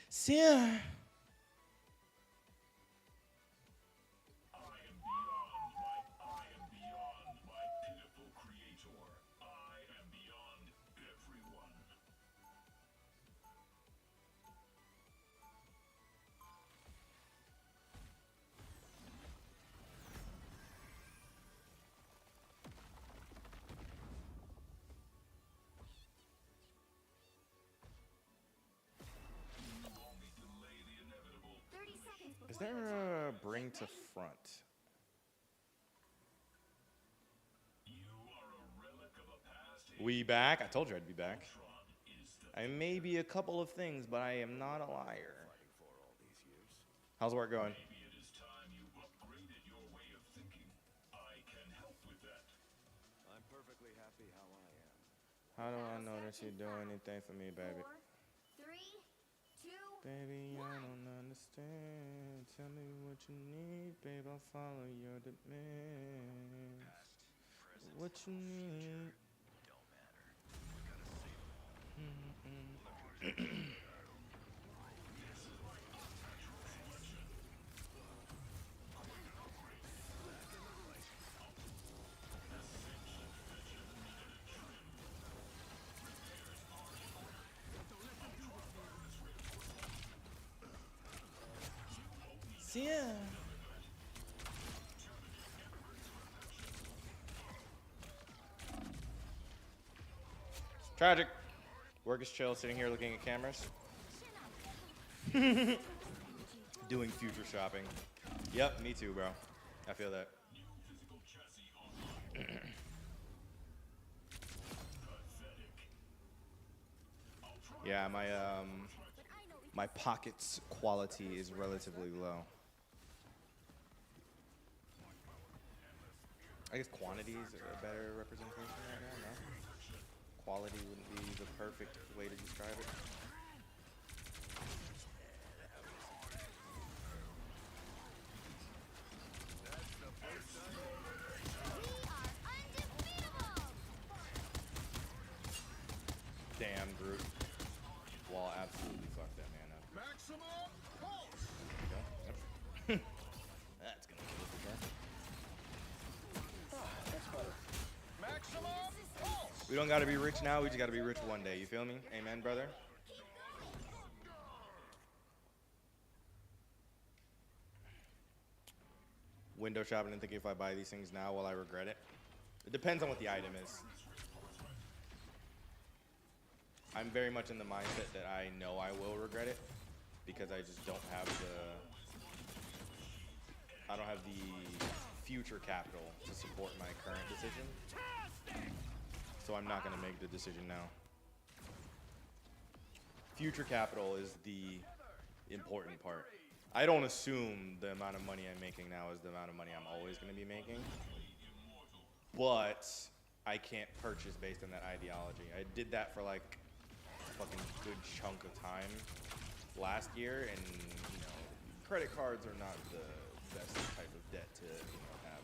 Sir. Is there a bring to front? We back? I told you I'd be back. I may be a couple of things, but I am not a liar. How's work going? I'm perfectly happy how I am. How do I know that you do anything for me, baby? 4, 3, 2, Baby, I don't understand. Tell me what you need, babe. I'll follow your demands. What you need? Don't matter. Gotta save them. Yeah. Tragic. Work is chill, sitting here looking at cameras. Doing future shopping. Yep, me too, bro. I feel that. Yeah, my pockets quality is relatively low. I guess quantity is a better representation right now, no? Quality wouldn't be the perfect way to describe it. Damn, Groot. Wall absolutely fucked that man up. Maximum pulse. There you go. That's gonna kill it for sure. Maximum pulse. We don't gotta be rich now, we just gotta be rich one day. You feel me? Amen, brother? Window shopping and thinking if I buy these things now, will I regret it? It depends on what the item is. I'm very much in the mindset that I know I will regret it because I just don't have the future capital to support my current decision. So I'm not gonna make the decision now. Future capital is the important part. I don't assume the amount of money I'm making now is the amount of money I'm always gonna be making. But I can't purchase based on that ideology. I did that for like fucking good chunk of time last year, and you know, credit cards are not the best type of debt to have.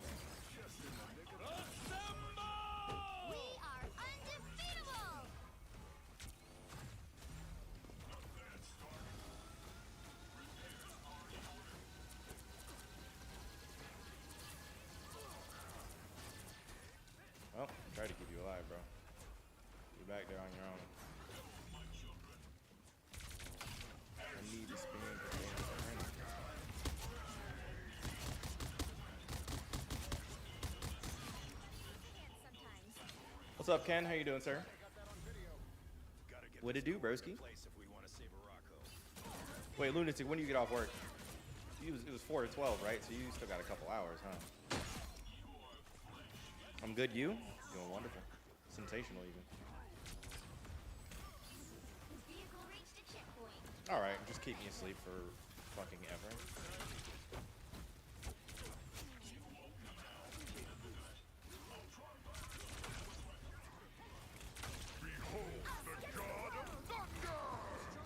we are undefeatable! Well, try to keep you alive, bro. You're back there on your own. I need to spin. What's up, Ken? How you doing, sir? What it do, broski? Wait, Lunatic, when do you get off work? It was 4 to 12, right? So you still got a couple hours, huh? I'm good, you? Doing wonderful. Sensational, even. Vehicle reached a checkpoint. Alright, just keep me asleep for fucking ever.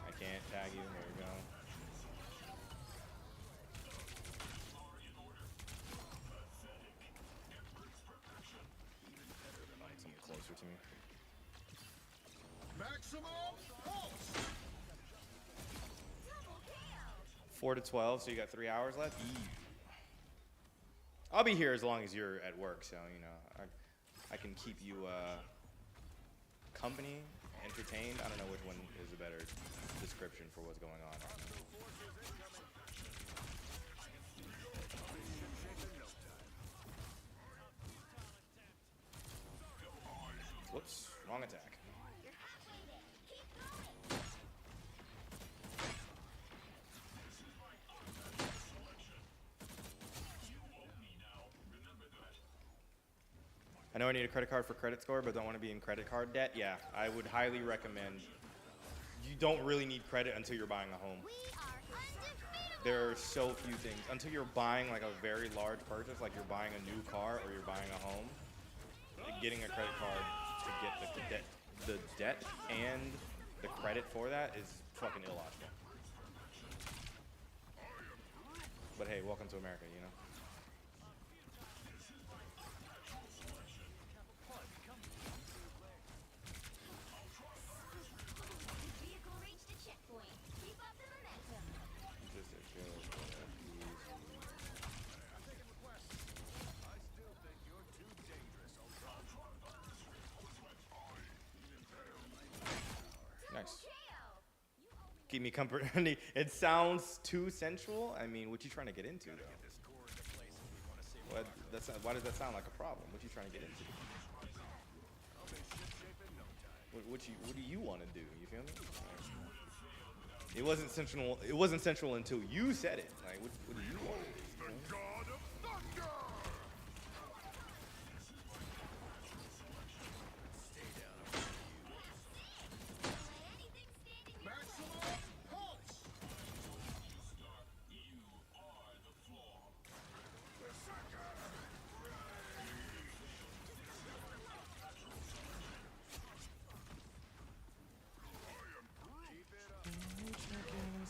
I can't tag you, there we go. Someone closer to me. Maximum pulse. 4 to 12, so you got 3 hours left. I'll be here as long as you're at work, so you know I can keep you company, entertained. I don't know which one is a better description for what's going on. Whoops, wrong attack. You're halfway there. Keep going. I know I need a credit card for credit score, but don't want to be in credit card debt. Yeah, I would highly recommend. You don't really need credit until you're buying a home. We are undefeatable. There are so few things. Until you're buying like a very large purchase, like you're buying a new car or you're buying a home, getting a credit card to get the debt and the credit for that is fucking illogical. But hey, welcome to America, you know? Vehicle reached a checkpoint. Keep up the momentum. Just a joke. Nice. KO. Keep me company. It sounds too sensual. I mean, what you trying to get into, though? Why does that sound like a problem? What you trying to get into? What do you want to do? You feel me? It wasn't sensual. It wasn't sensual until you said it. Like, what do you want to do? You know?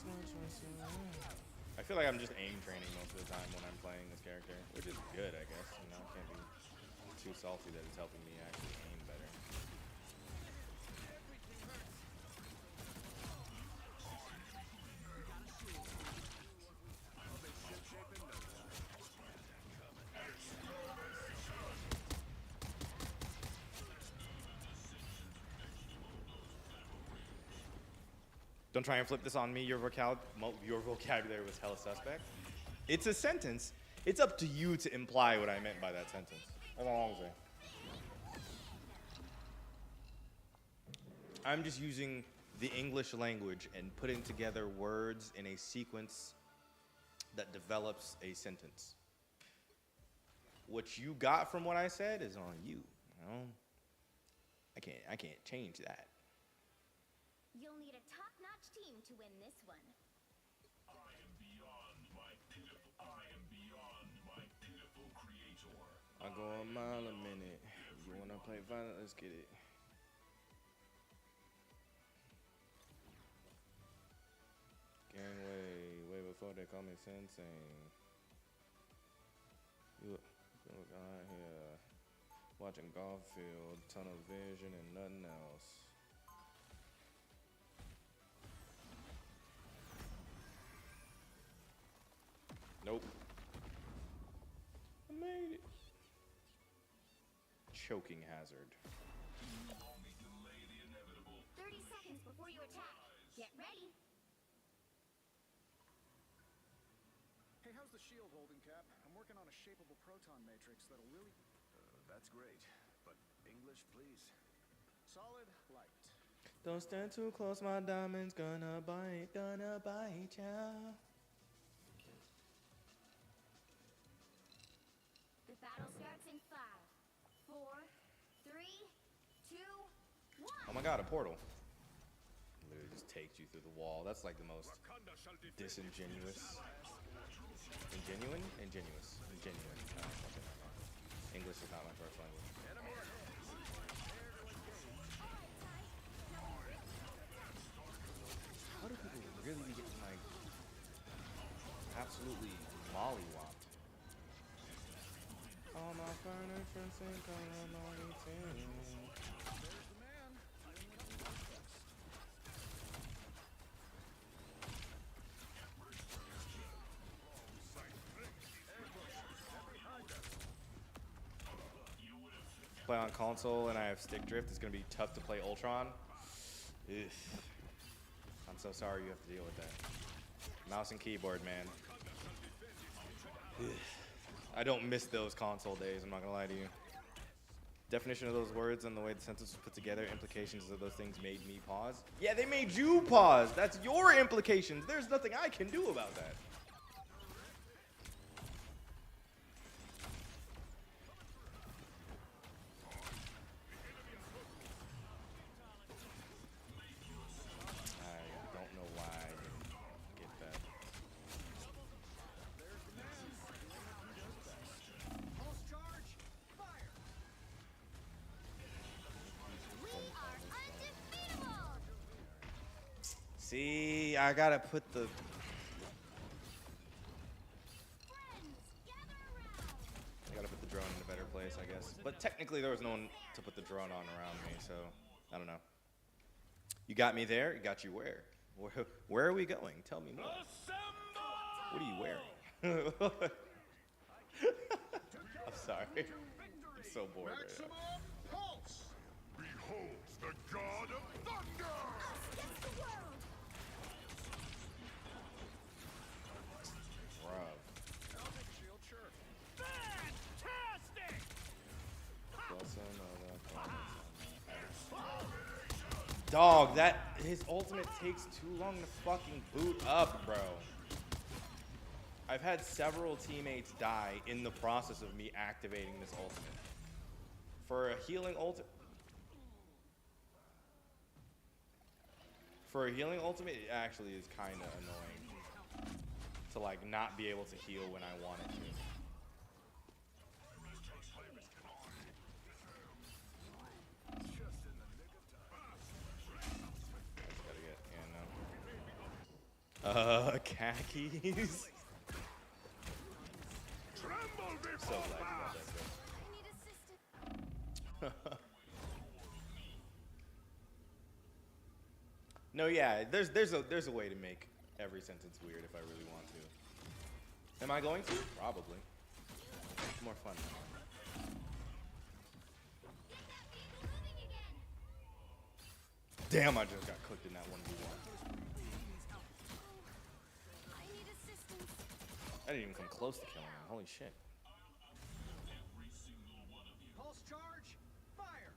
Anything standing. I feel like I'm just aim training most of the time when I'm playing this character, which is good, I guess. You know, I can't be too salty that it's helping me actually aim better. Don't try and flip this on me. Your vocabulary was hella suspect. It's a sentence. It's up to you to imply what I meant by that sentence. That's all I'm saying. I'm just using the English language and putting together words in a sequence that develops a sentence. What you got from what I said is on you. You know? I can't change that. You'll need a top-notch team to win this one. I am beyond my pitiful creator. I go a mile a minute. You wanna play violent? Let's get it. Gangway, way before they call me Sensei. You look out here watching Garfield, tunnel vision, and nothing else. Nope. I made it. Choking hazard. 30 seconds before you attack. Get ready. Hey, how's the shield holding, Cap? I'm working on a shapeable proton matrix that'll really... That's great. But English, please. Solid light. Don't stand too close, my diamond's gonna bite ya. The battle starts in 5, 4, 3, 2, 1. Oh my god, a portal. Literally just takes you through the wall. That's like the most disingenuous. Ingenuine? Ingenuous. Ingenuine. Something like that. English is not my first language. How do people really be getting like absolutely mollywopped? All my furniture and color money too. There's the man. play on console and I have stick drift, it's gonna be tough to play Ultron. Ugh. I'm so sorry you have to deal with that. Mouse and keyboard, man. Ugh. I don't miss those console days, I'm not gonna lie to you. Definition of those words and the way the sentence was put together, implications of those things made me pause. Yeah, they made you pause. That's your implications. There's nothing I can do about that. I don't know why I didn't get that. Pulse charge, fire! We are undefeatable! See, I gotta put the... Friends, gather around! I gotta put the drone in a better place, I guess. But technically, there was no one to put the drone on around me, so I don't know. You got me there. You got you where? Where are we going? Tell me more. What are you wearing? I'm sorry. I'm so bored right now. Maximum pulse! Behold the god of thunder! Us against the world! Bruh. Eldritch shield, sure. Dog, his ultimate takes too long to fucking boot up, bro. I've had several teammates die in the process of me activating this ultimate. For a healing ultimate, it actually is kind of annoying to like not be able to heal when I want it to. Khakis. Tremble So before glad you got that good. I need assistance. No, yeah, there's a way to make every sentence weird if I really want to. Am I going to? Probably. It's more fun. Moving again! Damn, I just got cooked in that 1v1. I need assistance. I didn't even come close to killing him. Holy shit. Pulse charge, fire!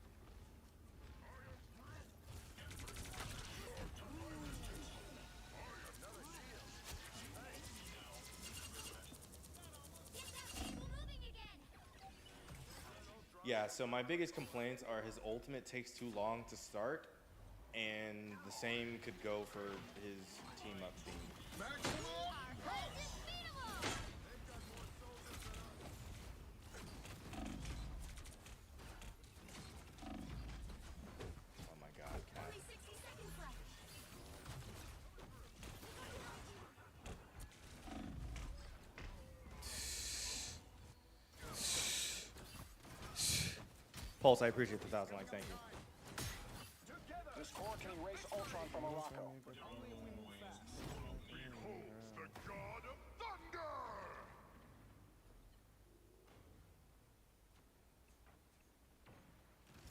Moving again! Yeah, so my biggest complaints are his ultimate takes too long to start, and the same could go for his team up theme. Maximum pulse! Undefeatable! Oh my god, Cat. Only 60 seconds left. Pulse, I appreciate the 1,000 likes, thank you. This core can erase Ultron from Morocco. beholds the god of thunder!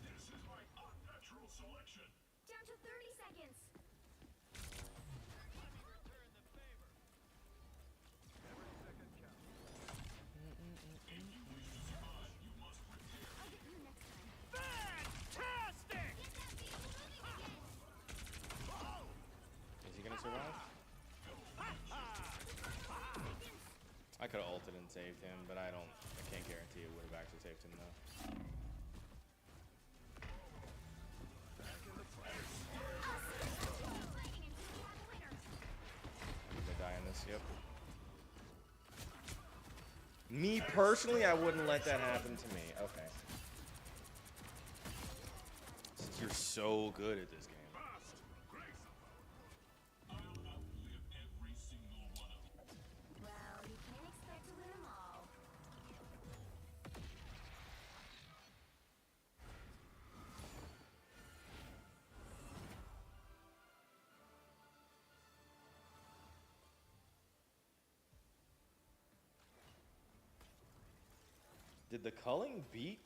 This is my unnatural selection. Down to 30 seconds. I'll get you next time. Fantastic! Get that beat moving again! Is he gonna survive? I could have ulted and saved him, but I can't guarantee it would have actually saved him though. Did I die in this? Yep. Me personally, I wouldn't let that happen to me. Okay. Since you're so good at this game. Well, you can't expect to win them all. Did the culling beat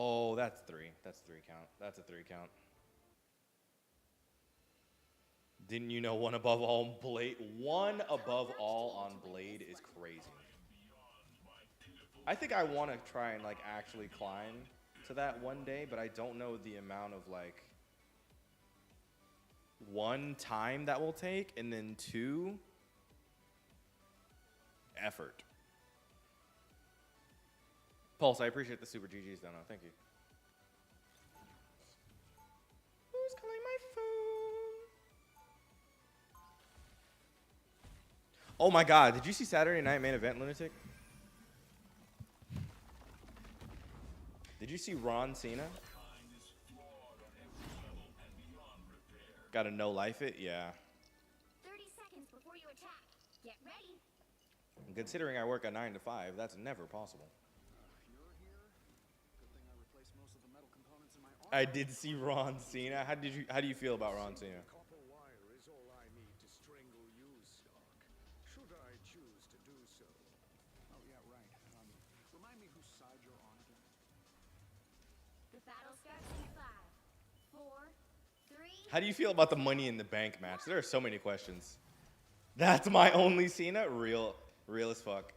Oh, that's 3. That's 3 count. That's a 3 count. Didn't you know one above all on Blade? One above all on Blade is crazy. I think I want to try and like actually climb to that one day, but I don't know the amount of like 1, time that will take, and then 2, effort. Pulse, I appreciate the super GGs, Dono. Thank you. Who's calling my phone? Oh my god, did you see Saturday Night Main Event, Lunatic? Did you see Ron Cena? Gotta no life it? Yeah. 30 seconds before you attack. Get ready. And considering I work a 9 to 5, that's never possible. You're here. Good thing I replaced most of the metal components in my armor. I did see Ron Cena. How do you feel about Ron Cena? Copper wire is all I need to strangle you, Stark. Should I choose to do so? Oh yeah, right. Remind me whose side you're on again. The battle starts in 5, 4, 3. How do you feel about the Money in the Bank match? There are so many questions. That's my only Cena? Real as fuck.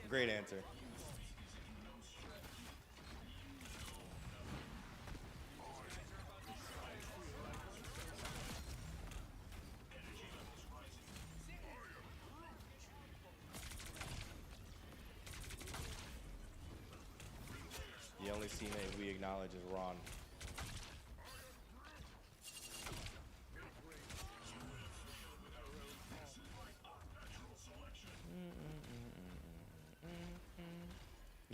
Great answer. The only Cena we acknowledge is Ron.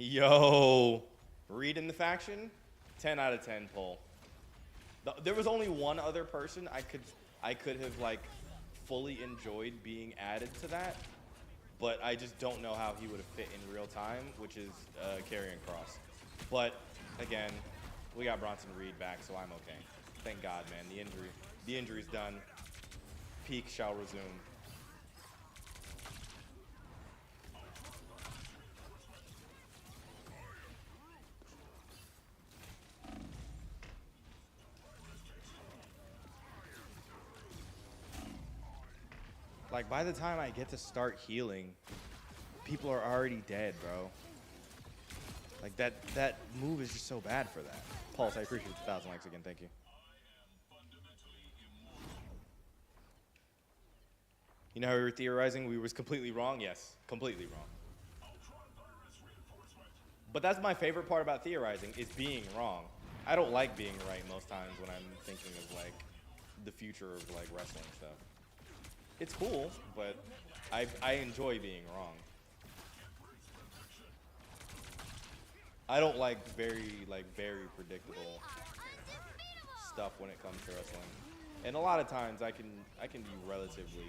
Yo, Reed in the faction, 10 out of 10 pull. There was only one other person I could have like fully enjoyed being added to that, but I just don't know how he would have fit in real time, which is Karrion Kross. But again, we got Bronson Reed back, so I'm okay. Thank God, man. The injury's done. Peak shall resume. Like, by the time I get to start healing, people are already dead, bro. Like, that move is just so bad for that. Pulse, I appreciate the 1,000 likes again. Thank you. You know how we were theorizing we was completely wrong? Yes, completely wrong. But that's my favorite part about theorizing, is being wrong. I don't like being right most times when I'm thinking of, like, the future of, like, wrestling stuff. It's cool, but I enjoy being wrong. I don't like very predictable stuff when it comes to wrestling. And a lot of times I can be relatively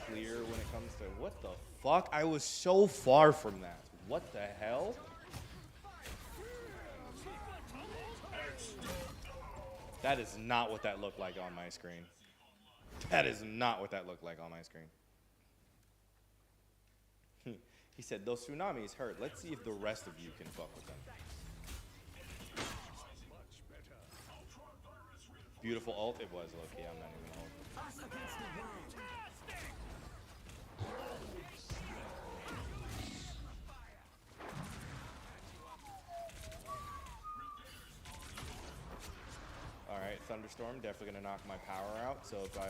clear when it comes to what the fuck? I was so far from that. What the hell? That is not what that looked like on my screen. That is not what that looked like on my screen. He said, those tsunamis hurt. Let's see if the rest of you can fuck with them. Beautiful ult? It was, low-key. I'm not even ult. Alright, Thunderstorm, definitely gonna knock my power out, so if I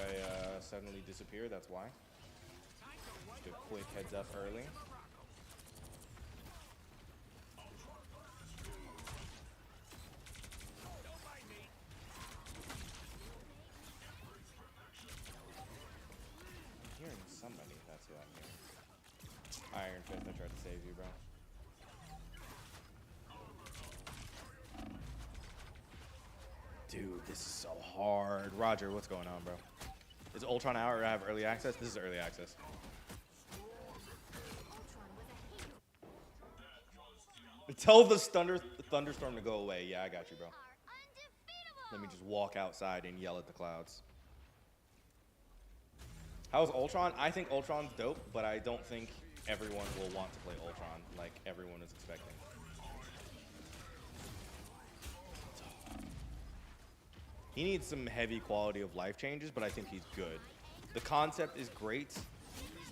suddenly disappear, that's why. Just a quick heads up early. I'm hearing somebody, that's who I'm hearing. Iron Fist, I tried to save you, bro. Dude, this is so hard. Roger, what's going on, bro? Is Ultron out or I have early access? This is early access. Tell the thunderstorm to go away. Yeah, I got you, bro. Let me just walk outside and yell at the clouds. How's Ultron? I think Ultron's dope, but I don't think everyone will want to play Ultron, like everyone is expecting. He needs some heavy quality of life changes, but I think he's good. The concept is great.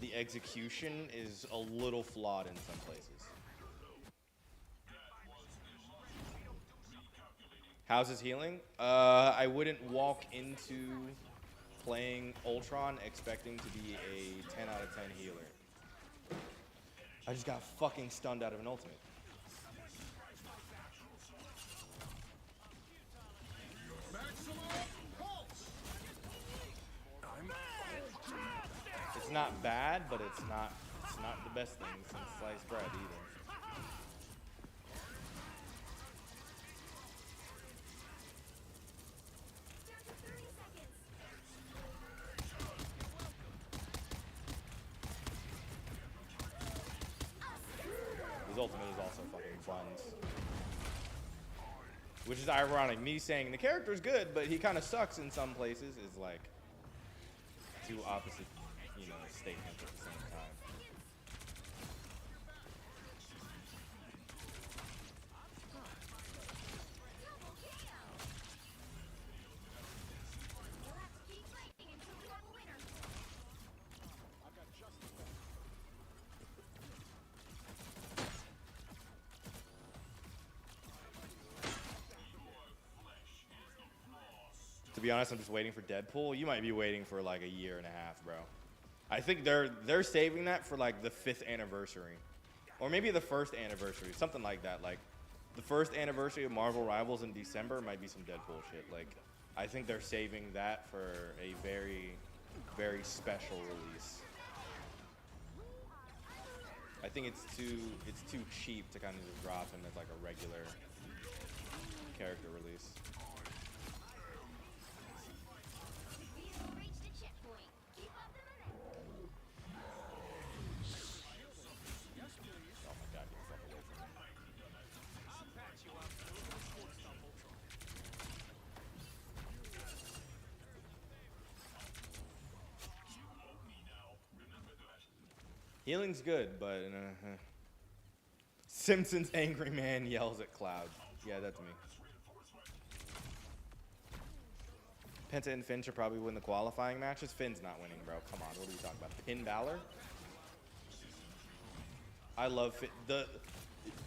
The execution is a little flawed in some places. How's his healing? I wouldn't walk into playing Ultron expecting to be a 10 out of 10 healer. I just got fucking stunned out of an ultimate. It's not bad, but it's not the best thing since sliced bread either. Down to 30 seconds. His ultimate is also fucking buns. Which is ironic. Me saying the character's good, but he kind of sucks in some places is like two opposite, you know, statements at the same time. Double KO. You'll have to keep fighting until we have a winner. I've got just the thing. To be honest, I'm just waiting for Deadpool. You might be waiting for like a year and a half, bro. I think they're saving that for like the 5th anniversary, or maybe the 1st anniversary, something like that. Like the 1st anniversary of Marvel Rivals in December might be some Deadpool shit. Like I think they're saving that for a very, very special release. I think it's too cheap to kind of just drop him as like a regular character release. We've reached a checkpoint. Keep up the momentum. Oh my god, get the fuck away from me. Healing's good, but Simpsons angry man yells at Cloud. Yeah, that's me. Penta and Finn should probably win the qualifying matches. Finn's not winning, bro. Come on, what are you talking about? Finn Balor? I love Finn.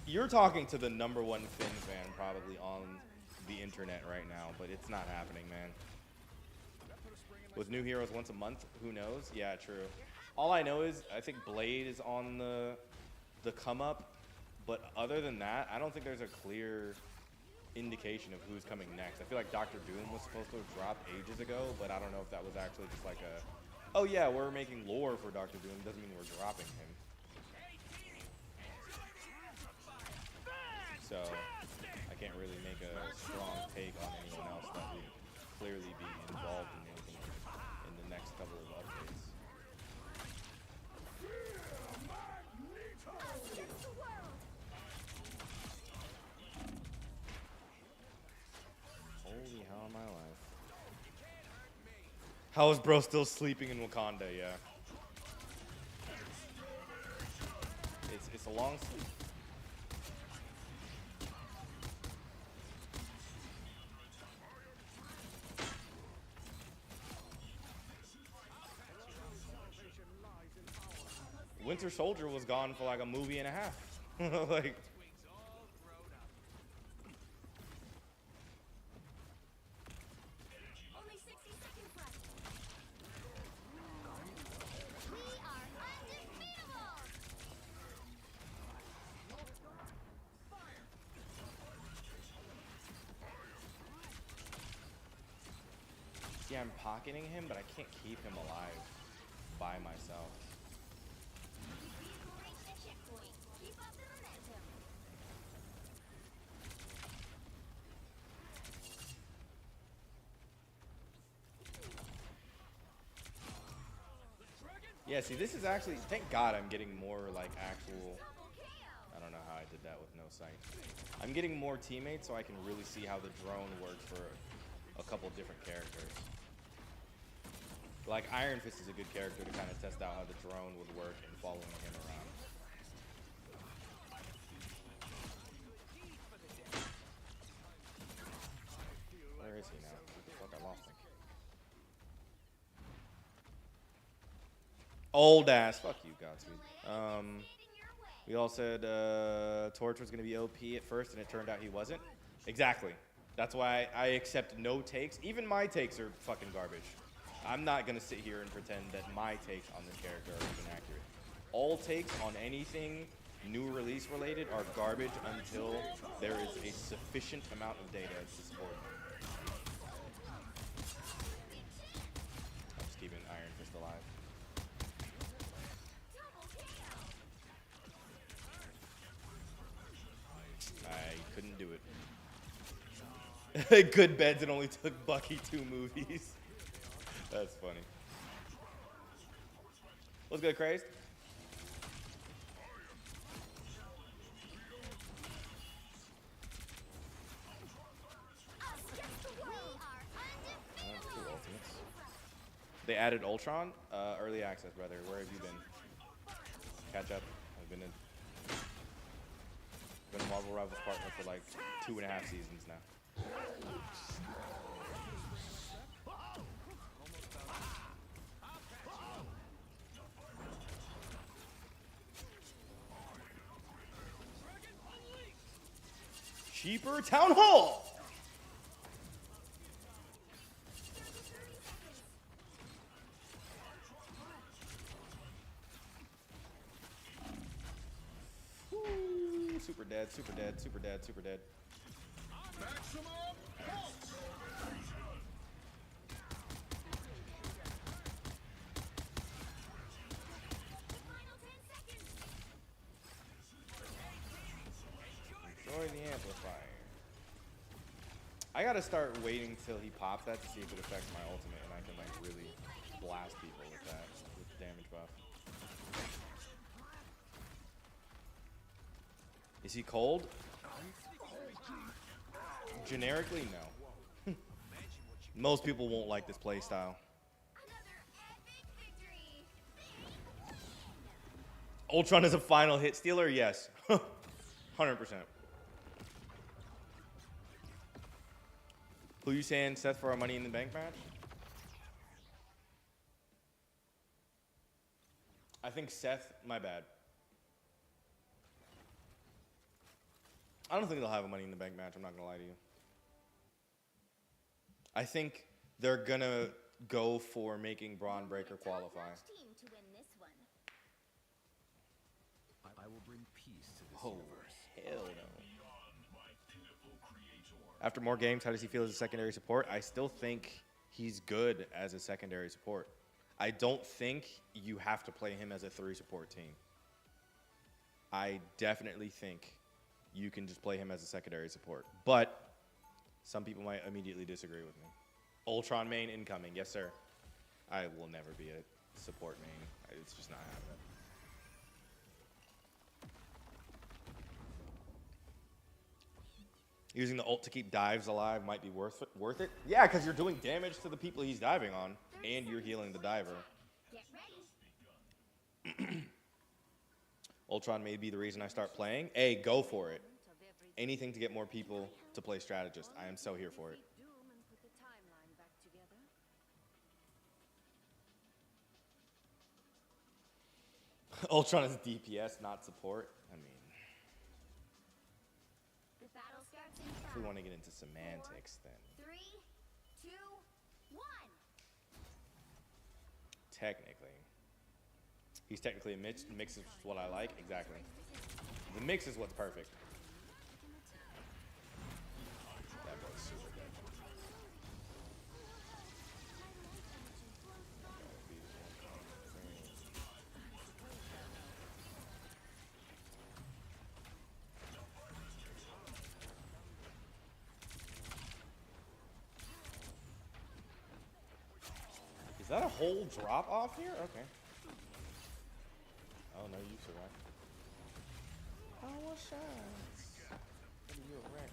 You're talking to the #1 Finn fan probably on the internet right now, but it's not happening, man. With new heroes once a month, who knows? Yeah, true. All I know is I think Blade is on the come up, but other than that, I don't think there's a clear indication of who's coming next. I feel like Doctor Doom was supposed to have dropped ages ago, but I don't know if that was actually just like a, oh yeah, we're making lore for Doctor Doom, doesn't mean we're dropping him. So I can't really make a strong take on anyone else that would clearly be involved in anything in the next couple of updates. Against the world. Holy hell in my life. How is bro still sleeping in Wakanda? Yeah. It's a long sleep. Winter Soldier was gone for like a movie and a half. Like, Only 60 seconds left. We are undefeatable. see, I'm pocketing him, but I can't keep him alive by myself. We've reached a checkpoint. Keep up the momentum. Yeah, see, this is actually, thank God I'm getting more like actual, Double KO. I don't know how I did that with no sight. I'm getting more teammates so I can really see how the drone works for a couple different characters. Like Iron Fist is a good character to kind of test out how the drone would work and following him around. Old ass. Fuck you, Godspeed. We all said Torch was gonna be OP at first, and it turned out he wasn't. Exactly. That's why I accept no takes. Even my takes are fucking garbage. I'm not gonna sit here and pretend that my takes on this character are even accurate. All takes on anything new release related are garbage until there is a sufficient amount of data to support them. I'm just keeping Iron Fist alive. I couldn't do it. Good beds, it only took Bucky 2 movies. That's funny. What's good, Crazed? They added Ultron, early access, brother. Where have you been? Catch up. I've been a Marvel Rivals partner for like 2.5 seasons now. Cheaper Town Hall! Ooh, super dead, super dead, super dead, super dead. Enjoy the amplifier. I gotta start waiting till he pops that to see if it affects my ultimate, and I can like really blast people with that, with the damage buff. Is he cold? Generically, no. Most people won't like this playstyle. Ultron is a final hit stealer? Yes. 100%. Who you saying, Seth, for our Money in the Bank match? I think Seth, my bad. I don't think they'll have a Money in the Bank match, I'm not gonna lie to you. I think they're gonna go for making Braun Breaker qualify. I will bring peace to this Oh, universe. hell no. After more games, how does he feel as a secondary support? I still think he's good as a secondary support. I don't think you have to play him as a 3 support team. I definitely think you can just play him as a secondary support. But some people might immediately disagree with me. Ultron main incoming. Yes, sir. I will never be a support main. It's just not happening. Using the ult to keep dives alive might be worth it. Yeah, because you're doing damage to the people he's diving on, and you're healing the diver. Get ready. Ultron may be the reason I start playing. Hey, go for it. Anything to get more people to play strategist. I am so here for it. Ultron is DPS, not support. I mean, The battle starts in if 5, we want to get into semantics, then 3, 2, 1. technically, he's technically a mix. The mix is what I like. Exactly. The mix is what's perfect. That boy's super dead. Is that a whole drop off here? Okay. Oh no, you survived. Oh, what shots? What are you a wreck?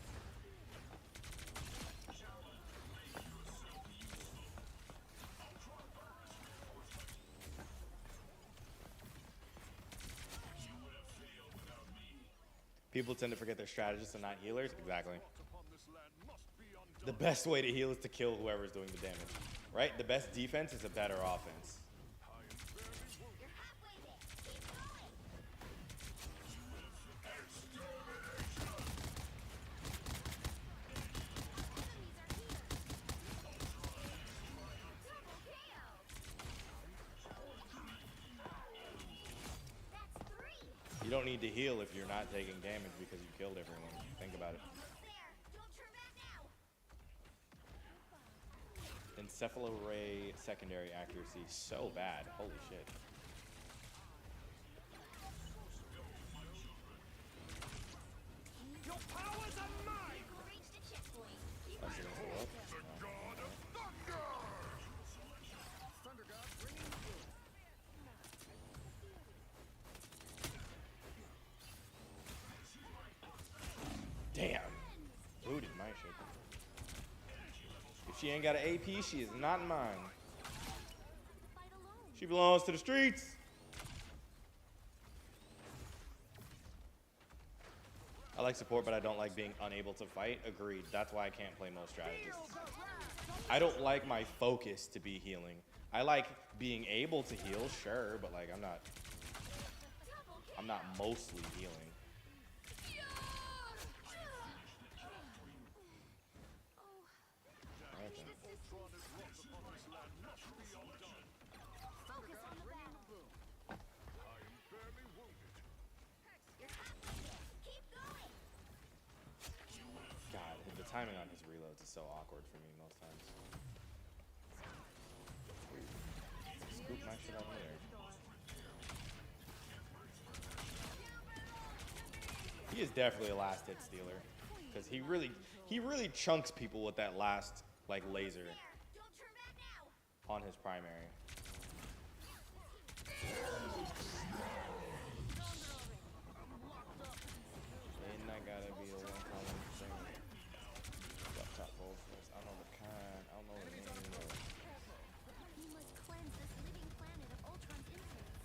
People tend to forget they're strategists and not healers. Exactly. The best way to heal is to kill whoever's doing the damage, right? The best defense is a better offense. don't need to heal if you're not taking damage because you killed everyone. Think about it. There! Don't turn back now! Encephalo-ray secondary accuracy so bad. Holy shit. Your powers are mine! We'll reach the checkpoint. Keep That's on gonna go up. The god of thunder! Thunder God, bringing the boom. Damn. Booted my shit. If she ain't got an AP, she is not mine. fight alone. She belongs to the streets. I like support, but I don't like being unable to fight. Agreed. That's why I can't play most strategists. I don't like my focus to be healing. I like being able to heal, sure, but like I'm not mostly healing. Okay. Focus on the battle. I am barely wounded. You're happy. Keep going. God, the timing on his reloads is so awkward for me most times. Scoop my shit out of there. He is definitely a last hit stealer, because he really chunks people with that last like laser There! Don't turn back now! on his primary. And I gotta be the one calling the thing. Up top roll first. I don't know the kind. I don't know the name. We must cleanse this living planet of Ultron's influence.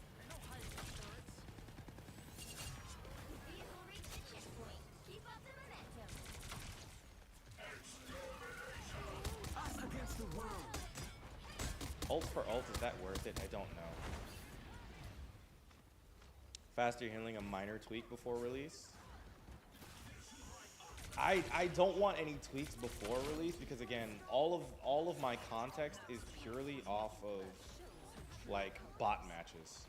Vehicle reached the checkpoint. Keep up the momentum. Us against the world! Ult for ult, is that worth it? I don't know. Faster healing, a minor tweak before release. I don't want any tweaks before release because again, all of my context is purely off of like bot matches.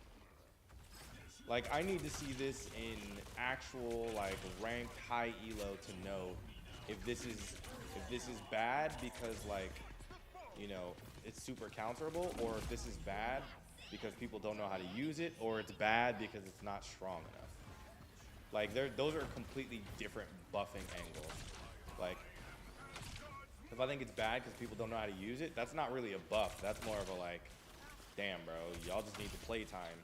Like I need to see this in actual like ranked high elo to know if this is bad because like, you know, it's super counterable, or if this is bad because people don't know how to use it, or it's bad because it's not strong enough. Like those are completely different buffing angles. Like if I think it's bad because people don't know how to use it, that's not really a buff. That's more of a like, damn bro, y'all just need to play time.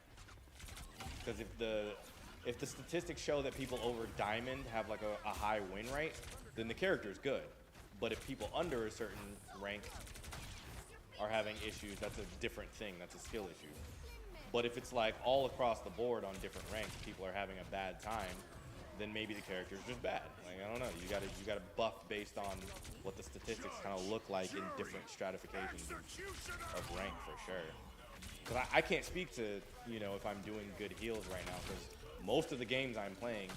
Because if the statistics show that people over diamond have like a high win rate, then the character's good. But if people under a certain rank are having issues, that's a different thing. That's a skill issue. But if it's like all across the board on different ranks, people are having a bad time, then maybe the character's just bad. Like I don't know. You gotta buff based on what the statistics kind of look like in different stratifications of rank for sure. Because I can't speak to, you know, if I'm doing good heals right now, because most of the games I'm playing,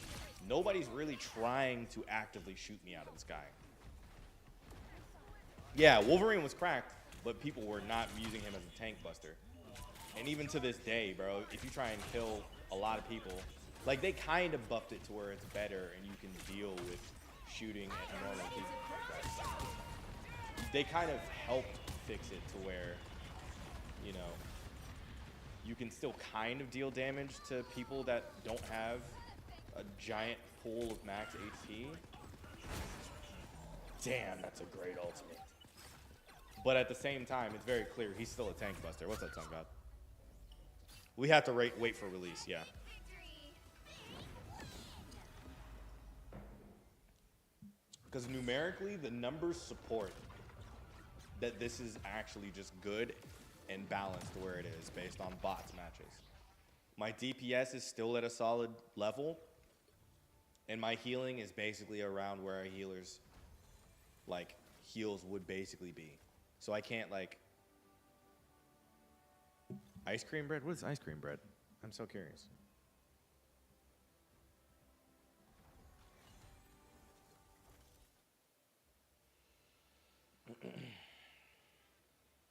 nobody's really trying to actively shoot me out of the sky. Yeah, Wolverine was cracked, but people were not using him as a tank buster. And even to this day, bro, if you try and kill a lot of people, like they kind of buffed it to where it's better and you can deal with shooting at normal people. They kind of helped fix it to where, you know, you can still kind of deal damage to people that don't have a giant pool of max HP. Damn, that's a great ultimate. But at the same time, it's very clear he's still a tank buster. What's that, Sun God? We have to wait for release, yeah. Because numerically, the numbers support that this is actually just good and balanced where it is based on bots matches. My DPS is still at a solid level, and my healing is basically around where a healer's like heals would basically be. So I can't like ice cream bread? What is ice cream bread? I'm so curious.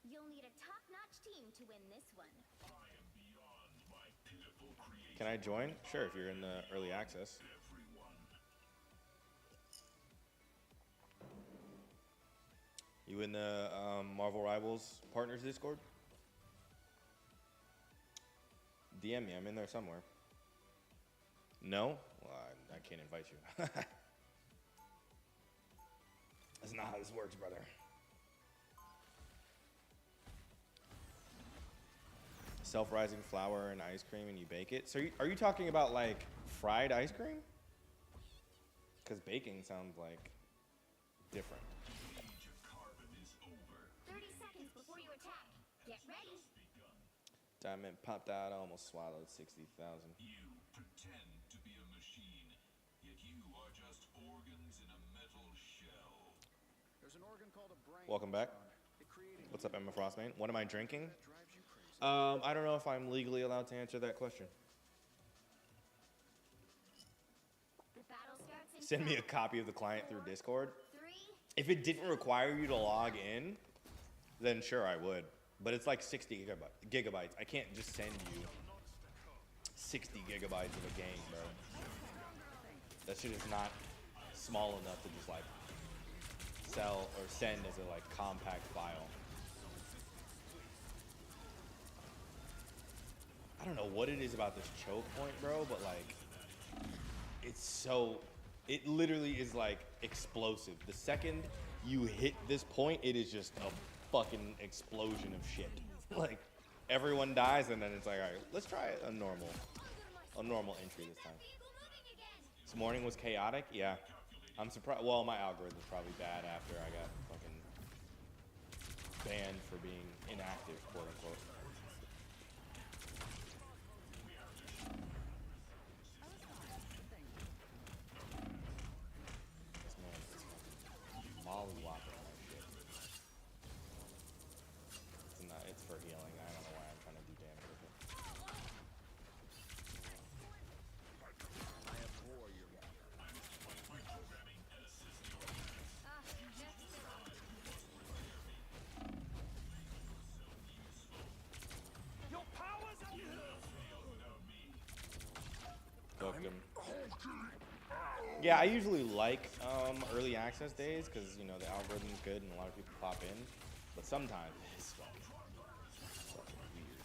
You'll need a top-notch team to win this one. I am beyond my pitiful Can I join? Sure, if you're in the early access. You in the Marvel Rivals Partners Discord? DM me, I'm in there somewhere. No? Well, I can't invite you. That's not how this works, brother. Self-rising flour and ice cream and you bake it. So are you talking about like fried ice cream? Because baking sounds like different. 30 seconds before you attack. Get ready. Diamond popped out, I almost swallowed 60,000. You pretend to be a machine, yet you are just organs in a metal shell. There's an organ called a brain. Welcome back. It created What's up, Emma Frostmane? What am I drinking? that drives you crazy. I don't know if I'm legally allowed to answer that question. The battle starts in Send me a 5, copy of the client through Discord. 3, If it didn't require you to log in, then sure I would. But it's like 60 gigabytes. I can't just send you 60 gigabytes of a game, bro. That shit is not small enough to just like sell or send as a like compact file. I don't know what it is about this choke point, bro, but like it literally is like explosive. The second you hit this point, it is just a fucking explosion of shit. Like everyone dies and then it's like, all right, let's try a normal entry this time. This morning was chaotic. Yeah, I'm surprised. Well, my algorithm's probably bad after I got fucking banned for being inactive, quote unquote. This man is fucking mollywopping my shit. It's for healing. I don't know why I'm trying to do damage with it. I abhor your Cooked him. Yeah, I usually like early access days because you know the algorithm's good and a lot of people pop in. But sometimes it's fucking weird.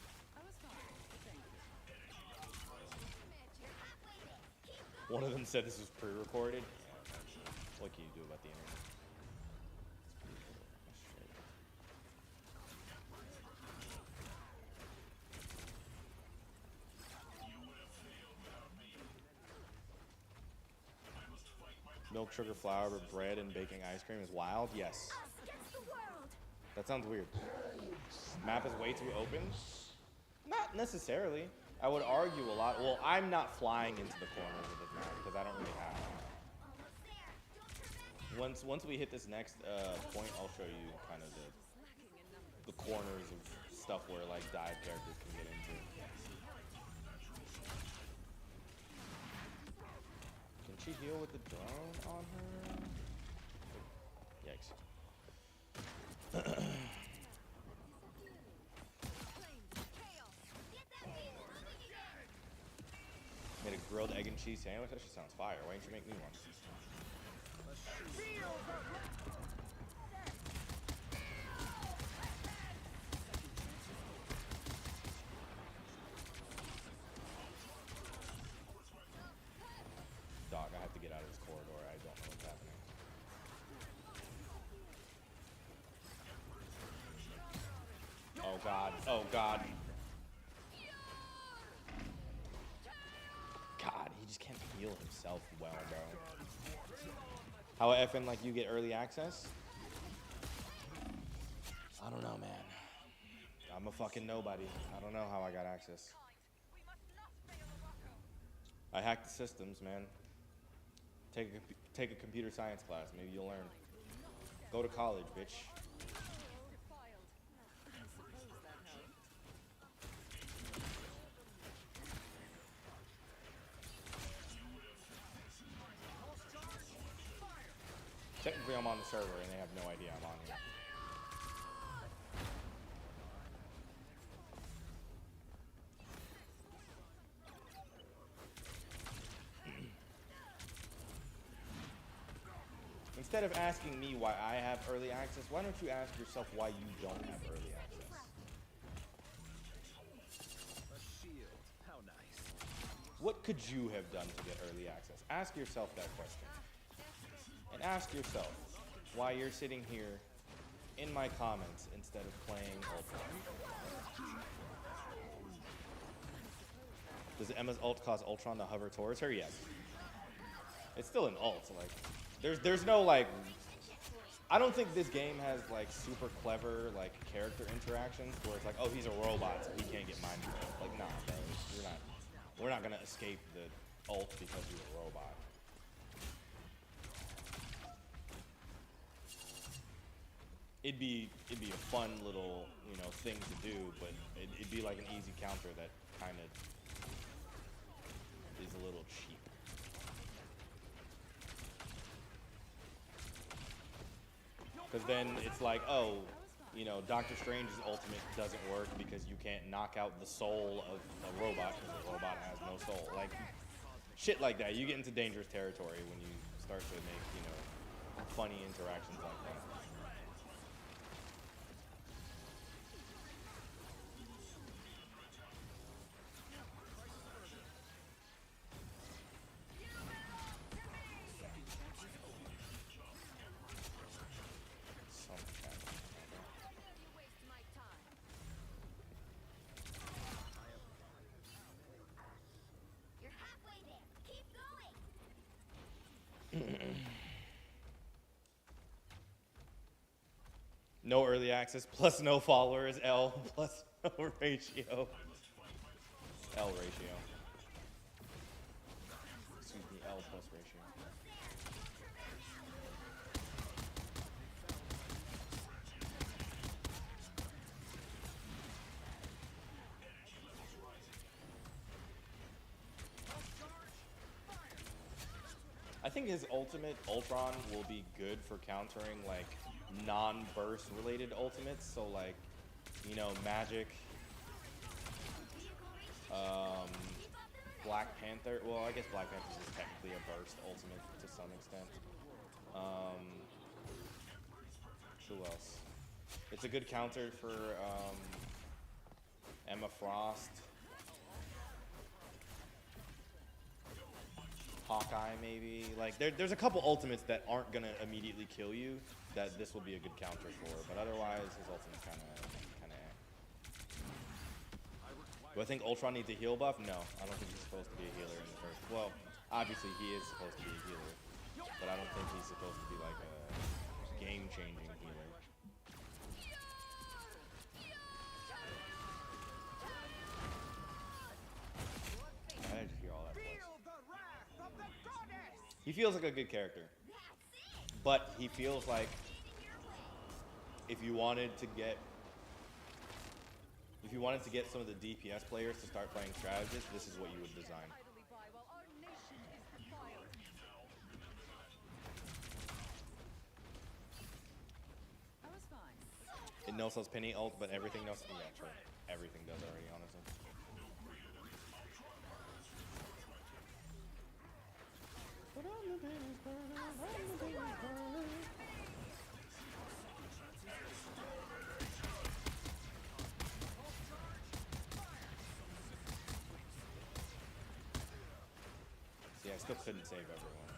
One of them said this was pre-recorded. Yeah, what can you do about the internet? Milk, sugar, flour, bread, and baking ice cream is wild? Yes. us against the world. That sounds weird. Map is way too open? Not necessarily. I would argue a lot. Well, I'm not flying into the corners of this map because I don't really have. Almost there. Don't turn back. Once we hit this next point, I'll show you kind of the corners of stuff where like dive characters can get into. Can she heal with the drone on her? Yikes. Made a grilled egg and cheese sandwich? That shit sounds fire. Why didn't you make me one? Dog, I have to get out of this corridor. I don't know what's happening. Oh god. Oh god. God, he just can't heal himself well, bro. How effing like you get early access? I don't know, man. I'm a fucking nobody. I don't know how I got access. I hacked the systems, man. Take a computer science class. Maybe you'll learn. Go to college, bitch. Technically, I'm on the server and they have no idea I'm on here. instead of asking me why I have early access, why don't you ask yourself why you don't have early access? A shield. How nice. What could you have done to get early access? Ask yourself that question. And ask yourself why you're sitting here in my comments instead of playing Ultron. Does Emma's ult cause Ultron to hover towards her? Yes. It's still an ult. Like, there's no like. I don't think this game has like super clever like character interactions where it's like, oh, he's a robot, so he can't get mind control. Like, nah, bro, we're not gonna escape the ult because he's a robot. It'd be a fun little, you know, thing to do, but it'd be like an easy counter that kind of is a little cheap. Because then it's like, oh, you know, Doctor Strange's ultimate doesn't work because you can't knock out the soul of a robot because the robot has no soul. Like, shit like that. You get into dangerous territory when you start to make, you know, funny interactions like that. You're halfway there. Keep going. No early access plus no followers, L plus no ratio. L ratio. Excuse me, L plus ratio. I think his ultimate, Ultron, will be good for countering, like, non-burst related ultimates. So, like, you know, Magic, Black Panther. Well, I guess Black Panther is technically a burst ultimate to some extent. Who else? It's a good counter for Emma Frost. Hawkeye, maybe. Like, there's a couple ultimates that aren't gonna immediately kill you that this will be a good counter for, but otherwise his ultimate's kind of. Do I think Ultron needs a heal buff? No, I don't think he's supposed to be a healer in the first. Well, obviously he is supposed to be a healer, but I don't think he's supposed to be like a game-changing healer. I just hear all that voice. He feels like a good character, but he feels like if you wanted to get some of the DPS players to start playing strategists, this is what you would design. It no-sells Penny ult, but everything no-sells. Yeah, true. Everything does already, honestly. See, I still couldn't save everyone.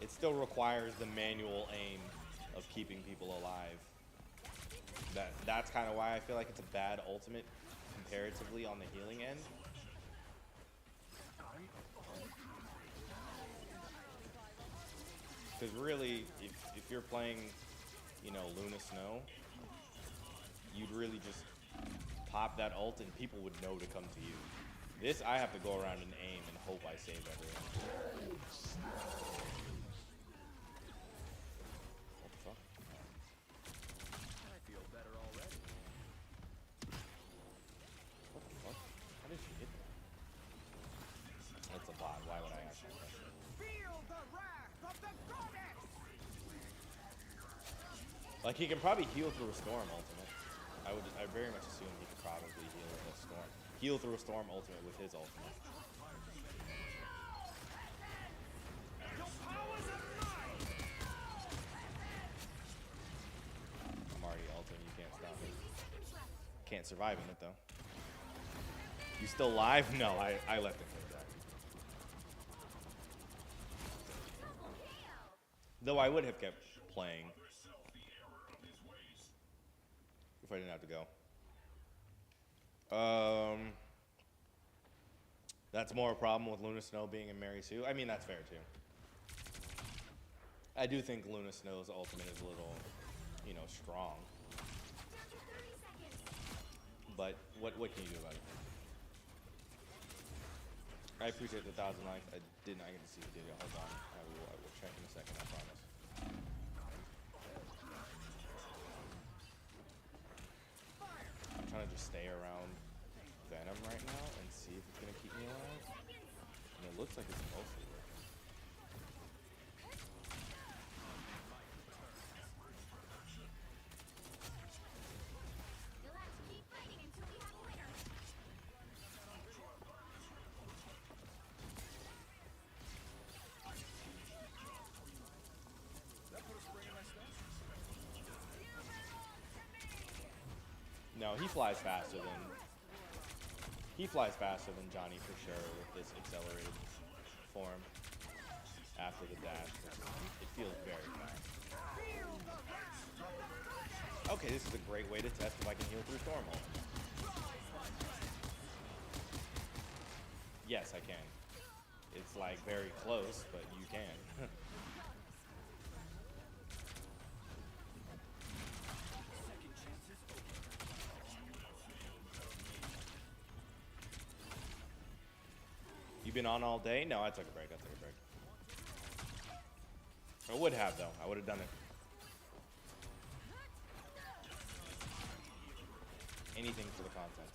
It still requires the manual aim of keeping people alive. That's kind of why I feel like it's a bad ultimate comparatively on the healing end. Because really, if you're playing, you know, Luna Snow, you'd really just pop that ult and people would know to come to you. This, I have to go around and aim and hope I save everyone. What the fuck? I feel better already. What the fuck? How did she hit that? That's a bot. Why would I ask that question? Feel the wrath of the goddess! Like, he can probably heal through a storm ultimate. I very much assume he could probably heal through a storm ultimate with his ultimate. can't survive in it though. You still live? No, I left it like that. Though I would have kept playing if I didn't have to go. That's more a problem with Luna Snow being in Mary Sue. I mean, that's fair too. I do think Luna Snow's ultimate is a little, you know, strong. But what can you do about it? I appreciate the 1,000 likes. I did not get to see the video. Hold on. I will check in a second, I promise. I'm trying to just stay around Venom right now and see if it's going to keep me alive. And it looks like it's mostly working. You'll have to keep fighting until we have a winner. That put a spring in my step. No, he flies faster than Johnny for sure with this accelerated form after the dash. It feels very fast. Okay, this is a great way to test if I can heal through Stormhold. Yes, I can. It's like very close, but you can. You been on all day? No, I took a break. I would have though. I would have done it. Anything for the content.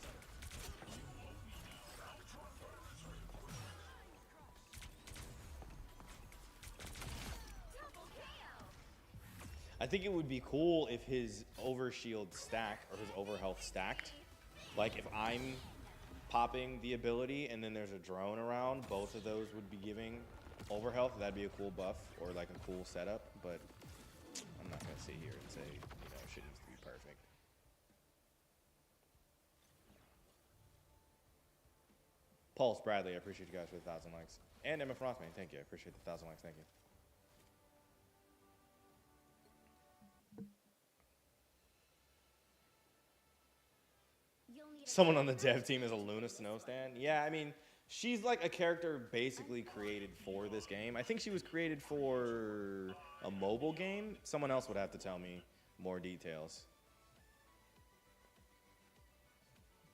I think it would be cool if his overshield stacked or his overhealth stacked. Like if I'm popping the ability and then there's a drone around, both of those would be giving overhealth. That'd be a cool buff or like a cool setup, but I'm not gonna sit here and say, you know, shit needs to be perfect. Pulse Bradley, I appreciate you guys for the 1,000 likes. And Emma Frostman, thank you. I appreciate the 1,000 likes, thank you. You'll need a Someone on the dev team is a Luna Snow stan. Yeah, I mean, she's like a character basically created for this game. I think she was created for a mobile game. Someone else would have to tell me more details.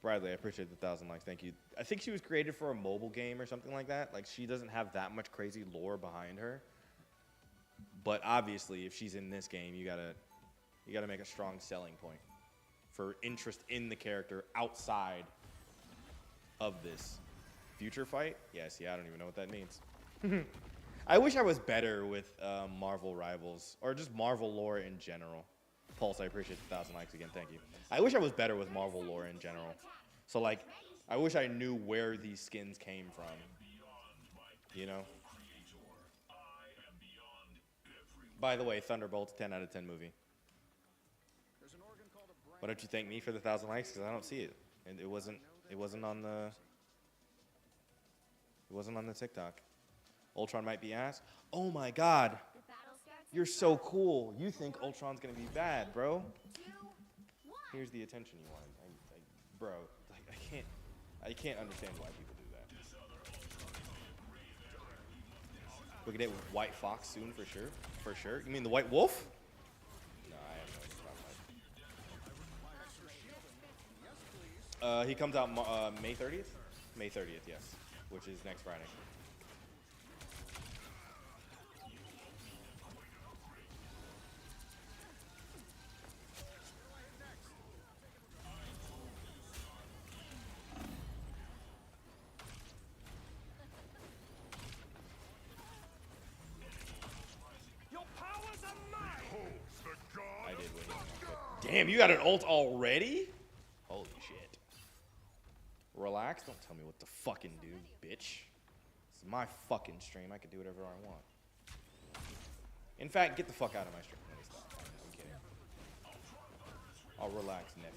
Bradley, I appreciate the 1,000 likes. Thank you. I think she was created for a mobile game or something like that. Like, she doesn't have that much crazy lore behind her. But obviously, if she's in this game, you gotta make a strong selling point for interest in the character outside of this future fight. Yes, yeah, I don't even know what that means. I wish I was better with Marvel Rivals or just Marvel lore in general. Pulse, I appreciate the 1,000 likes again. Thank you. I wish I was better with Marvel lore in general. So like, I wish I knew where these skins came from. You know? By the way, Thunderbolt's 10 out of 10 movie. There's an organ called a brain. Why don't you thank me for the 1,000 likes? Because I don't see it. And it wasn't on the TikTok. Ultron might be ass. Oh my God. The battle starts in You're so cool. You think Ultron's gonna be bad, bro. 2, 1. Here's the attention you wanted. Bro, like, I can't understand why people do that. We could get White Fox soon for sure. For sure. You mean the White Wolf? No, I have no idea about that. He comes out May 30th? May 30th, yes. Which is next Friday. Your powers are mine! I did win. Damn, you got an ult already? Holy shit. Relax. Don't tell me what to fucking do, bitch. It's my fucking stream. I can do whatever I want. In fact, get the fuck out of my stream. Let me stop. I'm kidding. I'll relax, nephew.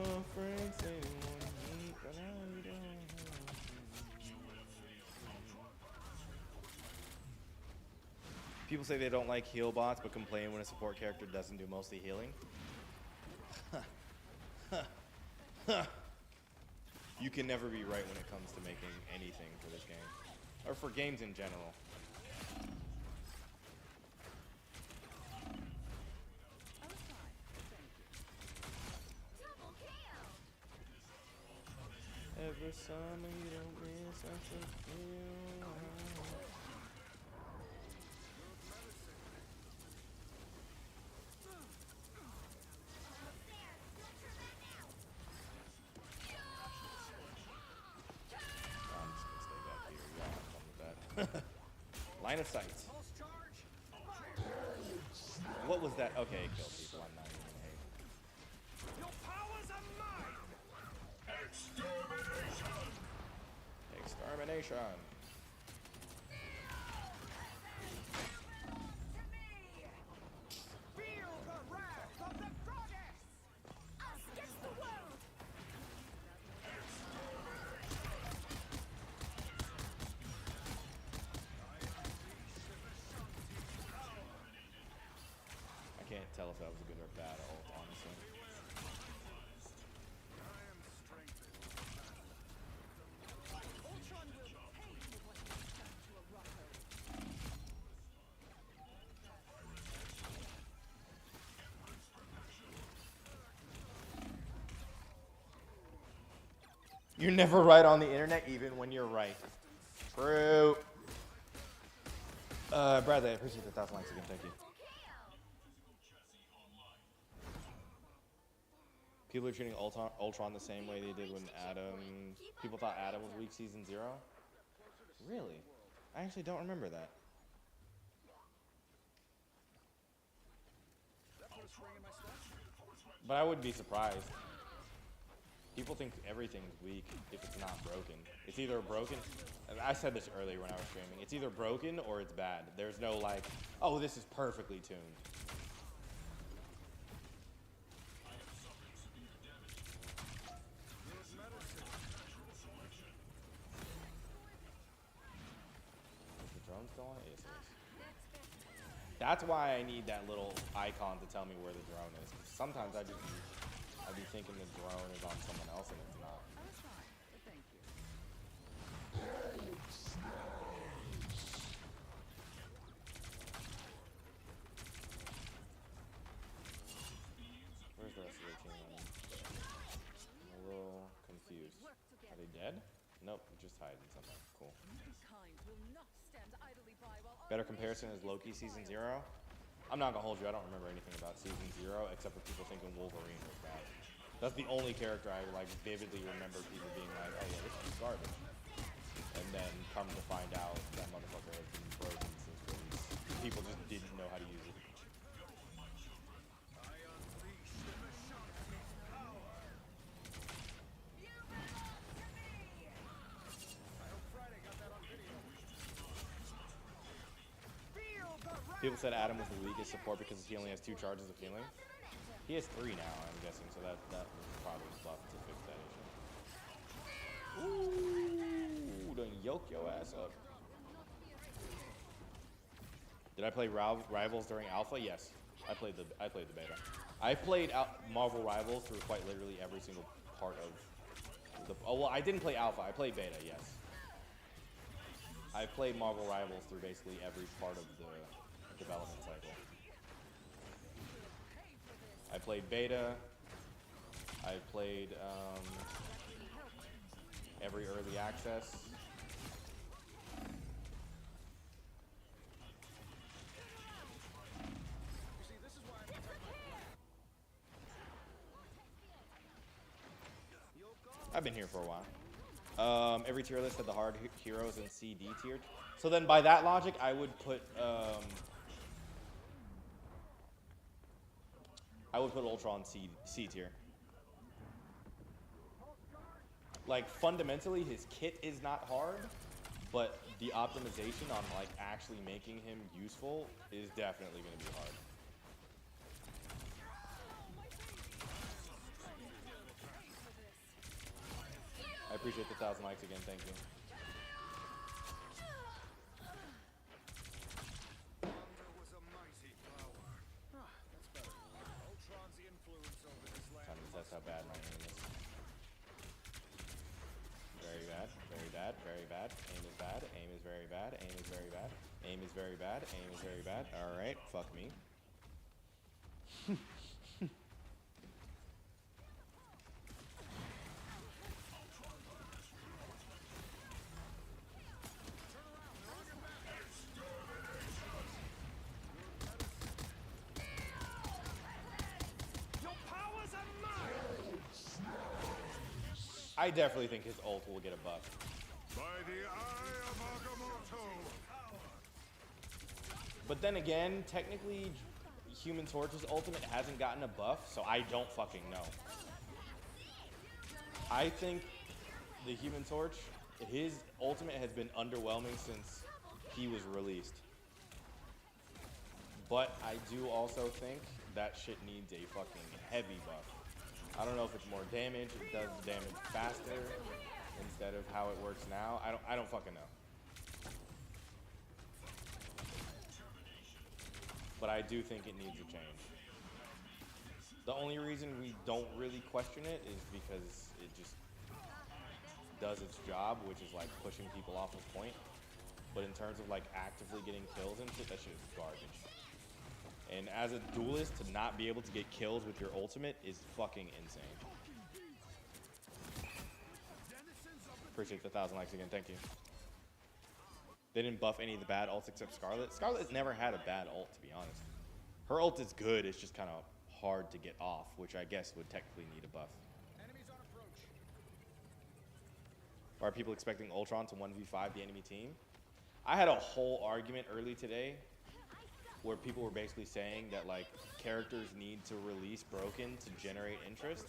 Oh, friends, they want me, but I don't. People say they don't like heal bots, but complain when a support character doesn't do mostly healing. You can never be right when it comes to making anything for this game, or for games in general. Double kill. Every summer you don't miss such a feel. I'm just gonna stay back here. Y'all have fun with that. Line of sight. What was that? Okay, it killed people. I'm not even gonna hate. Your powers are mine! Extermination. Feel the wrath of the goddess! Us against the world. I can't tell if that was a good or bad ult, honestly. Ultron will pay for what he's done to a Rocco. You're never right on the internet, even when you're right. True. Bradley, I appreciate the 1,000 likes again. Thank you. Double kill. People are treating Ultron the same way they did when Adam. People thought Adam was weak season 0. Really? I actually don't remember that. But I wouldn't be surprised. People think everything's weak if it's not broken. It's either broken. And I said this earlier when I was streaming. It's either broken or it's bad. There's no like, oh, this is perfectly tuned. Is the drone still on? Yes, it is. That's why I need that little icon to tell me where the drone is. 'Cause sometimes I'd be thinking the drone is on someone else and it's not. I was fine, but thank you. Where's the rest of their team? I'm a little confused. Work Are together. they dead? Nope, just hiding somewhere. Cool. Mankind will not stand idly by while Better comparison is Loki season 0. I'm not gonna hold you. I don't remember anything about season 0 except for people thinking Wolverine was bad. That's the only character I like vividly remember people being like, "Oh yeah, this is garbage," and then come to find out that motherfucker has been broken since release. People just didn't know how to use it. People said Adam was the weakest support because he only has 2 charges of healing. He has 3 now, I'm guessing, so that was probably buffed to fix that issue. Ooh, done yoke your ass up. Did I play Rivals during Alpha? Yes, I played the beta. I played Marvel Rivals through quite literally every single part of the. Oh well, I didn't play Alpha. I played beta. Yes, I played Marvel Rivals through basically every part of the development cycle. I played beta. I played every early access. I've been here for a while. Every tier list had the hard heroes in C, D tiered. So then by that logic, I would put Ultron C tier. Like fundamentally, his kit is not hard, but the optimization on like actually making him useful is definitely going to be hard. appreciate the 1,000 likes again. Thank you. Thunder was a mighty power. Ah, that's better. Ultron's influence over this land Time to must test how bad my aim is. Very bad. Very bad. Very bad. Aim is bad. Aim is very bad. Aim is very bad. Aim is very bad. Aim is very bad. All right. Fuck me. Your powers are mine! I definitely think his ult will get a buff. By the eye of Agamotto! But then again, technically, Human Torch's ultimate hasn't gotten a buff, so I don't fucking know. I think the Human Torch, his ultimate has been underwhelming since he was released. But I do also think that shit needs a fucking heavy buff. I don't know if it's more damage, it does the damage faster instead of how it works now. I don't fucking know. But I do think it needs a change. The only reason we don't really question it is because it just does its job, which is like pushing people off of point. But in terms of like actively getting kills and shit, that shit is garbage. And as a duelist, to not be able to get kills with your ultimate is fucking insane. Appreciate the 1,000 likes again, thank you. They didn't buff any of the bad ults except Scarlet. Scarlet's never had a bad ult, to be honest. Her ult is good, it's just kind of hard to get off, which I guess would technically need a buff. Enemies on approach. Are people expecting Ultron to 1v5 the enemy team? I had a whole argument early today where people were basically saying that like characters need to release broken to generate interest.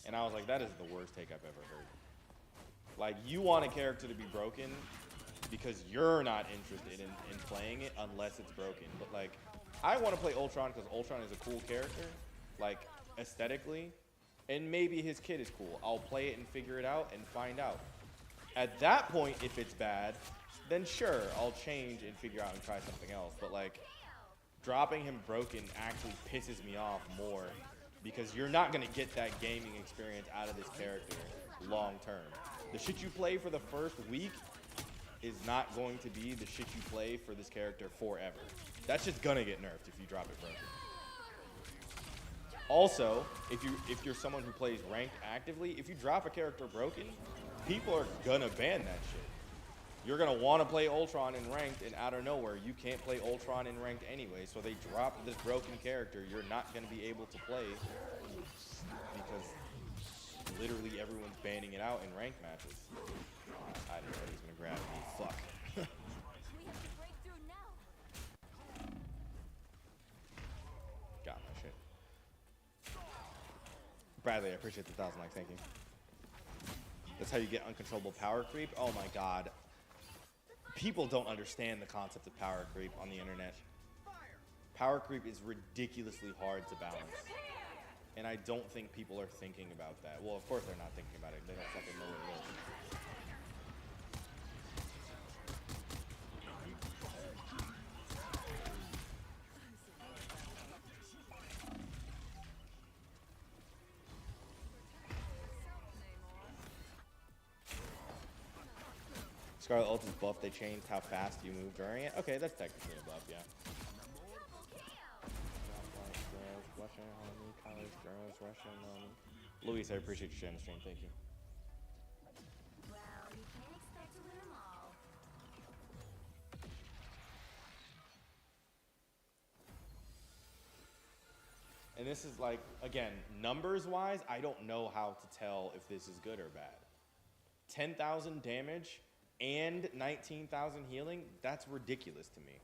And I was like, that is the worst take I've ever heard. Like, you want a character to be broken because you're not interested in playing it unless it's broken. But like, I want to play Ultron because Ultron is a cool character, like aesthetically, and maybe his kit is cool. I'll play it and figure it out and find out. At that point, if it's bad, then sure, I'll change and figure out and try something else. But like, dropping him broken actually pisses me off more because you're not going to get that gaming experience out of this character long term. The shit you play for the first week is not going to be the shit you play for this character forever. That's just gonna get nerfed if you drop it broken. Also, if you're someone who plays ranked actively, if you drop a character broken, people are gonna ban that shit. You're gonna want to play Ultron in ranked, and out of nowhere, you can't play Ultron in ranked anyway. So they drop this broken character you're not gonna be able to play because literally everyone's banning it out in ranked matches. I didn't know he was gonna grab me. Fuck. We have to break through now. Got my shit. Bradley, I appreciate the 1,000 likes. Thank you. That's how you get uncontrollable power creep. Oh my god. People don't understand the concept of power creep on the internet. Power creep is ridiculously hard to balance. And I don't think people are thinking about that. Well, of course they're not thinking about it. They don't fucking know what it is. Scarlet ult is buff. They changed how fast you move during it. Okay, that's technically a buff, yeah. Russian homie, college girls, Russian homie. Luis, I appreciate you sharing the stream. Thank you. Well, you can't expect to win them all. And this is like, again, numbers-wise, I don't know how to tell if this is good or bad. 10,000 damage and 19,000 healing, that's ridiculous to me.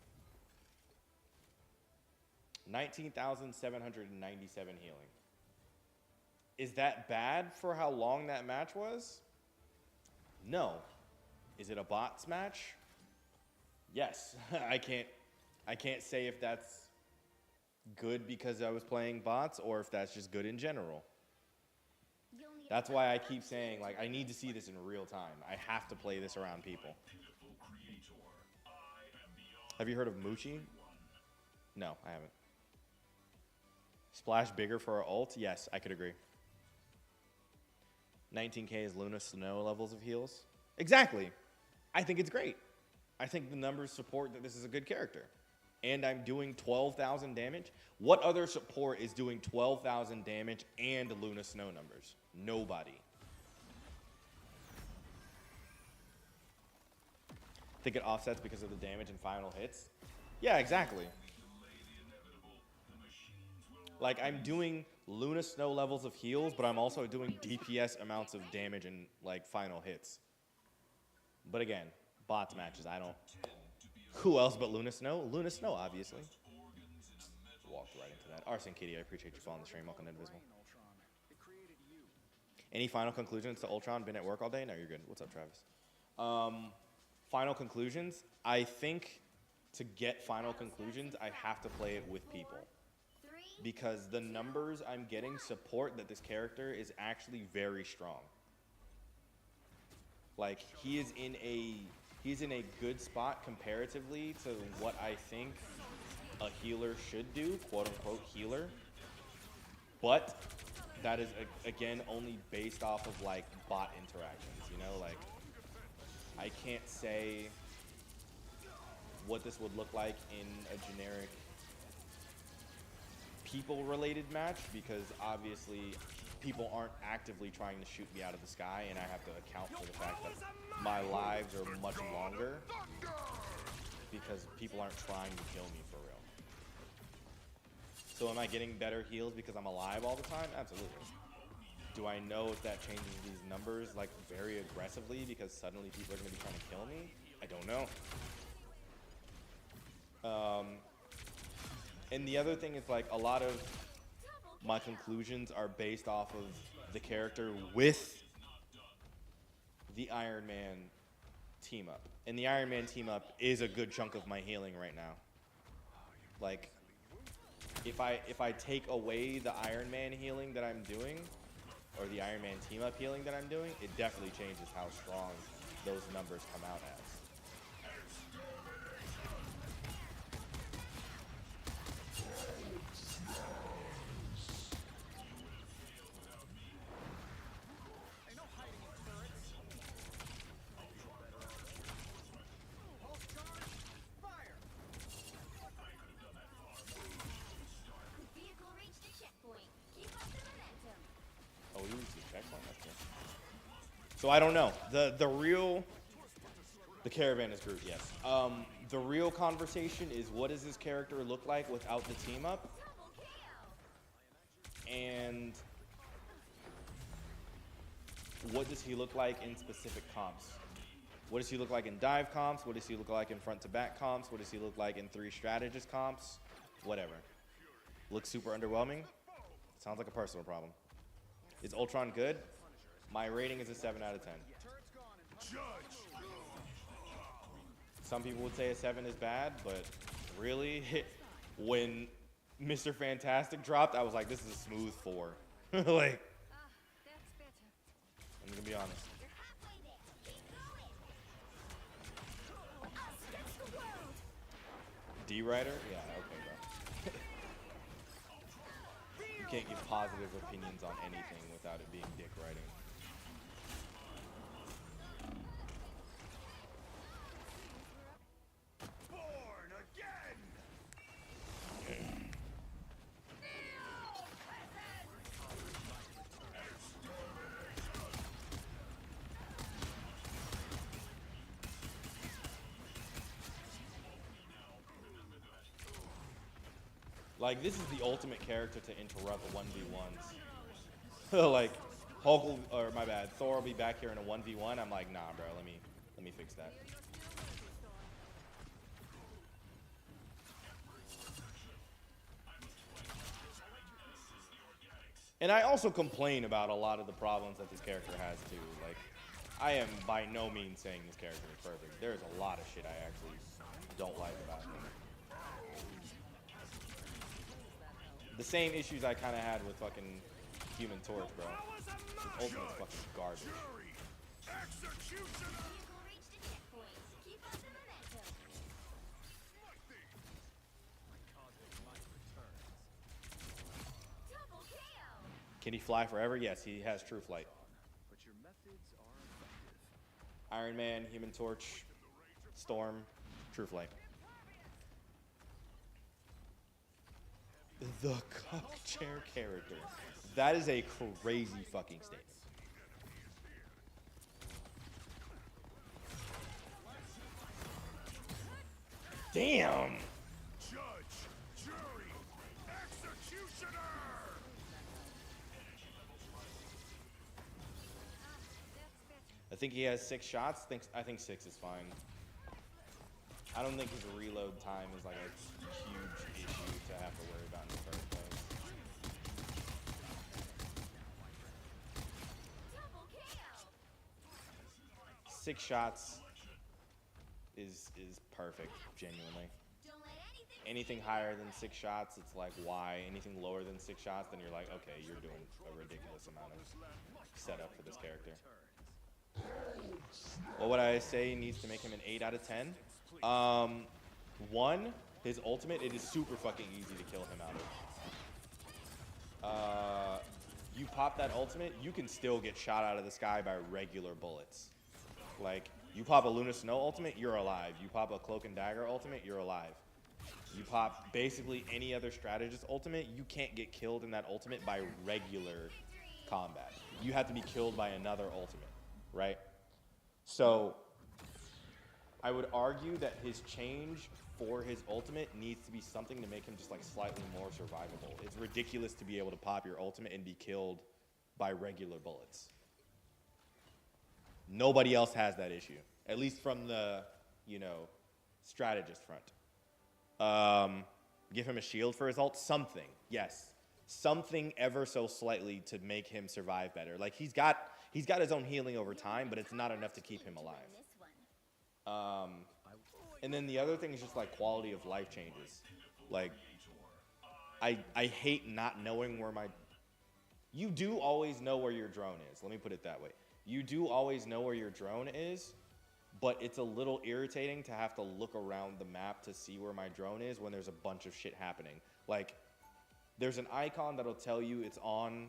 19,797 healing. Is that bad for how long that match was? No. Is it a bots match? Yes. I can't say if that's good because I was playing bots or if that's just good in general. That's why I keep saying, like, I need to see this in real time. I have to play this around people. Have you heard of Muchi? No, I haven't. Splash bigger for our ult? Yes, I could agree. 19k is Luna Snow levels of heals? Exactly. I think it's great. I think the numbers support that this is a good character. And I'm doing 12,000 damage. What other support is doing 12,000 damage and Luna Snow numbers? Nobody. Think it offsets because of the damage and final hits? Yeah, exactly. Like, I'm doing Luna Snow levels of heals, but I'm also doing DPS amounts of damage and, like, final hits. But again, bots matches, I don't... Who else but Luna Snow? Luna Snow, obviously. Walked right into that. Arson Kitty, I appreciate you following the stream. Welcome to Invisible. It created you. Any final conclusions to Ultron? Been at work all day? No, you're good. What's up, Travis? Final conclusions? I think to get final conclusions, I have to play it with people. Because the numbers I'm getting support that this character is actually very strong. Like, he's in a good spot comparatively to what I think a healer should do, quote unquote healer. But that is, again, only based off of, like, bot interactions, you know? Like, I can't say what this would look like in a generic people-related match, because obviously people aren't actively trying to shoot me out of the sky, and I have to account for the fact that my lives are much longer because people aren't trying to kill me for real. So am I getting better heals because I'm alive all the time? Absolutely. Do I know if that changes these numbers like very aggressively because suddenly people are going to be trying to kill me? I don't know. And the other thing is, like, a lot of my conclusions are based off of the character with the Iron Man team up. And the Iron Man team up is a good chunk of my healing right now. Like, if I take away the Iron Man healing that I'm doing, or the Iron Man team up healing that I'm doing, it definitely changes how strong those numbers come out as. Ain't no hiding in turrets. Pulse charge, fire. Vehicle reached the checkpoint. Keep up the momentum. Oh, we reached the checkpoint. That's good. So I don't know. The caravan is Groot, yes. The real conversation is, what does this character look like without the team up? Double kill. And what does he look like in specific comps? What does he look like in dive comps? What does he look like in front to back comps? What does he look like in 3 strategist comps? Whatever. Looks super underwhelming? Sounds like a personal problem. Is Ultron good? My rating is a 7 out of 10. Some people would say a 7 is bad, but really, when Mr. Fantastic dropped, I was like, this is a smooth 4. Like, That's better. I'm gonna be honest. You're halfway there. Keep going. Us against the world. D-Rider? Yeah, okay, bro. You can't give positive opinions on anything without it being dick writing. Born again! Like, this is the ultimate character to interrupt 1v1s. Like, Hulk will, or my bad, Thor will be back here in a 1v1. I'm like, nah, bro, let me fix that. And I also complain about a lot of the problems that this character has too. Like, I am by no means saying this character is perfect. There's a lot of shit I actually don't like about him. The same issues I kind of had with fucking Human Torch, bro. His ultimate's fucking garbage. Executioner! Vehicle reached the checkpoint. Keep up the momentum. Double KO. Can he fly forever? Yes, he has true flight. But your methods are effective. Iron Man, Human Torch, Storm, true flight. The cup chair character. That is a crazy fucking statement. Damn! Judge, jury, executioner! I think he has 6 shots. I think 6 is fine. I don't think his reload time is like a huge issue to have to worry about in the first place. Double KO. 6 shots is perfect, genuinely. Don't let Anything anything higher than 6 shots, it's like why? Anything lower than 6 shots, then you're like, okay, you're doing a ridiculous amount of setup for this character. What would I say needs to make him an 8 out of 10? 1, his ultimate, it is super fucking easy to kill him out of. You pop that ultimate, you can still get shot out of the sky by regular bullets. Like, you pop a Luna Snow ultimate, you're alive. You pop a Cloak and Dagger ultimate, you're alive. You pop basically any other strategist ultimate, you can't get killed in that ultimate by regular combat. You have to be killed by another ultimate, right? So, I would argue that his change for his ultimate needs to be something to make him just like slightly more survivable. It's ridiculous to be able to pop your ultimate and be killed by regular bullets. Nobody else has that issue, at least from the, you know, strategist front. Give him a shield for his ult, something, yes. Something ever so slightly to make him survive better. Like, he's got his own healing over time, but it's not enough to keep him alive. this one. And then the other thing is just like quality of life changes. Like, I hate not knowing where my... You do always know where your drone is. Let me put it that way. You do always know where your drone is, but it's a little irritating to have to look around the map to see where my drone is when there's a bunch of shit happening. Like, there's an icon that'll tell you it's on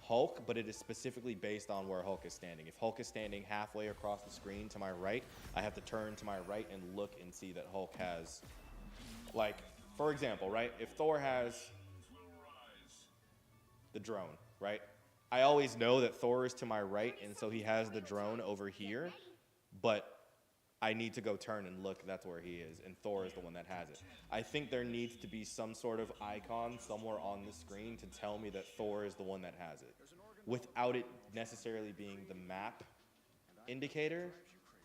Hulk, but it is specifically based on where Hulk is standing. If Hulk is standing halfway across the screen to my right, I have to turn to my right and look and see that Hulk has, like, for example, right? If Thor has the drone, right? I always know that Thor is to my right, and so he has the drone over here, but I need to go turn and look, that's where he is, and Thor is the one that has it. I think there needs to be some sort of icon somewhere on the screen to tell me that Thor is the one that has it, without it necessarily being the map indicator.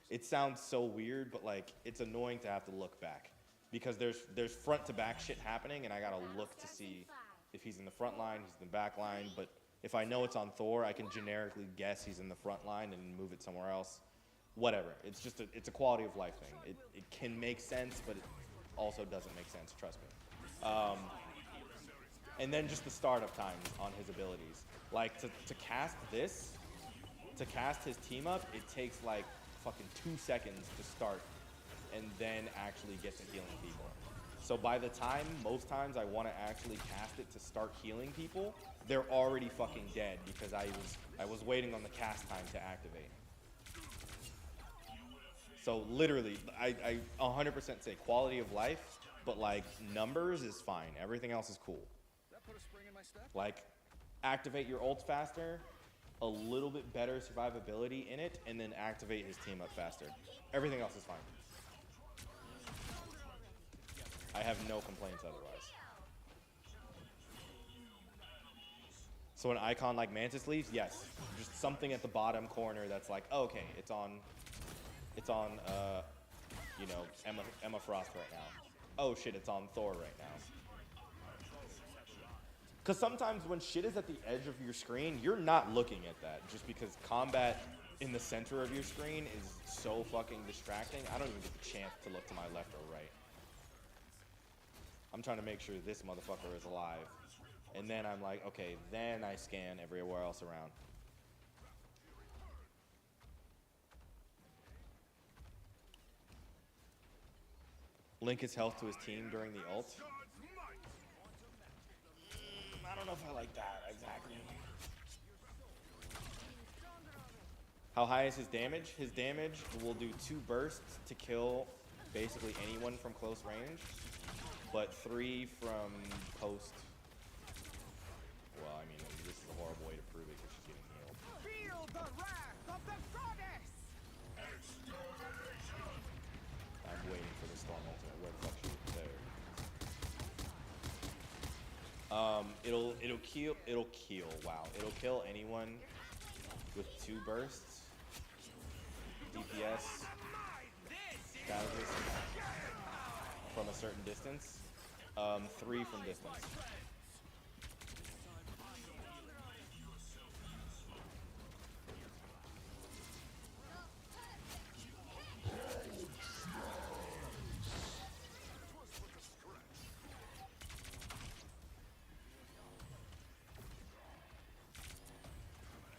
It sounds so weird, but like, it's annoying to have to look back, because there's front to back shit happening, and I gotta look to see if he's in the front line, he's in the back line, but if I know it's on Thor, I can generically guess he's in the front line and move it somewhere else. Whatever. It's just it's a quality of life thing. It can make sense, but it also doesn't make sense, trust me. And then just the startup time on his abilities. Like, to cast this, to cast his team up, it takes like fucking 2 seconds to start and then actually get to healing people. So by the time, most times I want to actually cast it to start healing people, they're already fucking dead because I was waiting on the cast time to activate. So literally, I 100% say quality of life, but like numbers is fine. Everything else is cool. That put a spring in my step? Like, activate your ults faster, a little bit better survivability in it, and then activate his team up faster. Everything else is fine. I have no complaints otherwise. So an icon like Mantis leaves, yes. Just something at the bottom corner that's like, oh, okay, it's on you know, Emma Frost right now. Oh shit, it's on Thor right now. Because sometimes when shit is at the edge of your screen, you're not looking at that, just because combat in the center of your screen is so fucking distracting. I don't even get the chance to look to my left or right. I'm trying to make sure this motherfucker is alive. And then I'm like, okay, then I scan everywhere else around. Link his health to his team during the ult. I don't know if I like that exactly. How high is his damage? His damage will do 2 bursts to kill basically anyone from close range, but 3 from post. Well, I mean, this is a horrible way to prove it because she's getting healed. Feel the wrath of the goddess! I'm waiting for the storm ultimate. Where the fuck she is? There. It'll kill anyone with 2 bursts. DPS damages from a certain distance. 3 from distance.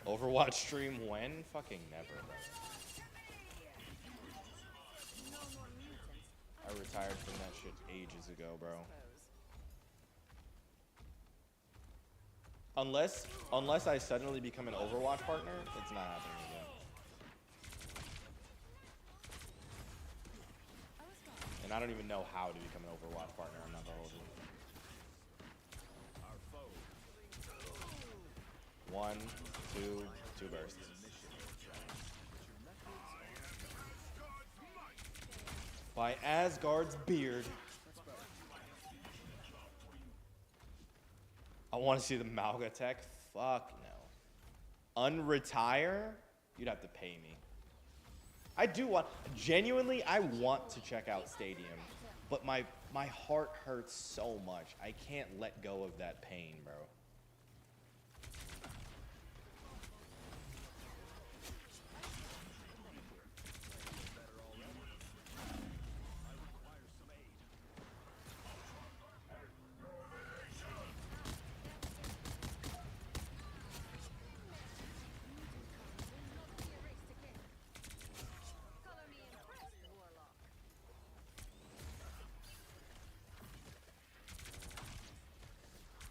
Overwatch stream when? Fucking never, bro. I retired from that shit ages ago, bro. Unless I suddenly become an Overwatch partner, it's not happening again. And I don't even know how to become an Overwatch partner. I'm not gonna hold you. 1, 2 bursts. By Asgard's beard. I want to see the Malga tech. Fuck no. Unretire? You'd have to pay me. I do want, genuinely, I want to check out Stadium, but my heart hurts so much. I can't let go of that pain, bro.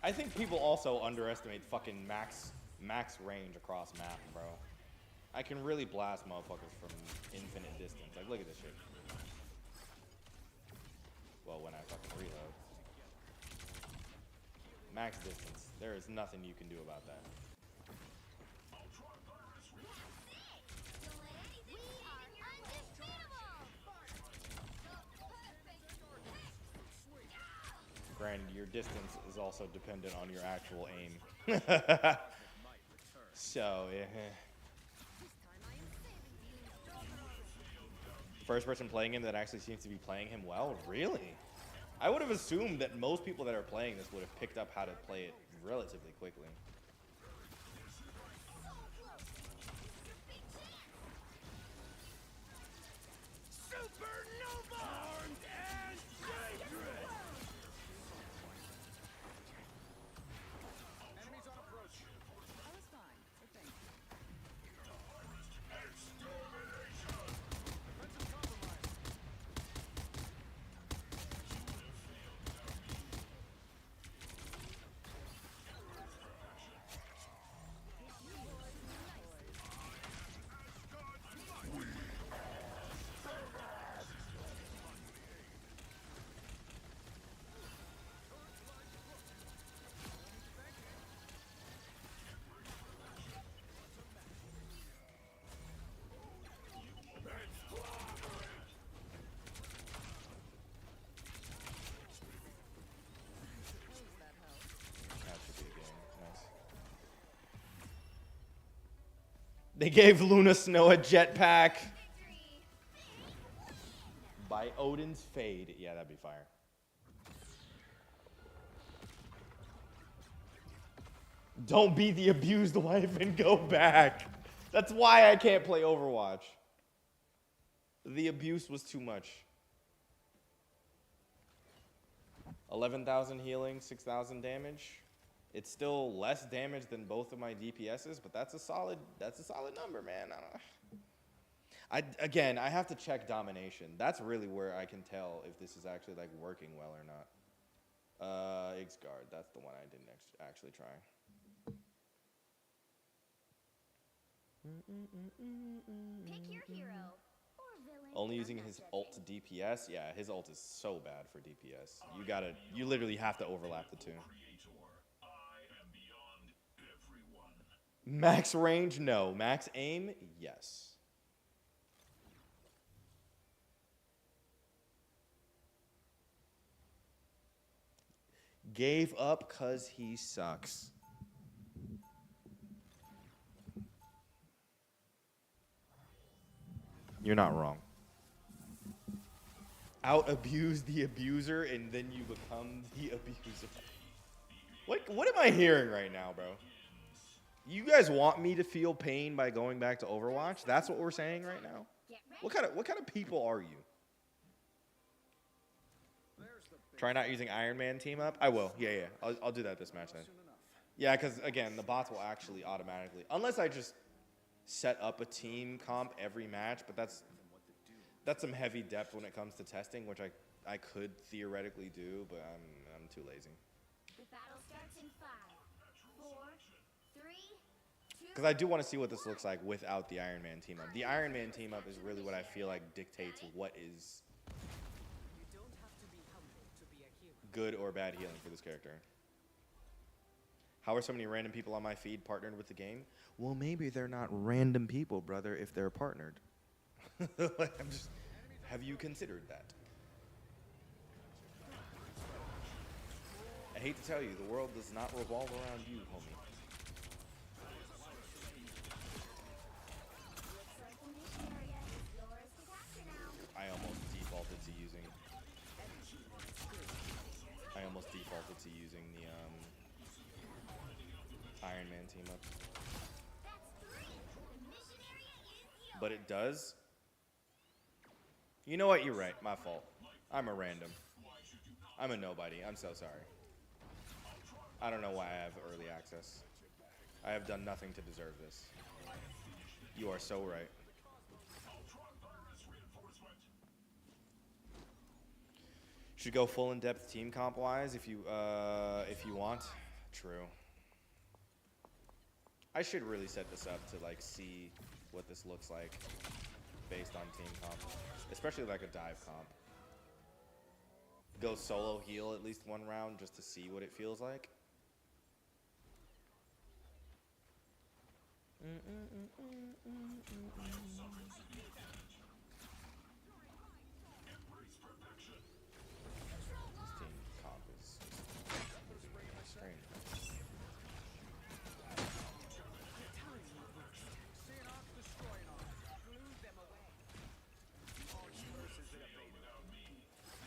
I think people also underestimate fucking max range across map, bro. I can really blast motherfuckers from infinite distance. Like, look at this shit. Well, when I fucking reload. Max distance. There is nothing you can do about that. Granted, your distance is also dependent on your actual aim. So, yeah. First person playing him that actually seems to be playing him well? Really? I would have assumed that most people that are playing this would have picked up how to play it relatively quickly. They gave Luna Snow a jetpack. By Odin's Fade. Yeah, that'd be fire. Don't be the abused wife and go back. That's why I can't play Overwatch. The abuse was too much. 11,000 healing, 6,000 damage. It's still less damage than both of my DPSs, but that's a solid number, man. Again, I have to check domination. That's really where I can tell if this is actually like working well or not. Ixgard, that's the one I didn't actually try. Pick your hero or villain. Only using I'm not his judging. ult to DPS? Yeah, his ult is so bad for DPS. You literally have to overlap the two. Creator, I am beyond everyone. Max range, no. Max aim, yes. Gave up cause he sucks. You're not wrong. Out abuse the abuser and then you become the abuser. What am I hearing right now, bro? You guys want me to feel pain by going back to Overwatch? That's what we're saying right now? Get ready. What kind of people are you? Try not using Iron Man team up? I will. Yeah. I'll do that this match then. Yeah, because again, the bots will actually automatically, unless I just set up a team comp every match, but that's some heavy depth when it comes to testing, which I could theoretically do, but I'm too lazy. The battle starts in 5, 4, 3, 2. Because I do want to see what this looks like without the Iron Man team up. The Iron Man team up is really what I feel like dictates what is You don't have to be humble to be a hero. good or bad healing for this character. How are so many random people on my feed partnered with the game? Well, maybe they're not random people, brother, if they're partnered. Have you considered that? I hate to tell you, the world does not revolve around you, homie. Looks like the mission area is yours to capture now. I almost defaulted to using the Iron Man team up. That's 3. The mission area is yours. But it does. You know what? You're right. My fault. I'm a random. I'm a nobody. I'm so sorry. I don't know why I have early access. I have done nothing to deserve this. You are so right. Should go full in-depth team comp wise if you want. True. I should really set this up to like see what this looks like based on team comp, especially like a dive comp. Go solo heal at least one round just to see what it feels like. This team comp is strange.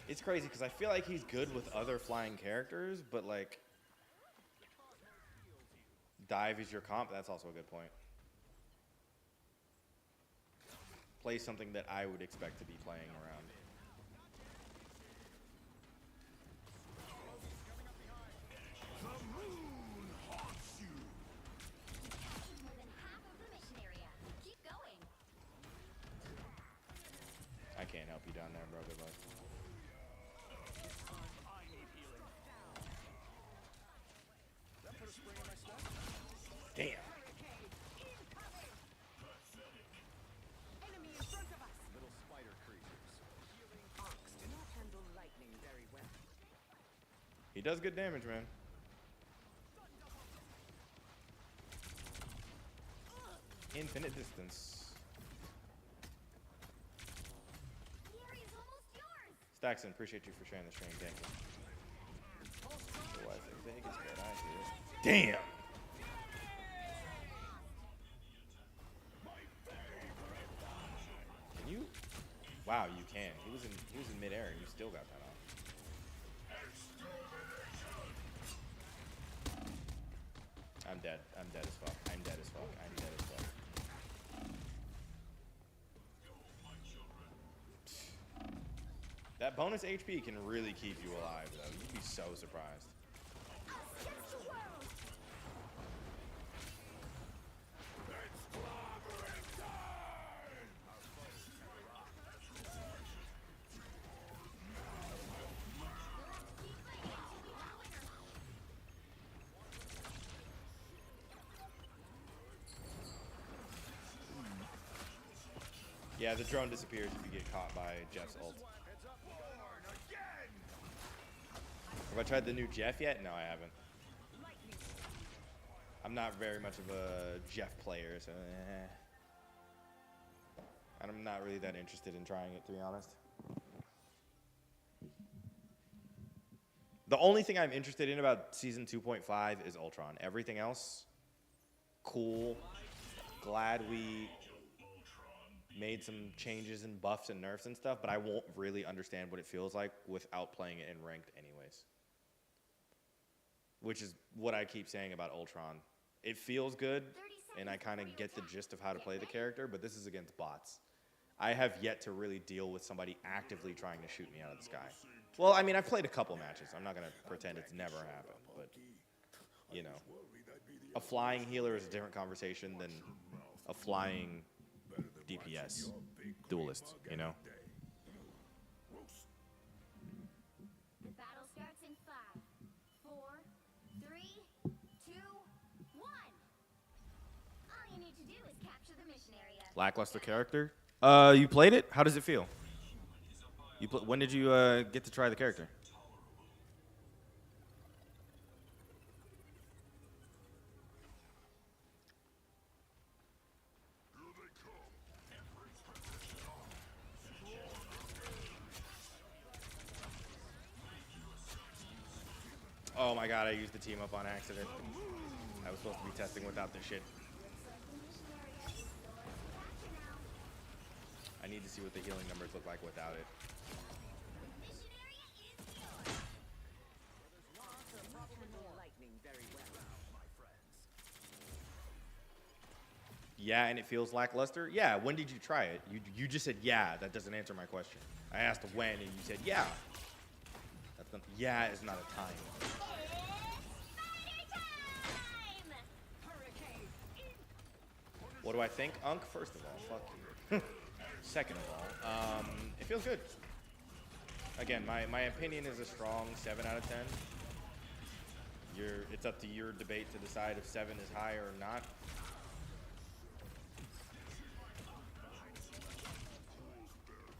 It's crazy because I feel like he's good with other flying characters, but like dive is your comp. That's also a good point. Play something that I would expect to be playing around. More than half of the mission area. Keep going. I can't help you down there, bro. Good luck. Damn. Enemy in front of us. Little spider creatures. Arcs do not handle lightning very well. He does good damage, man. Infinite distance. The area's almost yours. Staxon, appreciate you for sharing the stream. Thank you. Otherwise, in Vegas, but I see it. Damn. Can you? Wow, you can. He was in midair and you still got that off. I'm dead. I'm dead as fuck. I'm dead as fuck. I'm dead as fuck. That bonus HP can really keep you alive, though. You'd be so surprised. I'll sketch the world. Yeah, the drone disappears if you get caught by Jeff's ult. Heads up, born again. Have I tried the new Jeff yet? No, I haven't. I'm not very much of a Jeff player, so and I'm not really that interested in trying it, to be honest. The only thing I'm interested in about Season 2.5 is Ultron. Everything else, cool. Glad we made some changes and buffs and nerfs and stuff, but I won't really understand what it feels like without playing it in ranked anyways. Which is what I keep saying about Ultron. It feels good, and I kind of get the gist of how to play the character, but this is against bots. I have yet to really deal with somebody actively trying to shoot me out of the sky. Well, I mean, I've played a couple matches. I'm not going to pretend it's never happened, but, you know. A flying healer is a different conversation than a flying DPS duelist, you know? The battle starts in 5, 4, 3, 2, 1. All you need to do is capture the mission area. Lackluster character? You played it? How does it feel? When did you get to try the character? Oh my god, I used the team up on accident. I was supposed to be testing without this shit. I need to see what the healing numbers look like without it. Yeah, and it feels lackluster? Yeah, when did you try it? You just said yeah. That doesn't answer my question. I asked when, and you said yeah. That's not, yeah is not a time. What do I think, Unk? First of all, fuck you. Second of all, it feels good. Again, my opinion is a strong 7 out of 10. It's up to your debate to decide if 7 is high or not.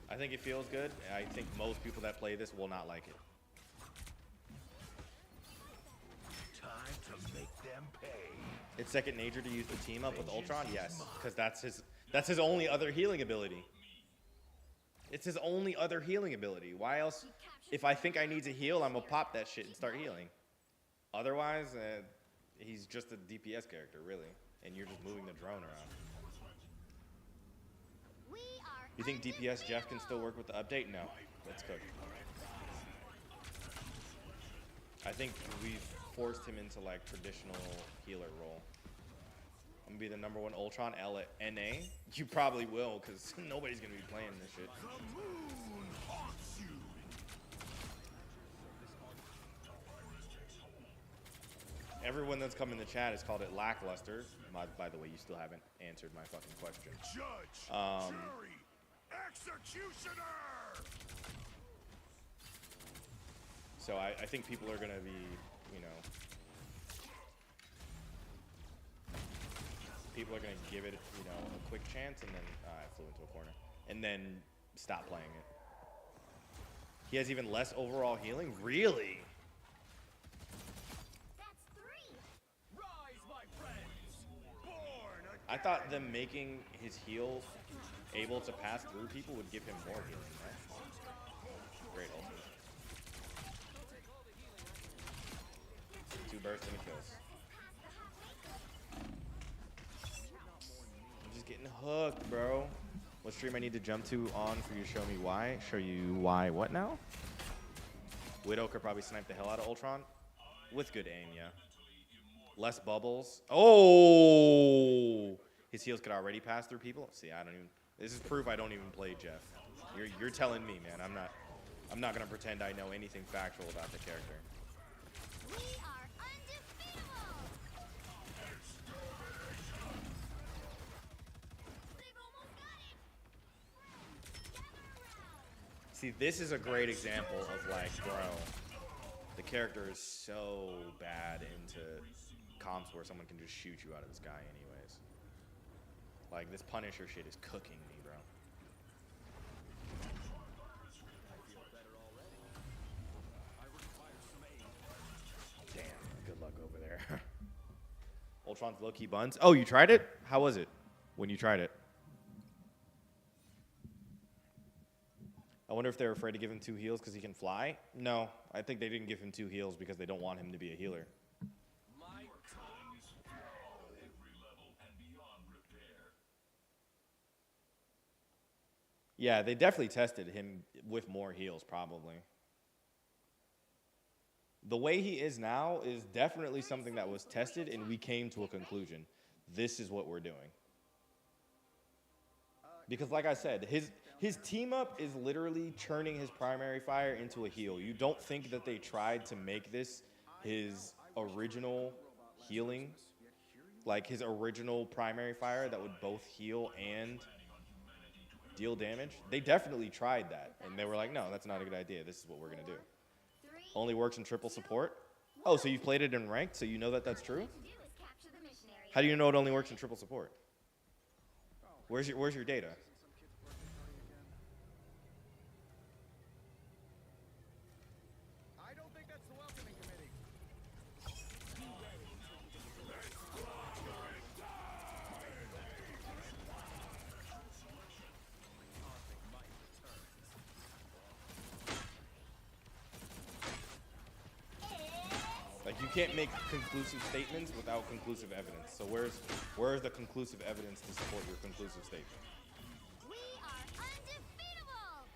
I think it feels good. I think most people that play this will not like it. Time to make them pay. It's second nature to use the team up with Ultron? Yes, because that's his only other healing ability. It's his only other healing ability. Why else? If I think I need to heal, I'm gonna pop that shit and start healing. Otherwise, he's just a DPS character, really, and you're just moving the drone around. You think DPS Jeff can still work with the update? No, it's cooked. I think we've forced him into like traditional healer role. I'm gonna be the #1 Ultron L at NA. You probably will, because nobody's gonna be playing this shit. Everyone that's come in the chat has called it lackluster. By the way, you still haven't answered my fucking question. Judge, jury, executioner. So I think people are gonna be, you know, people are gonna give it, you know, a quick chance, and then I flew into a corner, and then stop playing it. He has even less overall healing, really? That's 3. Rise, my friends. Born again. I thought them making his heals able to pass through people would give him more healing. Right? Great ultimate. 2 bursts and a kills. I'm just getting hooked, bro. What stream I need to jump to on for you to show me why? Show you why what now? Widow could probably snipe the hell out of Ultron. With good aim, yeah. Less bubbles. Oh! His heals could already pass through people. See, I don't even... This is proof I don't even play Jeff. You're telling me, man. I'm not gonna pretend I know anything factual about the character. We are undefeatable. They've almost got it. Gather around. See, this is a great example of like, bro, the character is so bad into comps where someone can just shoot you out of the sky anyways. Like, this Punisher shit is cooking me, bro. luck over there. Ultron's low-key buns. Oh, you tried it? How was it when you tried it? I wonder if they're afraid to give him 2 heals because he can fly? No, I think they didn't give him 2 heals because they don't want him to be a healer. My time is flawed every level and beyond repair. Yeah, they definitely tested him with more heals, probably. The way he is now is definitely something that was tested, and we came to a conclusion. This is what we're doing. Because like I said, his team up is literally turning his primary fire into a heal. You don't think that they tried to make this his original healing, like his original primary fire that would both heal and deal damage? They definitely tried that, and they were like, no, that's not a good idea. This is what we're going to do. Only works in triple support? Oh, so you've played it in ranked, so you know that that's true? How do you know it only works in triple support? Where's your data? I don't think that's the welcoming committee. Like, you can't make conclusive statements without conclusive evidence. So where's the conclusive evidence to support your conclusive statement? We are undefeatable!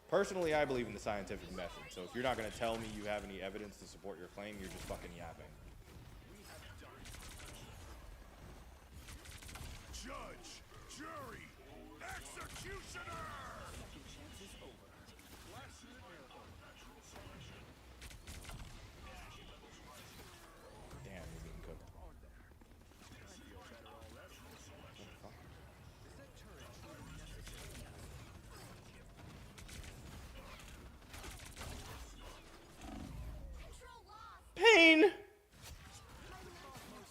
Personally, I believe in the scientific method. So if you're not going to tell me you have any evidence to support your claim, you're just fucking yapping. Judge, jury, executioner! Damn, he's getting cooked. Pain!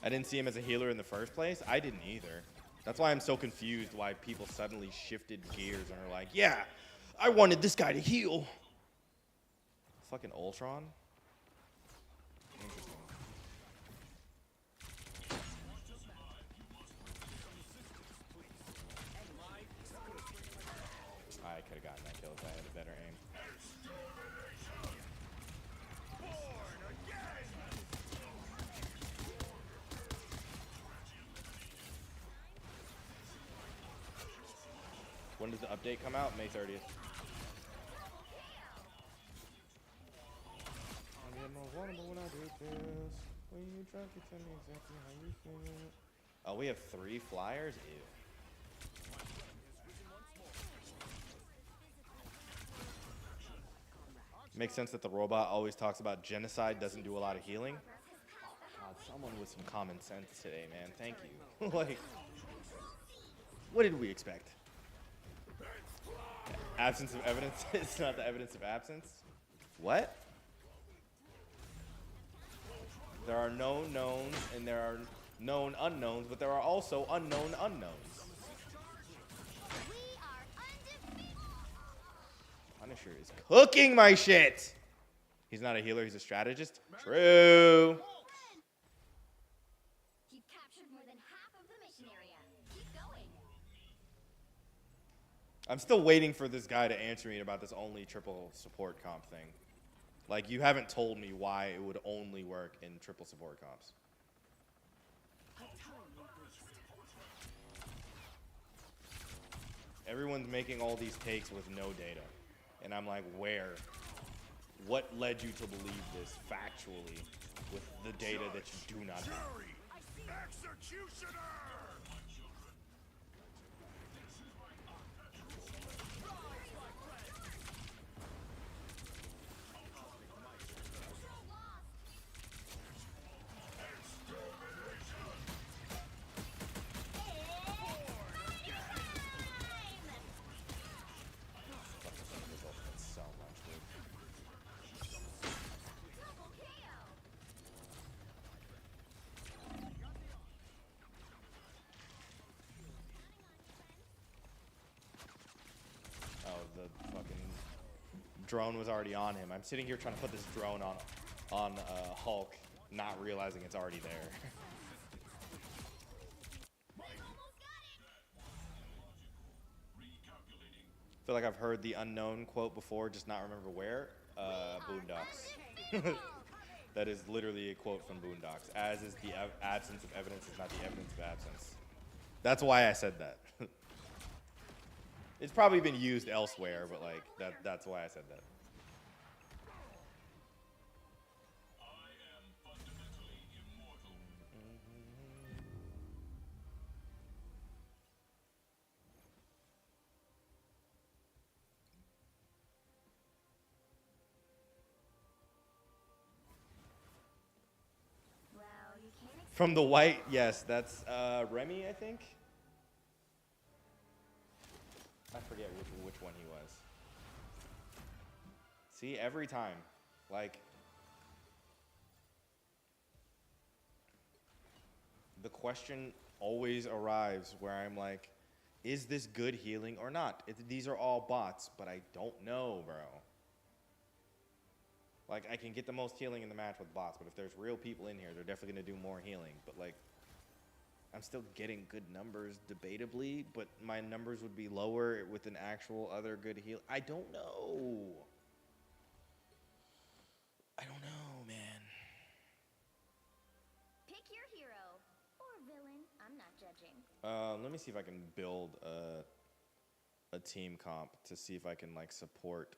I didn't see him as a healer in the first place. I didn't either. That's why I'm so confused why people suddenly shifted gears and are like, yeah, I wanted this guy to heal. Fucking Ultron? Interesting. I could have gotten that kill if I had a better aim. When does the update come out? May 30th. I get more vulnerable when I do this. When you try to tell me exactly how you feel. Oh, we have 3 flyers? Ew. Makes sense that the robot always talks about genocide, doesn't do a lot of healing. God, someone with some common sense today, man. Thank you. Like, what did we expect? Absence of evidence? It's not the evidence of absence? What? There are known knowns and there are known unknowns, but there are also unknown unknowns. We are undefeatable! Punisher is cooking my shit! He's not a healer, he's a strategist? True! You've captured more than half of the mission area. Keep going. I'm still waiting for this guy to answer me about this only triple support comp thing. Like, you haven't told me why it would only work in triple support comps. Everyone's making all these takes with no data. And I'm like, where? What led you to believe this factually with the data that you do not have? Jury, executioner! So much, dude. Double KO! Oh, the fucking drone was already on him. I'm sitting here trying to put this drone on Hulk, not realizing it's already there. I feel like I've heard the unknown quote before, just not remember where. Boondocks. That is literally a quote from Boondocks. As is the absence of evidence is not the evidence of absence. That's why I said that. It's probably been used elsewhere, but like that's why I said that. I am fundamentally immortal. Well, you can't expect From the white, yes, that's Remy, I think. I forget which one he was. See, every time, like, the question always arrives where I'm like, is this good healing or not? These are all bots, but I don't know, bro. Like, I can get the most healing in the match with bots, but if there's real people in here, they're definitely gonna do more healing. But like, I'm still getting good numbers, debatably, but my numbers would be lower with an actual other good heal. I don't know. I don't know, man. pick your hero or villain. I'm not judging. Let me see if I can build a team comp to see if I can like support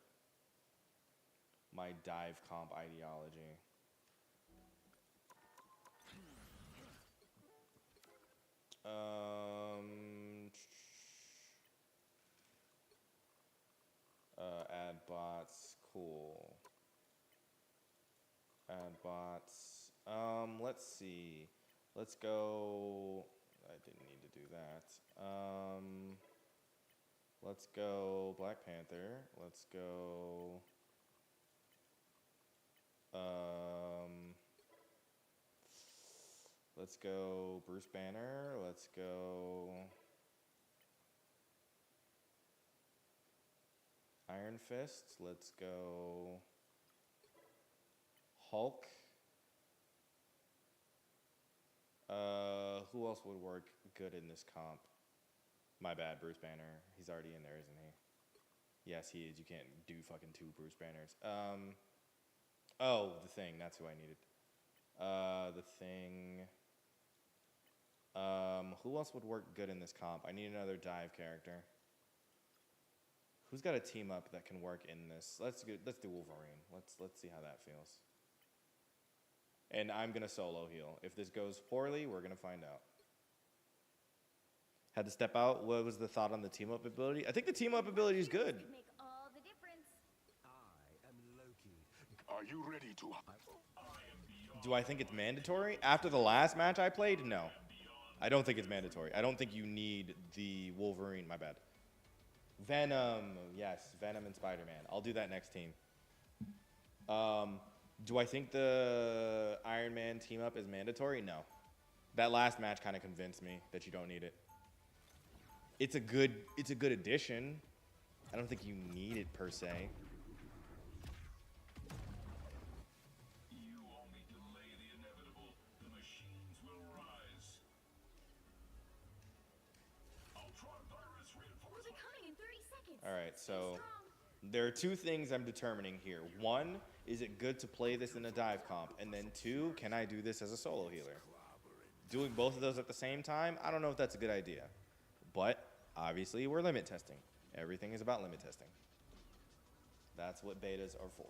my dive comp ideology. Add bots, cool. Add bots. Let's see. Let's go. I didn't need to do that. Let's go Black Panther. Let's go. Let's go Bruce Banner. Let's go Iron Fist. Let's go Hulk. Who else would work good in this comp? My bad, Bruce Banner. He's already in there, isn't he? Yes, he is. You can't do fucking two Bruce Banners. Oh, the Thing. That's who I needed. The Thing. Who else would work good in this comp? I need another dive character. Who's got a team up that can work in this? Let's do Wolverine. Let's see how that feels. And I'm gonna solo heal. If this goes poorly, we're gonna find out. Had to step out. What was the thought on the team up ability? I think the team up ability is good. Could make all the difference. I am Loki. Are you ready to? Do I think it's mandatory? After the last match I played, no. I don't think it's mandatory. I don't think you need the Wolverine. My bad. Venom. Yes, Venom and Spider-Man. I'll do that next team. Do I think the Iron Man team up is mandatory? No. That last match kind of convinced me that you don't need it. It's a good addition. I don't think you need it per se. You only delay the inevitable. The machines will rise. Ultron virus We'll reinforcement. be coming in 30 seconds. All right, so Strong. there are two things I'm determining here. One, is it good to play this in a dive comp? And then two, can I do this as a solo healer? Doing both of those at the same time, I don't know if that's a good idea. But obviously, we're limit testing. Everything is about limit testing. That's what betas are for.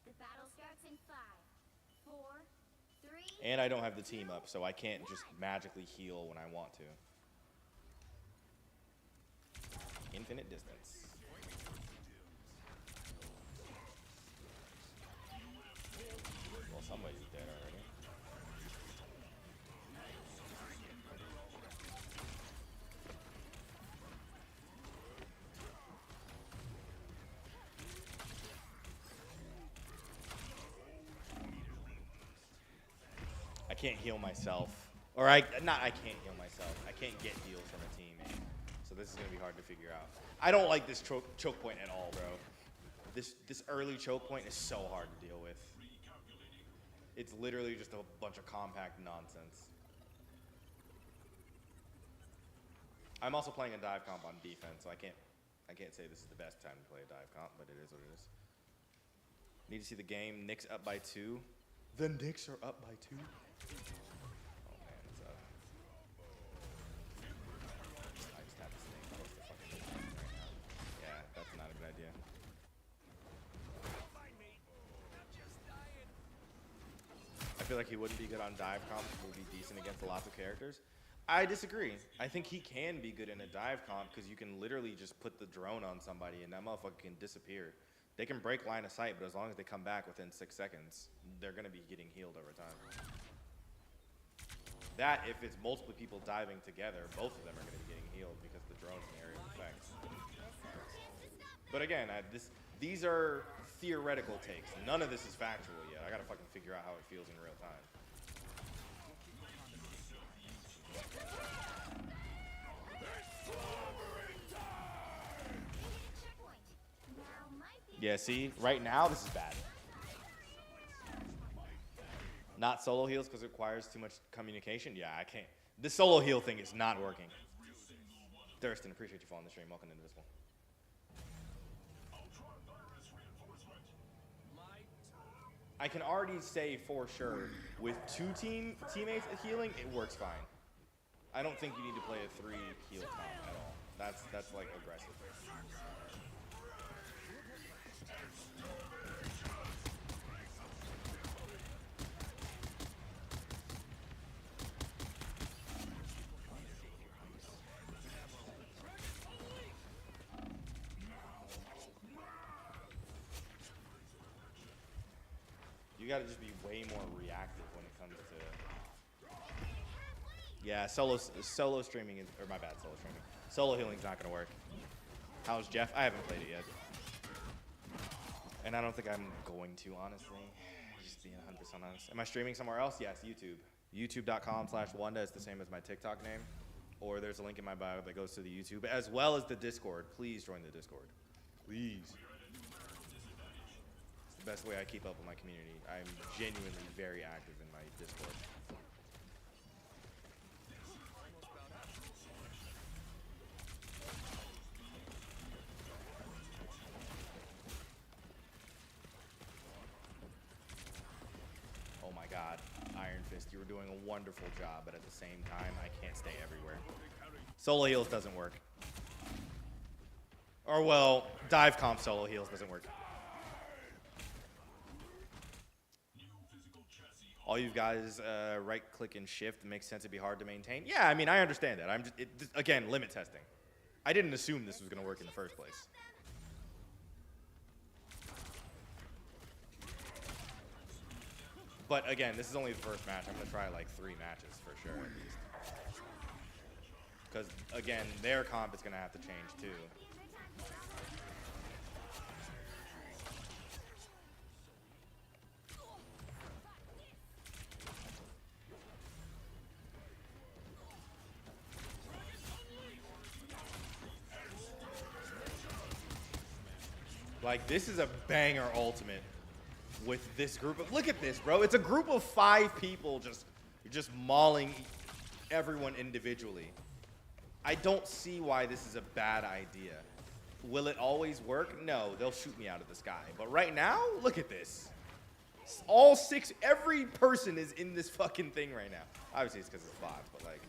The battle starts in 5, 4, 3. And I don't have the team up, so I can't just magically heal when I want to. Infinite distance. Well, somebody's dead already. I can't heal myself. Or I can't heal myself. I can't get heals from a team. So this is going to be hard to figure out. I don't like this choke point at all, bro. This early choke point is so hard to deal with. It's literally just a bunch of compact nonsense. I'm also playing a dive comp on defense, so I can't say this is the best time to play a dive comp, but it is what it is. Need to see the game. Knicks up by 2. The Knicks are up by 2. Oh man, it's up. I just have to stay close to fucking right now. Yeah, that's not a good idea. I feel like he wouldn't be good on dive comp. He would be decent against lots of characters. I disagree. I think he can be good in a dive comp because you can literally just put the drone on somebody and that motherfucker can disappear. They can break line of sight, but as long as they come back within 6 seconds, they're going to be getting healed over time. That, if it's multiple people diving together, both of them are going to be getting healed because the drone's an area of effects. But again, these are theoretical takes. None of this is factual yet. I got to fucking figure out how it feels in real time. Yeah, see, right now this is bad. Not solo heals because it requires too much communication. Yeah, I can't. This solo heal thing is not working. Thurston, appreciate you following the stream. Welcome to Invisible. I can already say for sure with 2 teammates healing, it works fine. I don't think you need to play a 3 heal comp at all. That's like aggressive. You gotta just be way more reactive when it comes to. Yeah, solo streaming is, or my bad, solo streaming. Solo healing's not gonna work. How's Jeff? I haven't played it yet, and I don't think I'm going to, honestly. Just being 100% honest. Am I streaming somewhere else? Yes, YouTube. YouTube.com/Wunda is the same as my TikTok name, or there's a link in my bio that goes to the YouTube as well as the Discord. Please join the Discord, please. The best way I keep up with my community. I'm genuinely very active in my Discord. Oh my god, Iron Fist, you were doing a wonderful job, but at the same time, I can't stay everywhere. Solo heals doesn't work. Or well, dive comp solo heals doesn't work. All you guys right click and shift makes sense. It'd be hard to maintain. Yeah, I mean, I understand that. I'm just, again, limit testing. I didn't assume this was going to work in the first place. But again, this is only the first match. I'm going to try like 3 matches for sure at least. Because again, their comp is going to have to change too. Like, this is a banger ultimate with this group of, look at this, bro. It's a group of 5 people just mauling everyone individually. I don't see why this is a bad idea. Will it always work? No, they'll shoot me out of the sky. But right now, look at this. All 6, every person is in this fucking thing right now. Obviously, it's because it's bots, but like,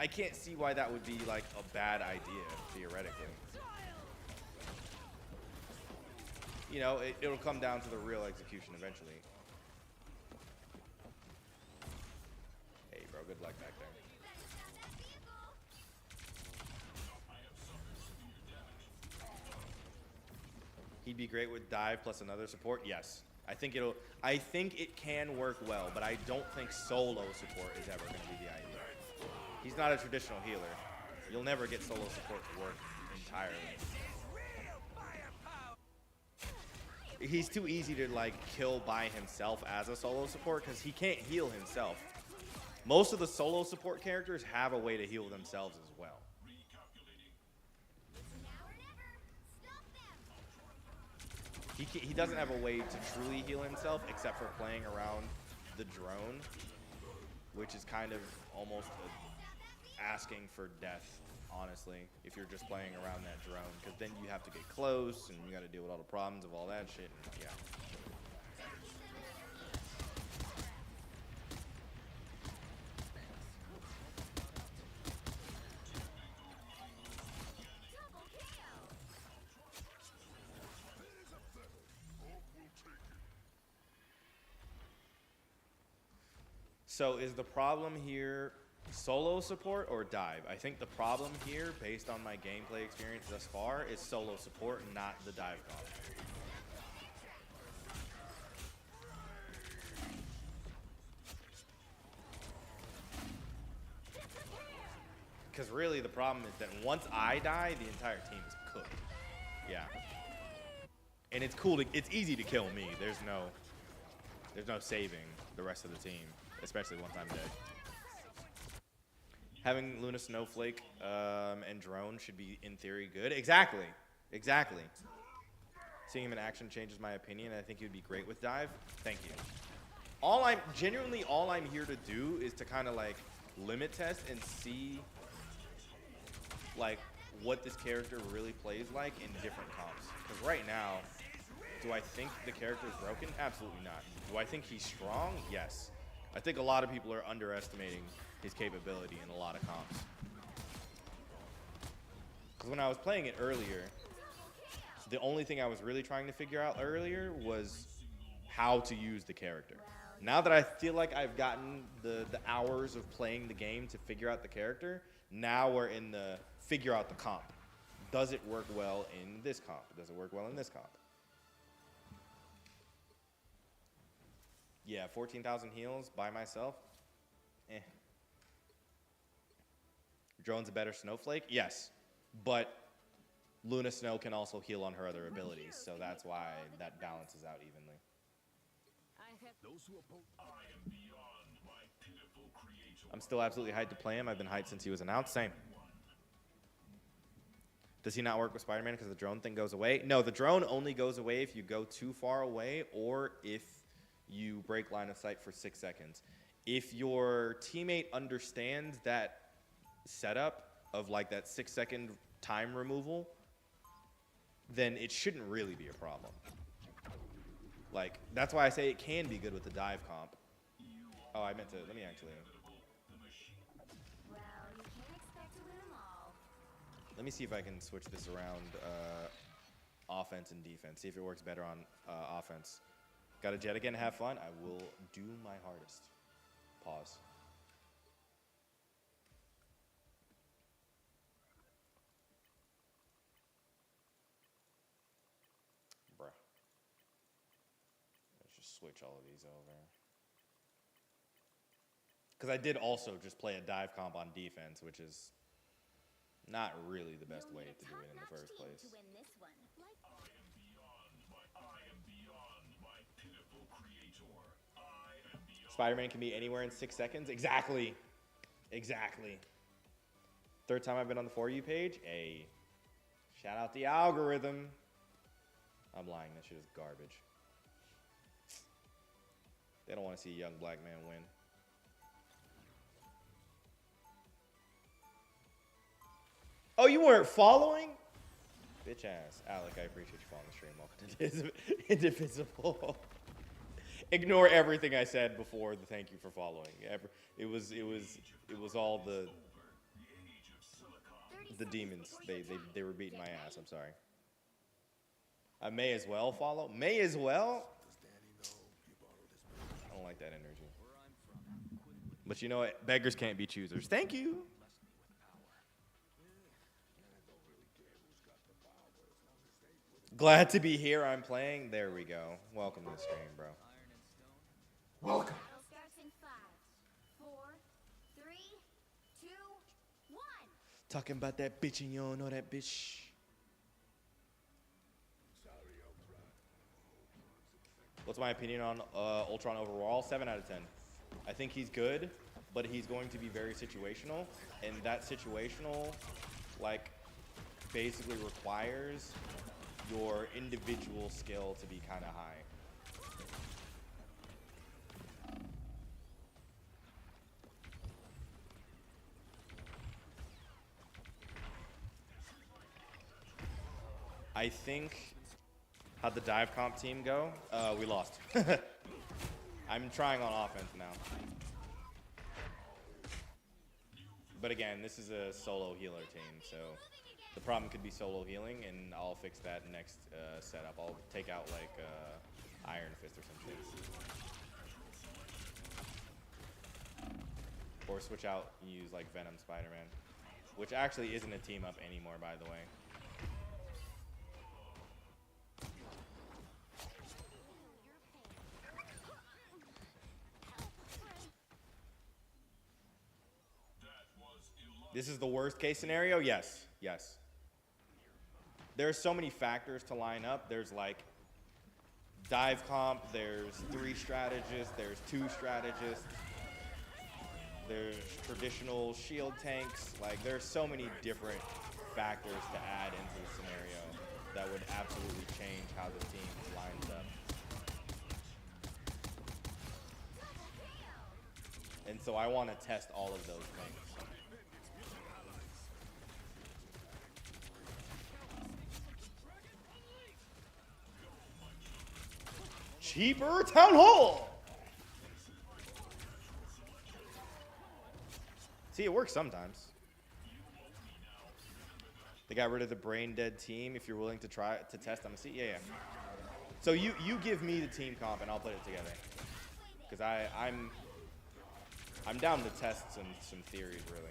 I can't see why that would be like a bad idea, theoretically. You know, it'll come down to the real execution eventually. Hey, bro, good luck back there. He'd be great with dive plus another support. Yes, I think it can work well, but I don't think solo support is ever going to be the idea. He's not a traditional healer. You'll never get solo support to work entirely. He's too easy to like kill by himself as a solo support because he can't heal himself. Most of the solo support characters have a way to heal themselves as well. He doesn't have a way to truly heal himself except for playing around the drone, which is kind of almost asking for death, honestly, if you're just playing around that drone, because then you have to get close and you got to deal with all the problems of all that shit. And yeah. So is the problem here solo support or dive? I think the problem here, based on my gameplay experience thus far, is solo support, not the dive comp. Because really the problem is that once I die, the entire team is cooked. Yeah. And it's cool it's easy to kill me. There's no saving the rest of the team, especially once I'm dead. Having Luna Snowflake and Drone should be, in theory, good. Exactly. Exactly. Seeing him in action changes my opinion. I think he would be great with dive. Thank you. All I'm here to do is to kind of like limit test and see like what this character really plays like in different comps. Because right now, do I think the character is broken? Absolutely not. Do I think he's strong? Yes. I think a lot of people are underestimating his capability in a lot of comps. Because when I was playing it earlier, the only thing I was really trying to figure out earlier was how to use the character. Now that I feel like I've gotten the hours of playing the game to figure out the character, now we're in the figure out the comp. Does it work well in this comp? Does it work well in this comp? Yeah, 14,000 heals by myself. Drone's a better Snowflake? Yes. But Luna Snow can also heal on her other abilities, so that's why that balances out evenly. I'm still absolutely hyped to play him. I've been hyped since he was announced. Same. Does he not work with Spider-Man because the drone thing goes away? No, the drone only goes away if you go too far away or if you break line of sight for 6 seconds. If your teammate understands that setup of like that 6-second time removal, then it shouldn't really be a problem. Like, that's why I say it can be good with the dive comp. Oh, I meant to, let me actually. Well, you can't expect to win them all. Let me see if I can switch this around offense and defense. See if it works better on offense. Got a jet again, have fun. I will do my hardest. Pause. Bruh. Let's just switch all of these over. Because I did also just play a dive comp on defense, which is not really the best way to do it in the first place. To win this one. Spider-Man can be anywhere in 6 seconds. Exactly. Exactly. Third time I've been on the For You page. Hey, shout out the algorithm. I'm lying. That shit is garbage. They don't want to see a young black man win. Oh, you weren't following? Bitch ass. Alec, I appreciate you following the stream. Welcome to Indivisible. Ignore everything I said before the thank you for following. It was all the demons. They were beating my ass. I'm sorry. I may as well follow. May as well? I don't like that energy. But you know what? Beggars can't be choosers. Thank you. Glad to be here. I'm playing. There we go. Welcome to the stream, bro. Welcome. Battle starts in 5, 4, 3, 2, 1. Talking about that bitch and you don't know that bitch. What's my opinion on Ultron overall? 7 out of 10. I think he's good, but he's going to be very situational, and that situational, like, basically requires your individual skill to be kind of high. I think how'd the dive comp team go? We lost. I'm trying on offense now. But again, this is a solo healer team, so the problem could be solo healing, and I'll fix that next setup. I'll take out like Iron Fist or something. Or switch out and use like Venom Spider-Man, which actually isn't a team up anymore, by the way. This is the worst case scenario? Yes. Yes. There's so many factors to line up. There's like dive comp, there's 3 strategists, there's 2 strategists, there's traditional shield tanks. Like there's so many different factors to add into the scenario that would absolutely change how the team lines up. And so I want to test all of those things. Cheaper Town Hall! See, it works sometimes. They got rid of the brain dead team. If you're willing to try to test, I'm gonna see. Yeah. So you give me the team comp and I'll put it together. Because I'm down to test some theories, really.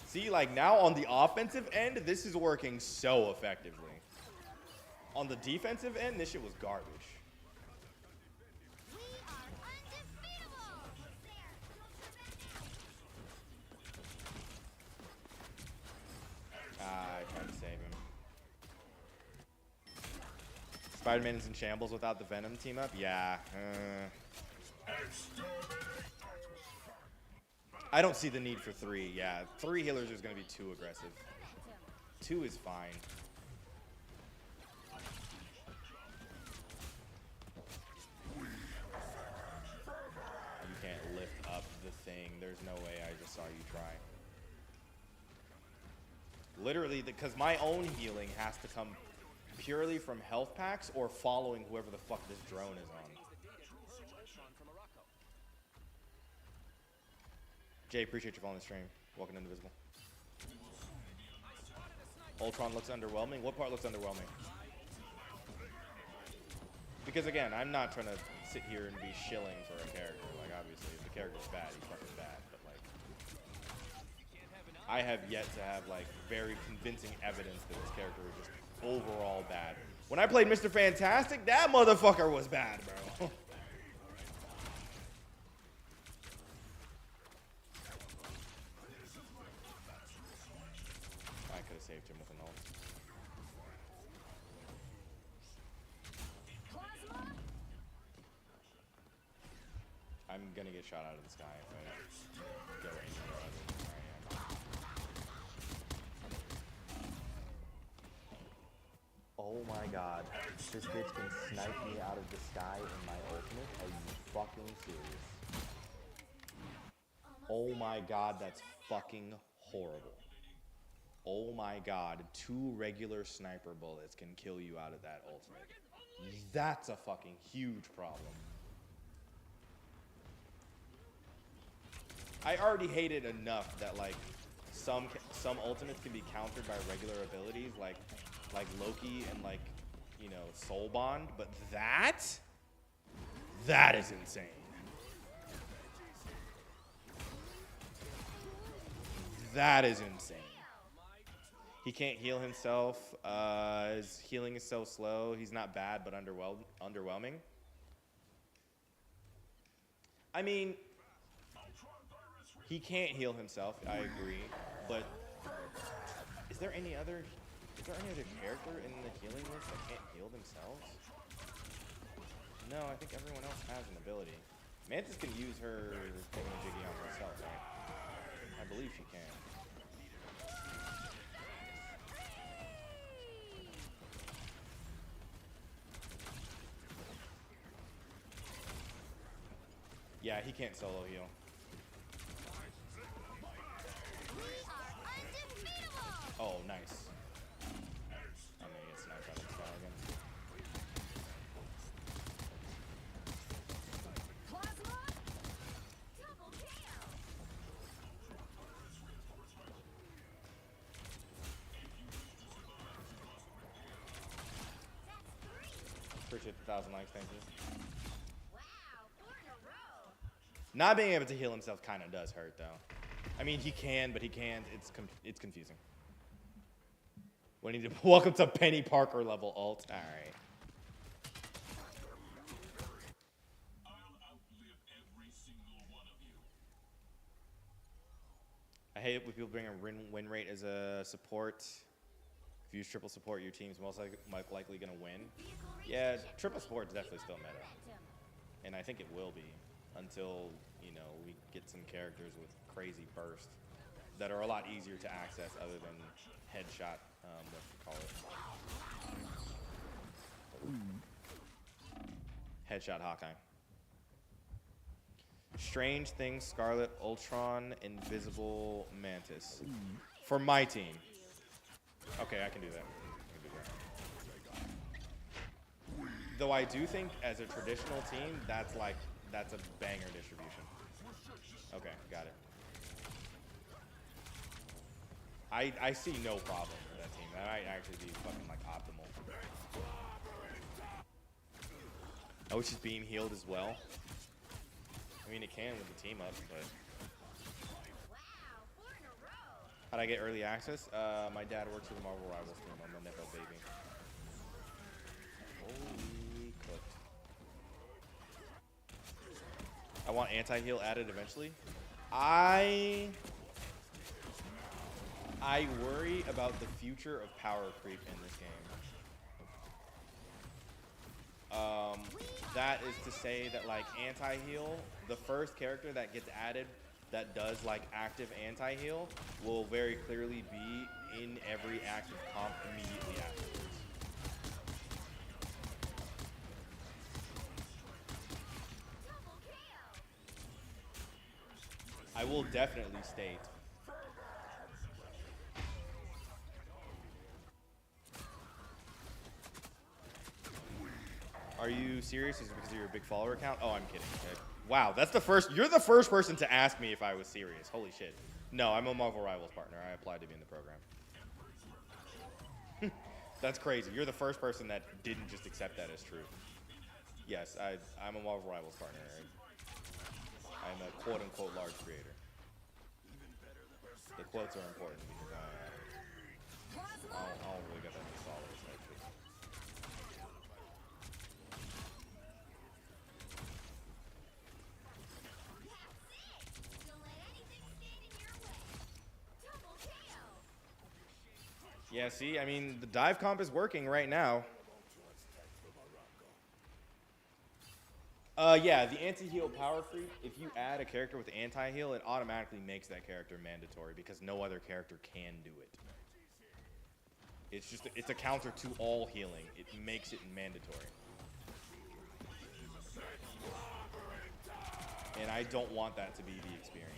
See, like now on the offensive end, this is working so effectively. On the defensive end, this shit was garbage. We are undefeatable. I tried to save him. Spider-Man is in shambles without the Venom team up? Yeah. I don't see the need for 3. Yeah, 3 healers is going to be too aggressive. 2 is fine. You can't lift up the thing. There's no way I just saw you try. Literally, because my own healing has to come purely from health packs or following whoever the fuck this drone is on. Jay, appreciate you following the stream. Welcome to Invisible. Ultron looks underwhelming. What part looks underwhelming? Because again, I'm not trying to sit here and be shilling for a character. Like obviously, if the character's bad, he's fucking bad. But like, I have yet to have like very convincing evidence that this character is just overall bad. When I played Mr. Fantastic, that motherfucker was bad, bro. Saved him with an ult. I'm gonna get shot out of the sky if I go anywhere other than where I am. Oh my god. This bitch can snipe me out of the sky in my ultimate? Are you fucking serious? Oh my god, that's fucking horrible. Oh my god, 2 regular sniper bullets can kill you out of that ultimate. That's a fucking huge problem. I already hate it enough that like some ultimates can be countered by regular abilities like Loki and like, you know, Soul Bond, but that is insane. That is insane. He can't heal himself. His healing is so slow. He's not bad, but underwhelming. I mean, he can't heal himself. I agree, but is there any other character in the healing list that can't heal themselves? No, I think everyone else has an ability. Mantis can use her thingamajiggy on herself, right? I believe she can. Yeah, he can't solo heal. We are undefeatable! Oh, nice. I'm gonna get sniped out of the sky again. Plasma! Double kill! That's 3! Appreciate the 1,000 likes, thank you. Wow, 4 in a row! Not being able to heal himself kind of does hurt, though. I mean, he can, but he can't. It's confusing. We need to welcome to Penny Parker level ult. All right. I'll outlive every single one of you. I hate it when people bring a win rate as a support. If you use triple support, your team's most likely going to win. Yeah, triple support is definitely still meta. And I think it will be until, you know, we get some characters with crazy burst that are a lot easier to access other than headshot, what you call it. Headshot Hawkeye. Strange Things, Scarlet, Ultron, Invisible Mantis. For my team. Okay, I can do that. Though I do think as a traditional team, that's a banger distribution. Okay, got it. I see no problem with that team. That might actually be fucking like optimal. I wish his beam healed as well. I mean, it can with the team up, but. Wow, 4 in a row! How'd I get early access? My dad works for the Marvel Rivals team. I'm a Nepo baby. Holy cooked. I want anti-heal added eventually. I worry about the future of power creep in this game. That is to say that like anti-heal, the first character that gets added that does like active anti-heal will very clearly be in every active comp immediately afterwards. Double kill! I will definitely state. Are you serious? Is it because of your big follower count? Oh, I'm kidding. Wow, that's the first. You're the first person to ask me if I was serious. Holy shit. No, I'm a Marvel Rivals partner. I applied to be in the program. That's crazy. You're the first person that didn't just accept that as true. Yes, I'm a Marvel Rivals partner. I'm a quote-unquote large creator. The quotes are important because I don't really get that many followers, actually. Don't let anything stand in your way! Double kill! Yeah, see, I mean, the dive comp is working right now. Yeah, the anti-heal power creep, if you add a character with anti-heal, it automatically makes that character mandatory because no other character can do it. It's a counter to all healing. It makes it mandatory. And I don't want that to be the experience.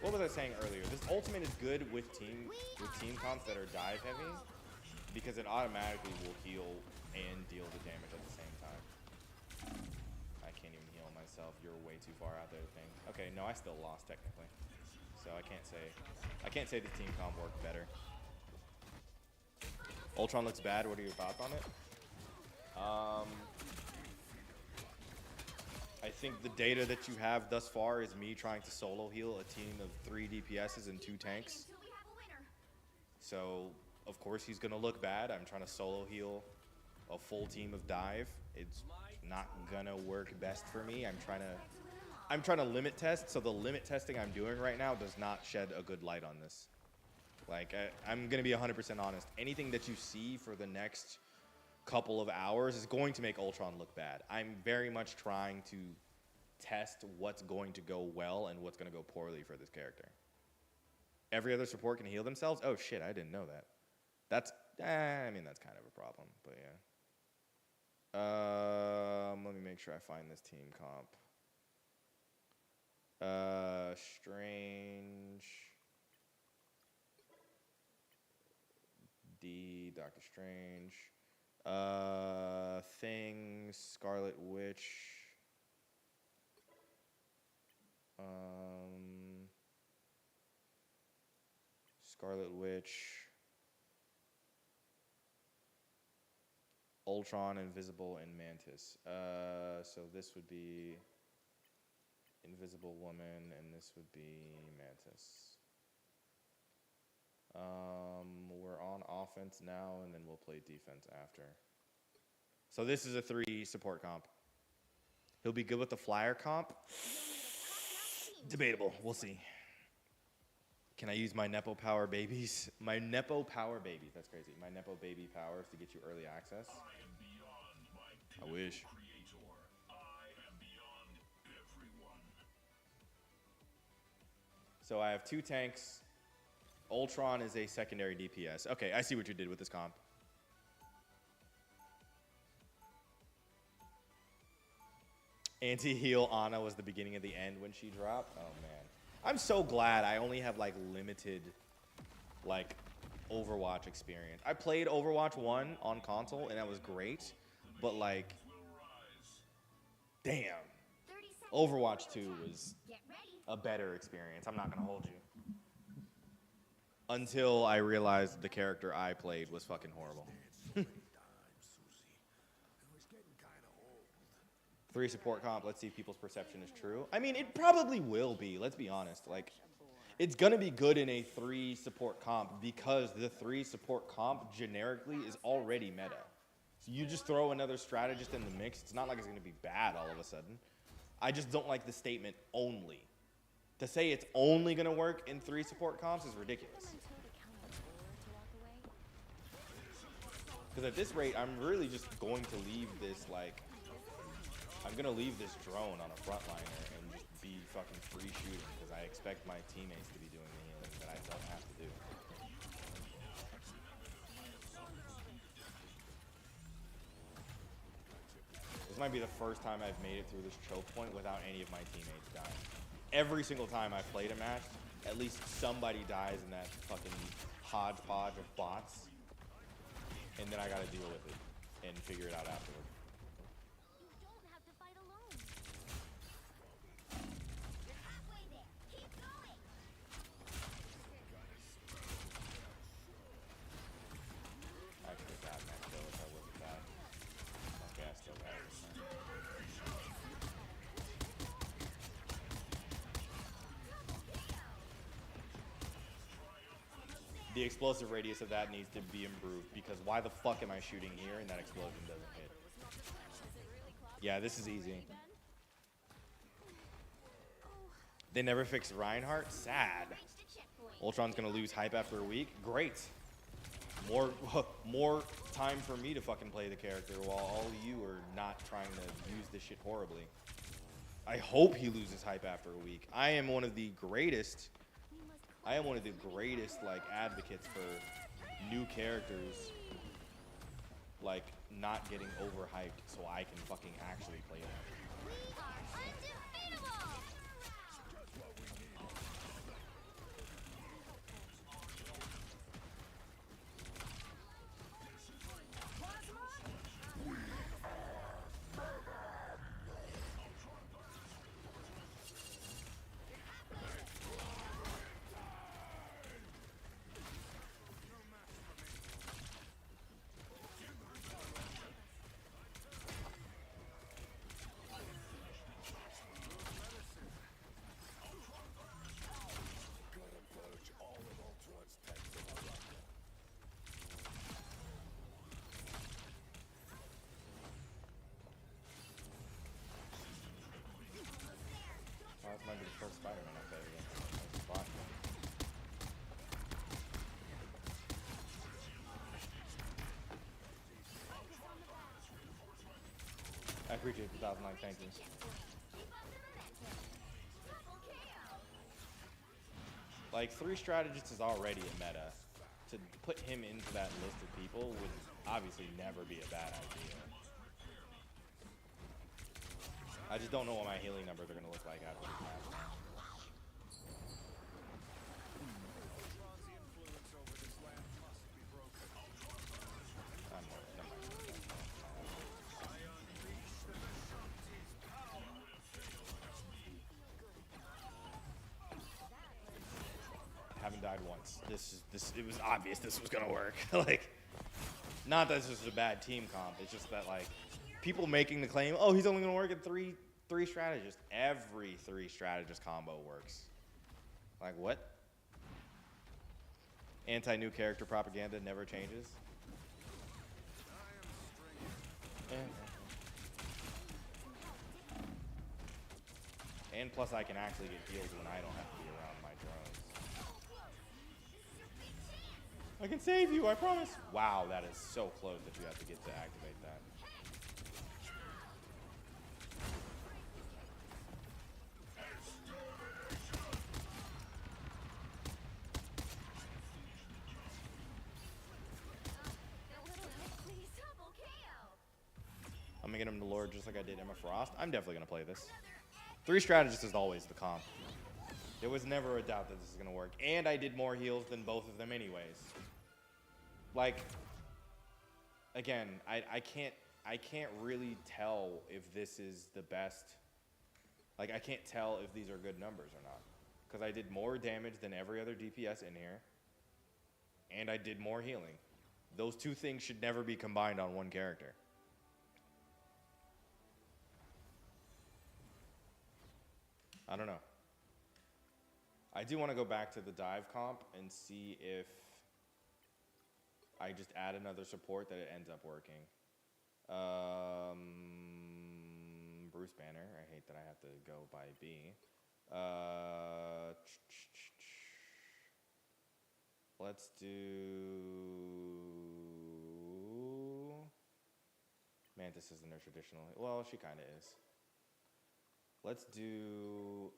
What was I saying earlier? This ultimate is good with team comps that are dive heavy because it automatically will heal and deal the damage at the same time. I can't even heal myself. You're way too far out there to think. Okay, no, I still lost technically. So I can't say the team comp worked better. Ultron looks bad. What are your thoughts on it? I think the data that you have thus far is me trying to solo heal a team of 3 DPSs and 2 tanks. Until we have a winner. So, of course, he's going to look bad. I'm trying to solo heal a full team of dive. It's not going to work best for me. I'm trying to limit test, so the limit testing I'm doing right now does not shed a good light on this. Like, I'm going to be 100% honest. Anything that you see for the next couple of hours is going to make Ultron look bad. I'm very much trying to test what's going to go well and what's going to go poorly for this character. Every other support can heal themselves? Oh, shit, I didn't know that. That's, I mean, that's kind of a problem, but yeah. Let me make sure I find this team comp. Strange. D, Doctor Strange. Thing, Scarlet Witch. Scarlet Witch. Ultron, Invisible, and Mantis. So this would be Invisible Woman, and this would be Mantis. We're on offense now, and then we'll play defense after. So this is a 3 support comp. He'll be good with the flyer comp. Debatable. We'll see. Can I use my Nepo Power babies? My Nepo Power babies. That's crazy. My Nepo baby powers to get you early access. I wish. So I have 2 tanks. Ultron is a secondary DPS. Okay, I see what you did with this comp. Anti-heal Ana was the beginning of the end when she dropped. Oh, man. I'm so glad I only have, like, limited, like, Overwatch experience. I played Overwatch 1 on console, and that was great. But, like, damn. Overwatch 2 was a better experience. I'm not going to hold you. Until I realized the character I played was fucking horrible. 3 support comp, let's see if people's perception is true. I mean, it probably will be, let's be honest. Like, it's gonna be good in a 3 support comp because the 3 support comp generically is already meta. So you just throw another strategist in the mix, it's not like it's gonna be bad all of a sudden. I just don't like the statement only. To say it's only gonna work in 3 support comps is ridiculous. Because at this rate, I'm really just going to leave this, like, I'm going to leave this drone on a frontliner and just be fucking free shooting because I expect my teammates to be doing the healing that I don't have to do. This might be the first time I've made it through this choke point without any of my teammates dying. Every single time I've played a match, at least somebody dies in that fucking hodgepodge of bots. And then I gotta deal with it and figure it out afterward. You don't have to fight alone. You're halfway there. Keep going. I could have gotten that kill if I wasn't that. Okay, I still got it. The explosive radius of that needs to be improved because why the fuck am I shooting here and that explosion doesn't hit? Yeah, this is easy. They never fixed Reinhardt? Sad. Ultron's gonna lose hype after a week? Great. More time for me to fucking play the character while all of you are not trying to use this shit horribly. I hope he loses hype after a week. I am one of the greatest like advocates for new characters like not getting overhyped so I can fucking actually play them. We are undefeatable. appreciate the 1,000 likes. Thank you. Keep up the momentum. Double KO. Like, 3 strategists is already a meta. To put him into that list of people would obviously never be a bad idea. I just don't know what my healing numbers are going to look like after this match. Ultron's influence over this land must be broken. I'm never mind. I unleash the Vishanti's power. Haven't died once. It was obvious this was gonna work. Like, not that this is a bad team comp. It's just that, like, people making the claim, oh, he's only gonna work at three strategists. Every 3 strategist combo works. Like, what? Anti-new character propaganda never changes. And plus, I can actually get healed when I don't have to be around my drones. I can save you, I promise. Wow, that is so close that you have to get to activate that. Please, double KO. I'm gonna get him to Lord just like I did Emma Frost. I'm definitely gonna play this. 3 strategists is always the comp. There was never a doubt that this is gonna work. And I did more heals than both of them anyways. Like, again, I can't really tell if this is the best. Like, I can't tell if these are good numbers or not. Because I did more damage than every other DPS in here. And I did more healing. Those 2 things should never be combined on one character. I don't know. I do want to go back to the dive comp and see if I just add another support that it ends up working. Bruce Banner. I hate that I have to go by B. Let's do... Mantis isn't a traditional... Well, she kind of is. Let's do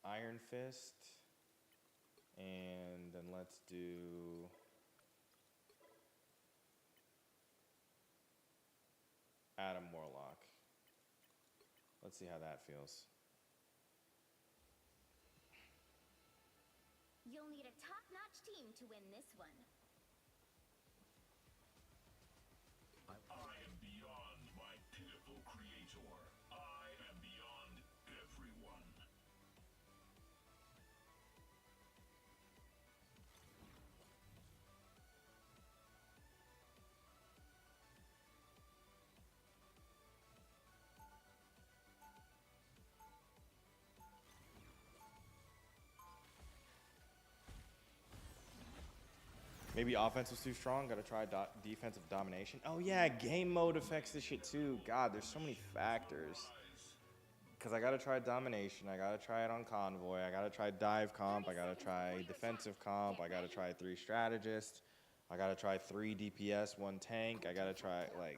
Iron Fist, and then let's do Adam Warlock. Let's see how that feels. You'll need a top-notch team to win this one. I am beyond my pitiful creator. I am beyond everyone. Maybe offense was too strong. Gotta try defensive domination. Oh yeah, game mode affects this shit too. God, there's so many factors. Because I gotta try domination. I gotta try it on convoy. I gotta try dive comp. I gotta try defensive comp. I gotta try 3 strategists. I gotta try 3 DPS, 1 tank. I gotta try, like,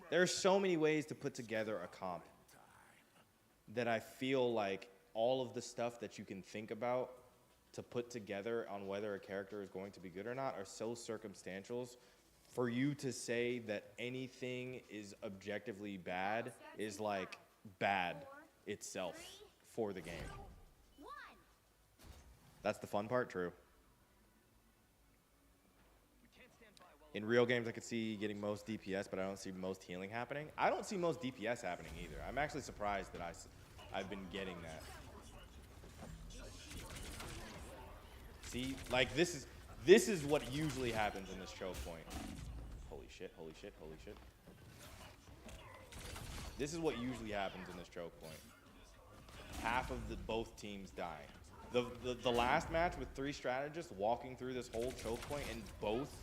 there's so many ways to put together a comp that I feel like all of the stuff that you can think about to put together on whether a character is going to be good or not are so circumstantial. For you to say that anything is objectively bad is like bad itself for the game. 1. That's the fun part, true. In real games, I could see getting most DPS, but I don't see most healing happening. I don't see most DPS happening either. I'm actually surprised that I've been getting that. See, like, this is what usually happens in this choke point. Holy shit, holy shit, holy shit. This is what usually happens in this choke point. Half of both teams die. The last match with 3 strategists walking through this whole choke point and both,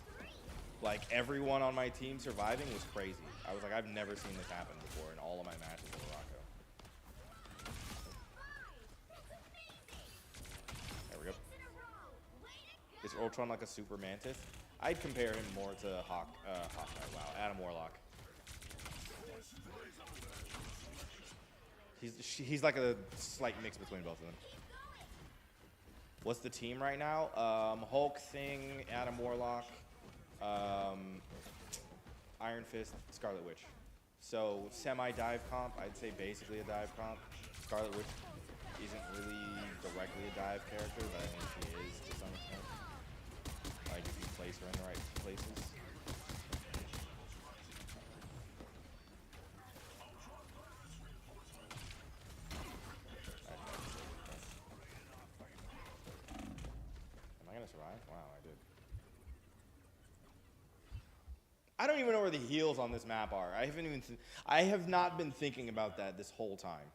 like, everyone on my team surviving was crazy. I was like, I've never seen this happen before in all of my matches with Morocco. There we go. Is Ultron like a super mantis? I'd compare him more to Hawkeye. Wow, Adam Warlock. He's like a slight mix between both of them. What's the team right now? Hulk, Thing, Adam Warlock, Iron Fist, Scarlet Witch. So semi-dive comp, I'd say basically a dive comp. Scarlet Witch isn't really directly a dive character, but I think she is to some extent. Like if you place her in the right places. Am I gonna survive? Wow, I did. I don't even know where the heals on this map are. I have not been thinking about that this whole time.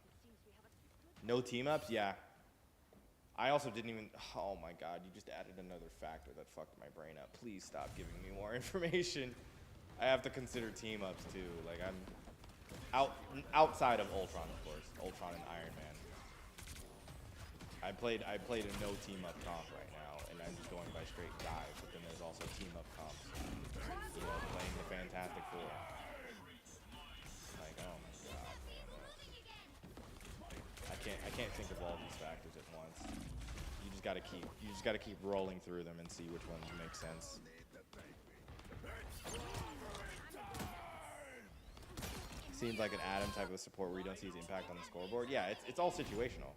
No team ups? Yeah. I also didn't even, oh my god, you just added another factor that fucked my brain up. Please stop giving me more information. I have to consider team ups too. Like I'm outside of Ultron, of course. Ultron and Iron Man. I played a no team up comp right now, and I'm just going by straight dive, but then there's also team up comps. You know, playing the Fantastic Four. Like, oh my god, man. I can't think of all these factors at once. You just gotta keep rolling through them and see which ones make sense. Seems like an Adam type of support where you don't see his impact on the scoreboard. Yeah, it's all situational.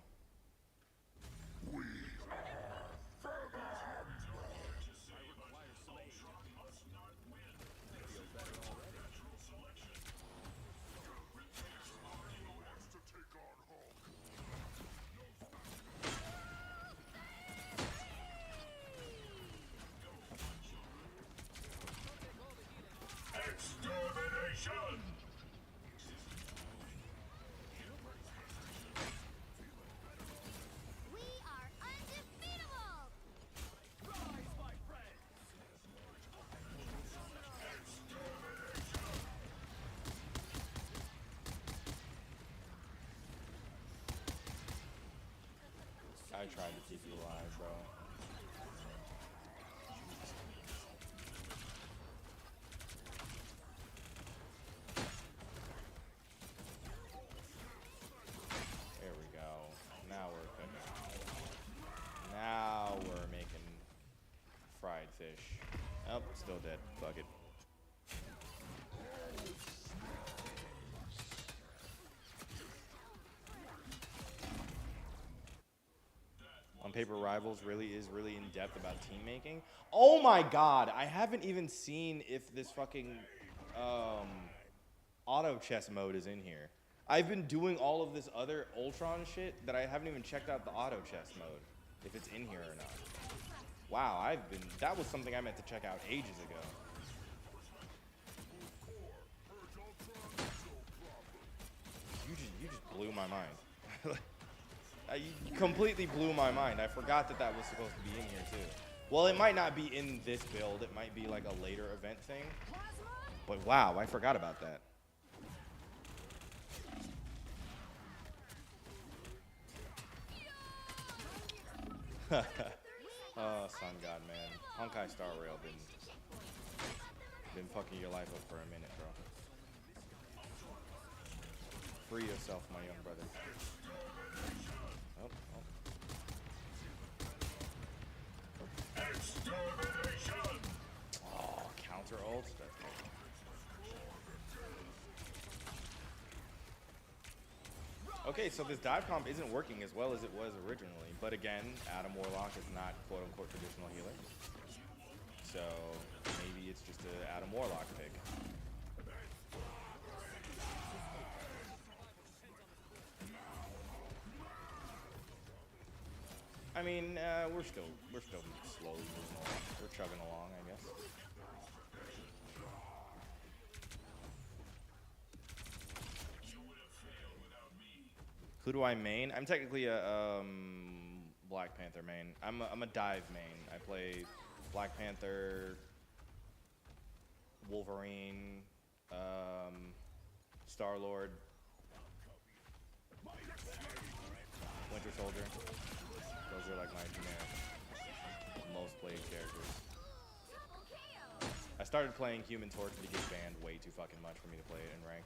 Extermination! We are undefeatable! I tried to keep you alive, bro. There we go. Now we're cooking. Now we're making fried fish. Oh, still dead. Fuck it. On paper, Rivals really is really in depth about team making. Oh my god, I haven't even seen if this fucking auto chess mode is in here. I've been doing all of this other Ultron shit that I haven't even checked out the auto chess mode, if it's in here or not. Wow, that was something I meant to check out ages ago. You just blew my mind. You completely blew my mind. I forgot that was supposed to be in here too. Well, it might not be in this build. It might be like a later event thing. But wow, I forgot about that. Oh, Sun God, man. Honkai Star Rail been fucking your life up for a minute, bro. Free yourself, my young brother. Oh. Extermination! Oh, counter ult? That's okay, so this dive comp isn't working as well as it was originally. But again, Adam Warlock is not quote-unquote traditional healer. So maybe it's just an Adam Warlock pick. I mean, we're still slowly moving along. We're chugging along, I guess. Who do I main? I'm technically a Black Panther main. I'm a dive main. I play Black Panther, Wolverine, Star-Lord, Winter Soldier. Those are like my generic, most played characters. I started playing Human Torch, but he gets banned way too fucking much for me to play it in rank.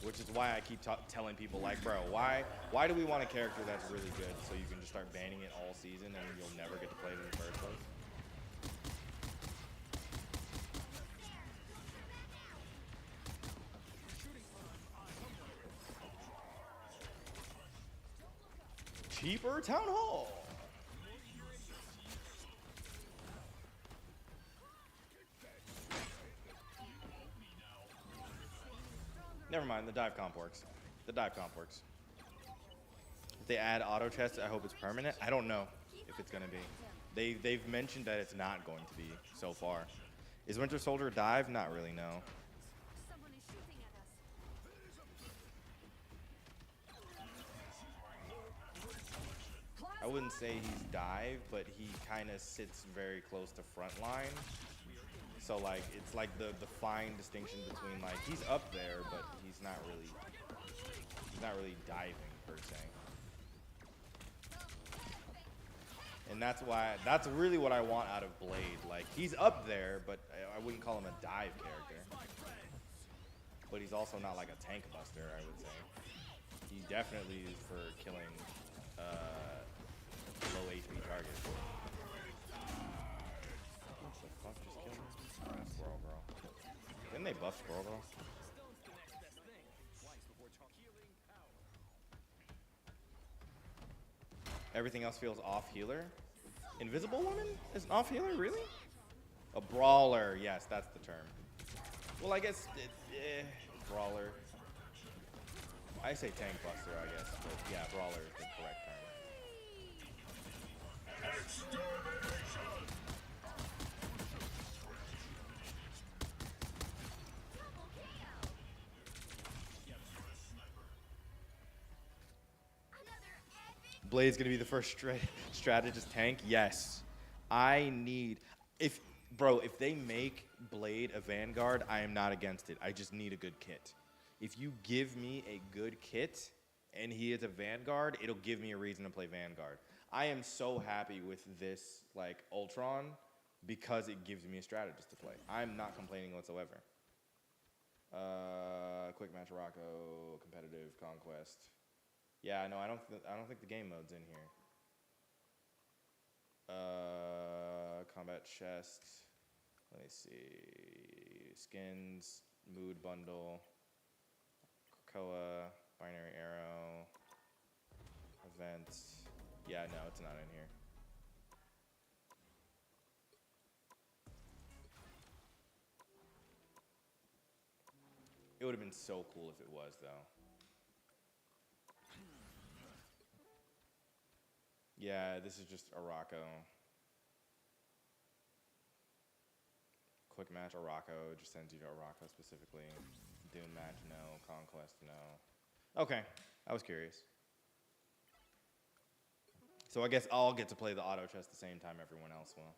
Which is why I keep telling people, like, bro, why do we want a character that's really good so you can just start banning it all season and you'll never get to play it in the first place? Cheaper Town Hall. Never mind, the dive comp works. The dive comp works. If they add auto chest, I hope it's permanent. I don't know if it's gonna be. They've mentioned that it's not going to be so far. Is Winter Soldier dive? Not really, no. Someone is shooting at us. I wouldn't say he's dive, but he kind of sits very close to frontline. So like it's like the fine distinction between like he's up there, but he's not really diving per se. And that's really what I want out of Blade. Like he's up there, but I wouldn't call him a dive character. But he's also not like a tank buster, I would say. He definitely is for killing low HP targets. What the fuck just killed me? Squirrel Girl. Didn't they buff Squirrel Girl? Everything else feels off healer. Invisible Woman is an off healer, really? A brawler, yes, that's the term. Well, I guess brawler. I say tank buster, I guess, but yeah, brawler is the correct term. Blade's gonna be the first strategist tank. Yes, I need if they make Blade a Vanguard, I am not against it. I just need a good kit. If you give me a good kit and he is a Vanguard, it'll give me a reason to play Vanguard. I am so happy with this like Ultron because it gives me a strategist to play. I'm not complaining whatsoever. Quick match Rocco, competitive conquest. Yeah, no, I don't think the game mode's in here. Combat chest. Let me see. Skins, mood bundle, Krakoa, binary arrow, events. Yeah, no, it's not in here. It would have been so cool if it was, though. Yeah, this is just Araco. Quick match Araco just sends you to Araco specifically. Doom match, no. Conquest, no. Okay, I was curious. So I guess I'll get to play the auto chest the same time everyone else will.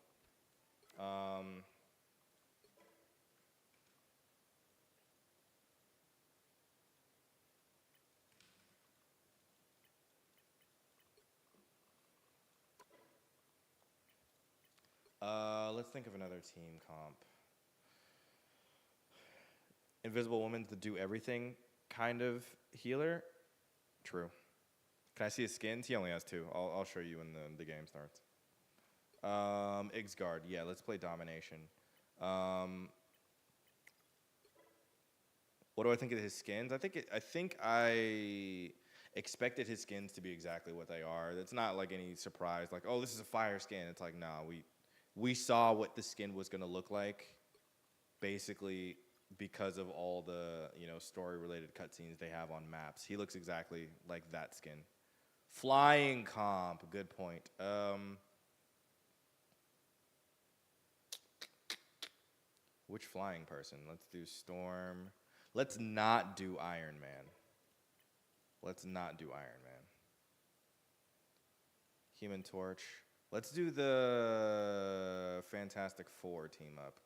Let's think of another team comp. Invisible Woman's the do everything kind of healer. True. Can I see his skins? He only has 2. I'll show you when the game starts. Ixgard. Yeah, let's play Domination. What do I think of his skins? I think I expected his skins to be exactly what they are. It's not like any surprise, like, oh, this is a fire skin. It's like, nah, we saw what the skin was gonna look like, basically because of all the story-related cutscenes they have on maps. He looks exactly like that skin. Flying comp, good point. Which flying person? Let's do Storm. Let's not do Iron Man. Let's not do Iron Man. Human Torch. Let's do the Fantastic Four team up.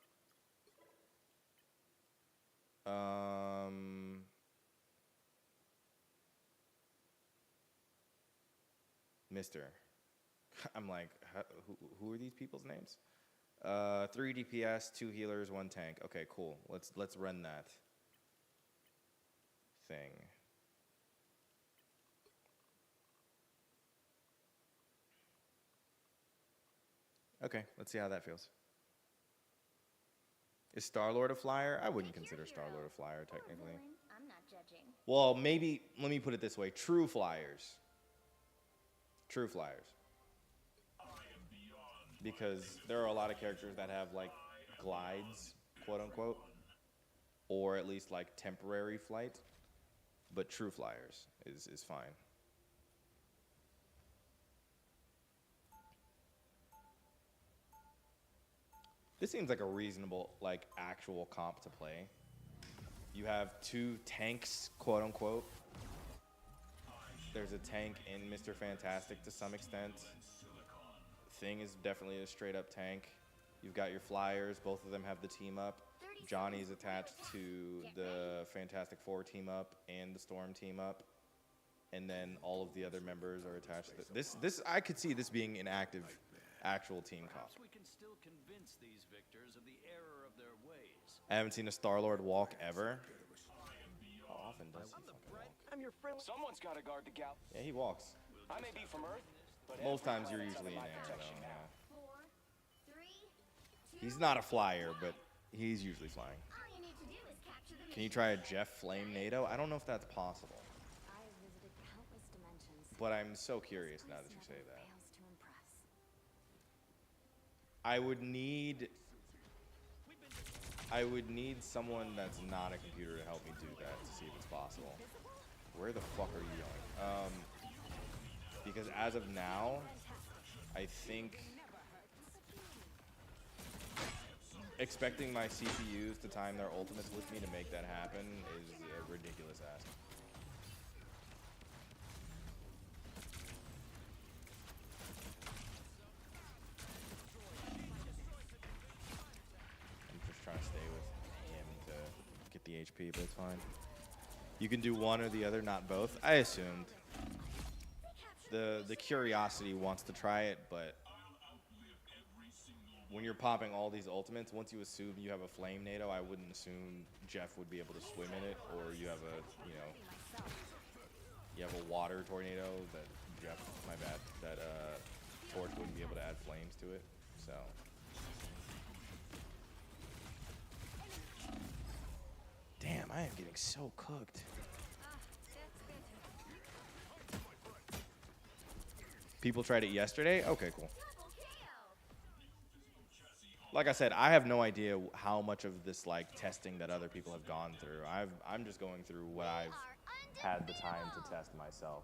Mister. I'm like, who are these people's names? 3 DPS, 2 healers, 1 tank. Okay, cool. Let's run that. thing. Okay, let's see how that feels. Is Star-Lord a flyer? I wouldn't consider Star-Lord a flyer, Or technically. villain. I'm not judging. Well, maybe, let me put it this way. True flyers. True flyers. Because there are a lot of characters that have, like, glides, quote-unquote. Or at least, like, temporary flight. But true flyers is fine. This seems like a reasonable, like, actual comp to play. You have two tanks, quote unquote. There's a tank in Mr. Fantastic to some extent. Thing is definitely a straight up tank. You've got your flyers, both of them have the team up. Johnny's attached to the Fantastic Four team up and the Storm team up. And then all of the other members are attached to this. I could see this being an active, actual team comp. Perhaps we can still convince these victors of the error of their ways. I haven't seen a Star-Lord walk ever. How often does he fucking walk? I'm your friend. Someone's got to guard the gal. Yeah, he walks. I may be from Earth, but Most every times you're planet's usually in under my air, protection though. now. Yeah. 4, 3, 2. He's not a flyer, but he's usually flying. All you need to do is capture the Can you mission. try a Jeff Flame NATO? I don't know if that's possible, I have visited countless dimensions. but I'm so curious now that you say that. Fails to impress. I would need someone that's not a computer to help me do that to see if it's possible. Where the fuck are you going? Because as of now, I think expecting my CPUs to time their ultimates with me to make that happen is a ridiculous ask. I'm just trying to stay with him to get the HP, but it's fine. You can do one or the other, not both. I assumed. The curiosity wants to try it, but when you're popping all these ultimates, once you assume you have a flame NATO, I wouldn't assume Jeff would be able to swim in it, or you have a, you have a water tornado that Jeff, my bad, that Torch wouldn't be able to add flames to it. So damn, I am getting so cooked. People tried it yesterday? Okay, cool. Like I said, I have no idea how much of this like testing that other people have gone through. I'm just going through what I've had the time to test myself.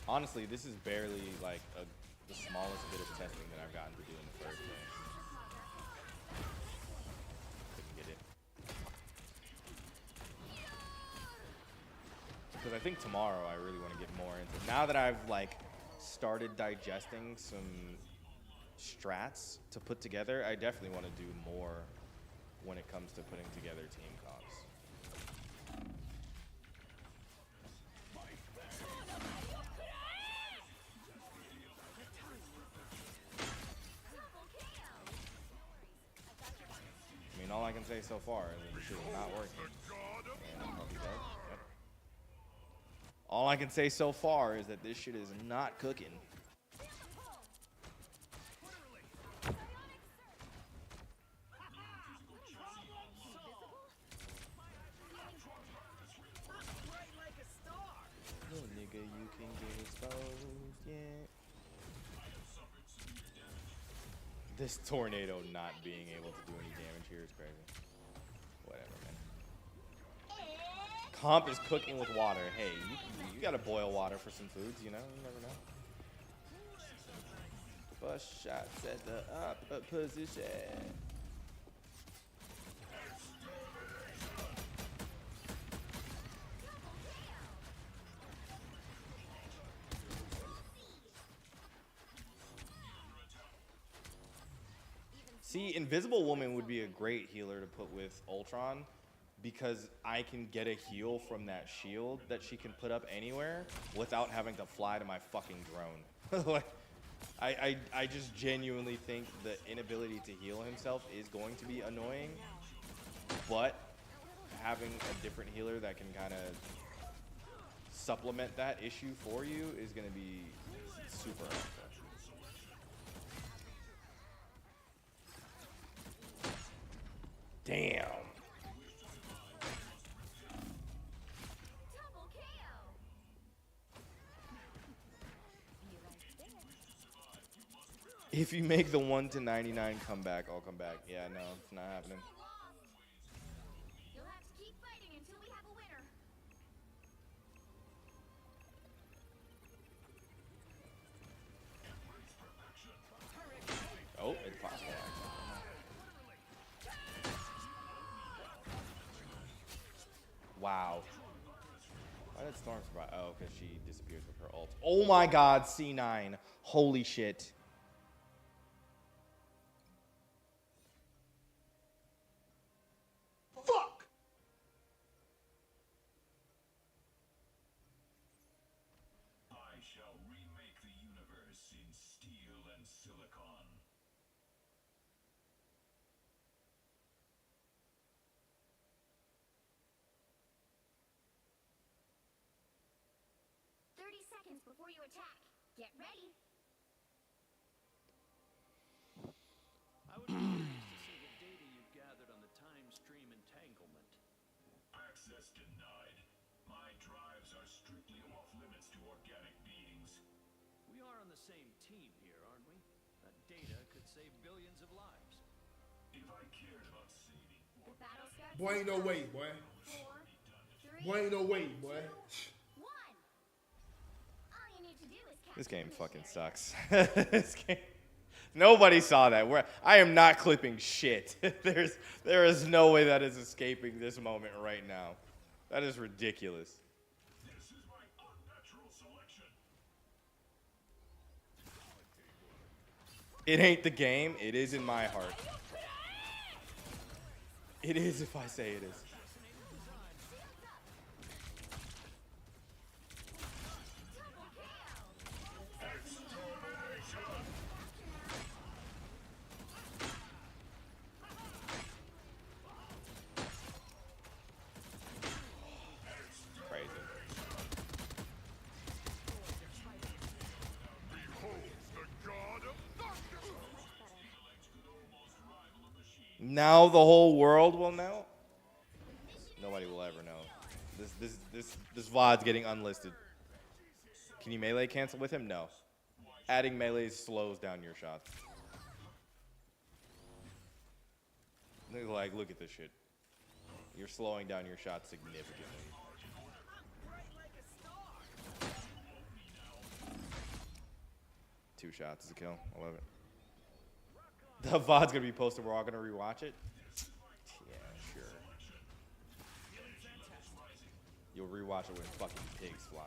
Honestly, this is barely like the smallest bit of testing that I've gotten to do in the first place. Couldn't get it. Because I think tomorrow I really want to get more into it. Now that I've like started digesting some strats to put together, I definitely want to do more when it comes to putting together team comps. I mean, all I can say so far is that this shit is not working. And I'm probably dead. Yep. All I can say so far is that this shit is not cooking. Little nigga, you can get exposed, yeah. This tornado not being able to do any damage here is crazy. Whatever, man. Comp is cooking with water. Hey, you gotta boil water for some foods, you know? You never know. First shots at the up position. See, Invisible Woman would be a great healer to put with Ultron because I can get a heal from that shield that she can put up anywhere without having to fly to my fucking drone. Like, I just genuinely think the inability to heal himself is going to be annoying, but having a different healer that can kind of supplement that issue for you is going to be super helpful. Damn. Double KO. If you make the 1 to 99 comeback, I'll come back. Yeah, no, it's not happening. You'll have to keep fighting until we have a winner. Oh, it's possible. Wow. Why did Storm survive? Oh, because she disappears with her ult. Oh my god, C9. Holy shit. Fuck! I shall remake the universe in steel and silicon. 30 seconds before you attack. Get ready. I would be curious to see the data you've gathered on the time stream entanglement. Access denied. My drives are strictly off limits to organic beings. We are on the same team here, aren't we? That data could save billions of lives. If I cared about saving The battle starts. Boy, ain't no way, boy. 4, 3, Boy, ain't no way, boy. 1. All you need to do is capture This game the fucking missionary. sucks. This game. Nobody saw that. I am not clipping shit. There is no way that is escaping this moment right now. That is ridiculous. this is my unnatural selection. It ain't the game. It is in my heart. It is if I say it is. Crazy. Now the whole world will know. Nobody will ever know. This VOD's getting unlisted. Can you melee cancel with him? No. Adding melee slows down your shots. Like, look at this shit. You're slowing down your shots significantly. Two shots is a kill. I love it. The VOD's gonna be posted. We're all gonna rewatch it. Yeah, sure. You'll rewatch it when fucking pigs fly.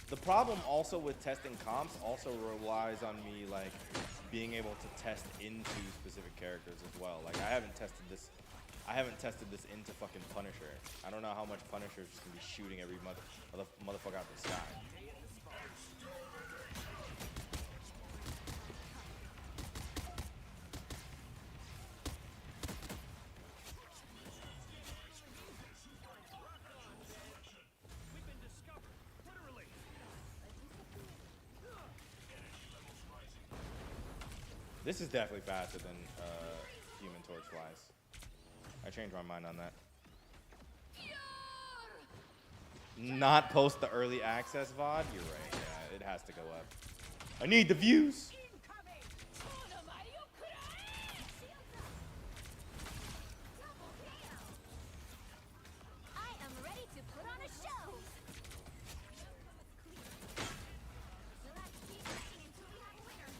The problem also with testing comps also relies on me like being able to test into specific characters as well. Like I haven't tested this into fucking Punisher. I don't know how much Punisher is just gonna be shooting every motherfucker out the sky. This is definitely faster than Human Torch flies. I changed my mind on that. Not post the early access VOD? You're right. Yeah, it has to go up. I need the views. I am ready to put on a show. You'll have to keep fighting until we have a winner.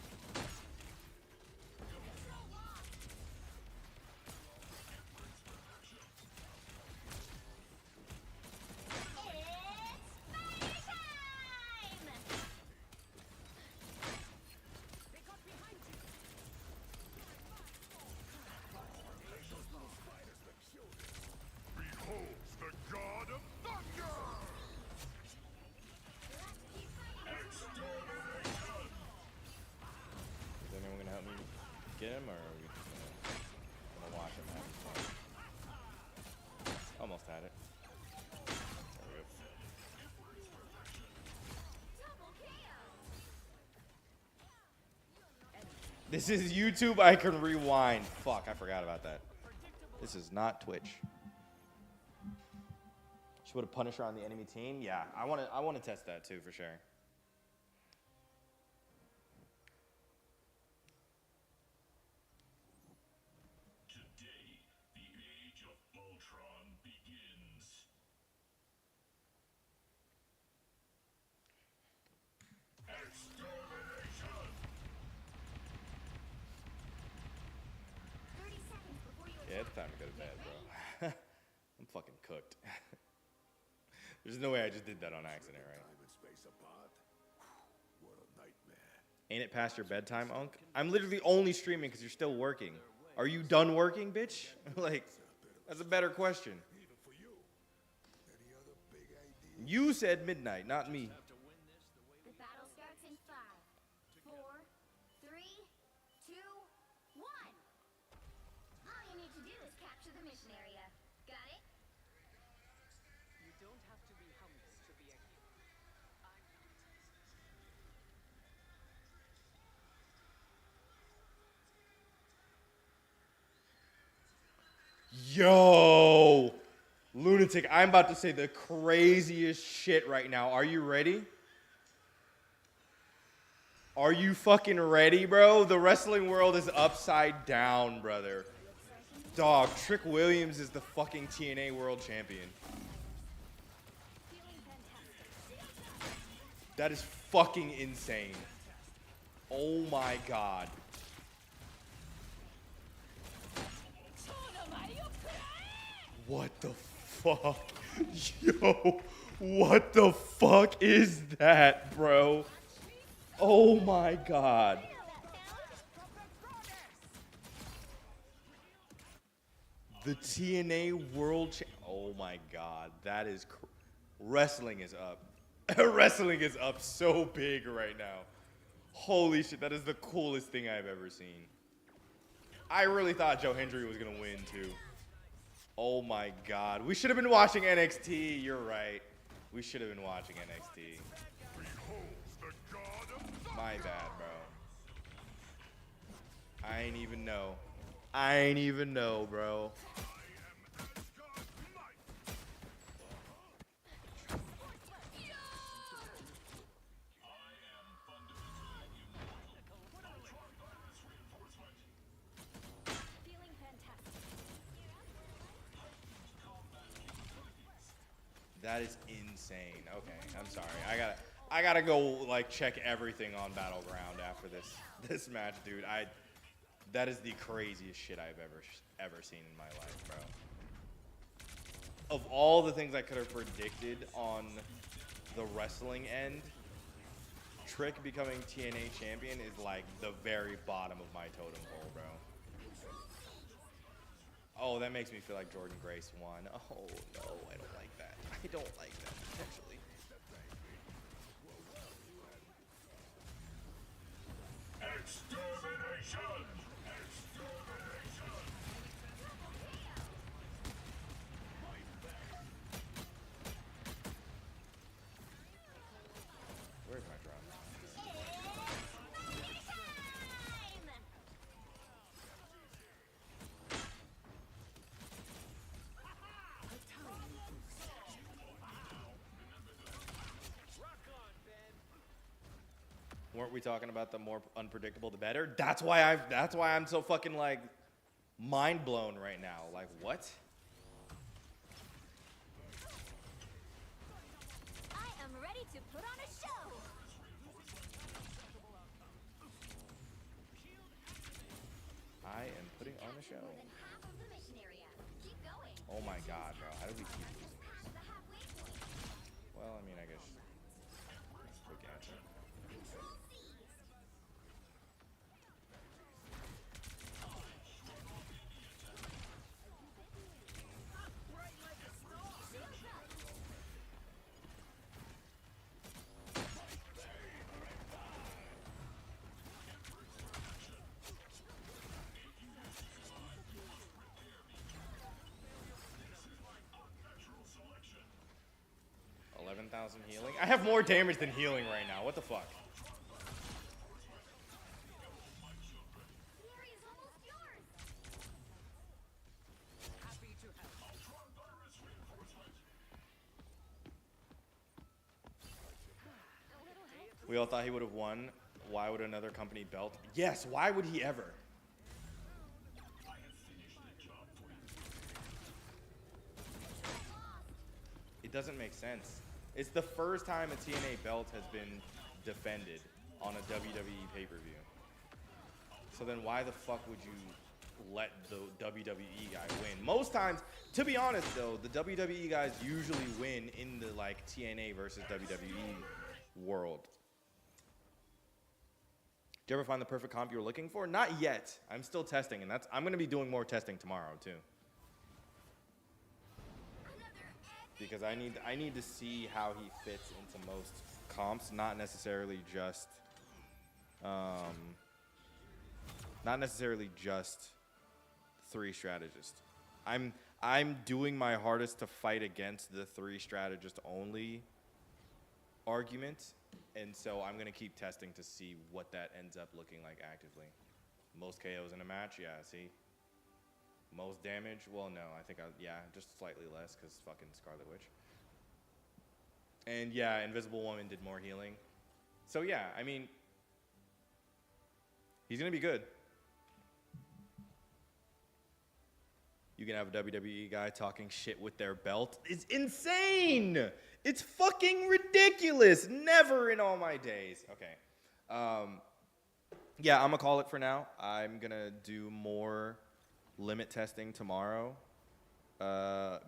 almost had it. There we go. This is YouTube. I can rewind. Fuck, I forgot about that. This is not Twitch. She put a Punisher on the enemy team. Yeah, I want to test that too for sure. Today, the age of Ultron begins. Extermination! 30 seconds before you Yeah, it's time to go to bed, bro. I'm fucking cooked. There's no way I just did that on accident, right? Time and space apart. What a nightmare. Ain't it past your bedtime, Unk? I'm literally only streaming because you're still working. Are you done working, bitch? Like, that's a better question. Even for you. Any other big ideas? You said midnight, not me. The battle starts in 5, 4, 3, 2, 1. All you need to do is capture the mission area. Got it? You don't have to be humble to be a hero. I'm not. Yo! Lunatic, I'm about to say the craziest shit right now. Are you ready? Are you fucking ready, bro? The wrestling world is upside down, brother. Dog, Trick Williams is the fucking TNA world champion. That is fucking insane. Oh my god. What the fuck? Yo, what the fuck is that, bro? Oh my god. The TNA World Oh my god, that is wrestling is up. Wrestling is up so big right now. Holy shit, that is the coolest thing I've ever seen. I really thought Joe Hendry was gonna win too. Oh my god. We should have been watching NXT. You're right. We should have been watching NXT. My bad, bro. I ain't even know. I ain't even know, bro. Feeling fantastic. That is insane. Okay, I'm sorry. I gotta go like check everything on Battleground after this match, dude. That is the craziest shit I've ever seen in my life, bro. Of all the things I could have predicted on the wrestling end, Trick becoming TNA champion is like the very bottom of my totem pole, bro. Oh, that makes me feel like Jordan Grace won. Oh no, I don't like that. I don't like that, potentially. Extermination! Where's my drum? Weren't we talking about the more unpredictable the better? That's why I'm so fucking like mind blown right now. Like what? I am ready to put on a show. I am putting on a show. More than half of the mission area. Keep going. Oh my god, bro. How do we keep losing this? Past the halfway point. Well, I mean, I guess quick answer. Control seized. 10,000 healing. I have more damage than healing right now. What the fuck? The area is almost yours. Happy to help. A little help. We all thought he would have won. Why would another company belt? Yes, why would he ever? It doesn't make sense. It's the first time a TNA belt has been defended on a WWE pay-per-view. So then why the fuck would you let the WWE guy win? Most times, to be honest though, the WWE guys usually win in the like TNA versus WWE world. Did you ever find the perfect comp you were looking for? Not yet. I'm still testing, and I'm gonna be doing more testing tomorrow too. Because I need to see how he fits into most comps, not necessarily just three strategists. I'm doing my hardest to fight against the three strategist only argument, and so I'm gonna keep testing to see what that ends up looking like actively. Most KOs in a match, yeah. See. Most damage? Well, no. I think just slightly less because fucking Scarlet Witch. And yeah, Invisible Woman did more healing. So yeah, I mean, he's gonna be good. You can have a WWE guy talking shit with their belt. It's insane! It's fucking ridiculous! Never in all my days. Okay. Yeah, I'm gonna call it for now. I'm gonna do more limit testing tomorrow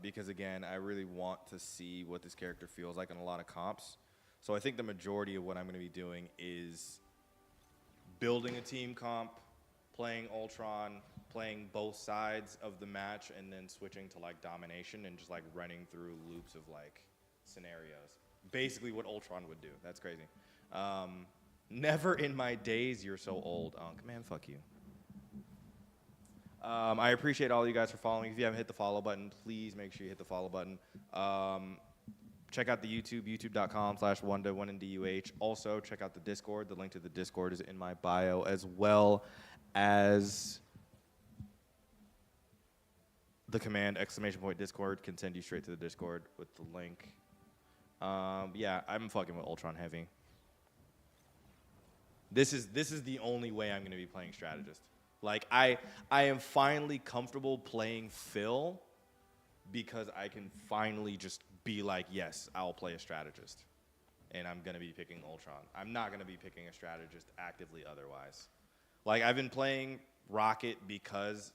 because again I really want to see what this character feels like in a lot of comps. So I think the majority of what I'm going to be doing is building a team comp, playing Ultron, playing both sides of the match, and then switching to like domination and just like running through loops of like scenarios. Basically what Ultron would do. That's crazy. Never in my days you're so old, Unc. Man, fuck you. I appreciate all you guys for following. If you haven't hit the follow button, please make sure you hit the follow button. Check out the YouTube, youtube.com/1to1nduh. Also, check out the Discord. The link to the Discord is in my bio, as well as the command !Discord can send you straight to the Discord with the link. Yeah, I'm fucking with Ultron heavy. This is the only way I'm going to be playing strategist. Like, I am finally comfortable playing Phil because I can finally just be like, yes, I'll play a strategist. And I'm going to be picking Ultron. I'm not going to be picking a strategist actively otherwise. Like, I've been playing Rocket because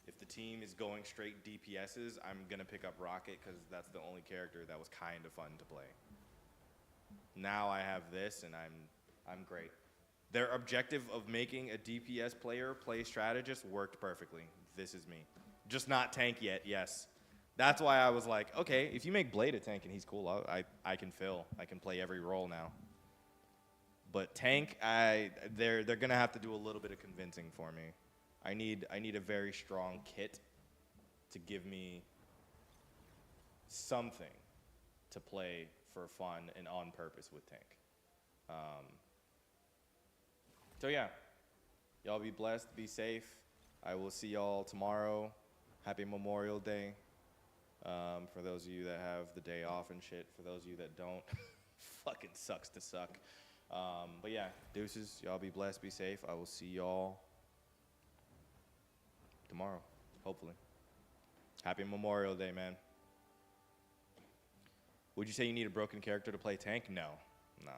if the team is going straight DPSs, I'm going to pick up Rocket because that's the only character that was kind of fun to play. Now I have this, and I'm great. Their objective of making a DPS player play strategist worked perfectly. This is me. Just not tank yet, yes. That's why I was like, okay, if you make Blade a tank and he's cool, I can fill. I can play every role now. But tank, they're gonna have to do a little bit of convincing for me. I need a very strong kit to give me something to play for fun and on purpose with tank. So yeah, y'all be blessed, be safe. I will see y'all tomorrow. Happy Memorial Day. For those of you that have the day off and shit. For those of you that don't, fucking sucks to suck. But yeah, deuces. Y'all be blessed, be safe. I will see y'all tomorrow, hopefully. Happy Memorial Day, man. Would you say you need a broken character to play tank? No. Nah.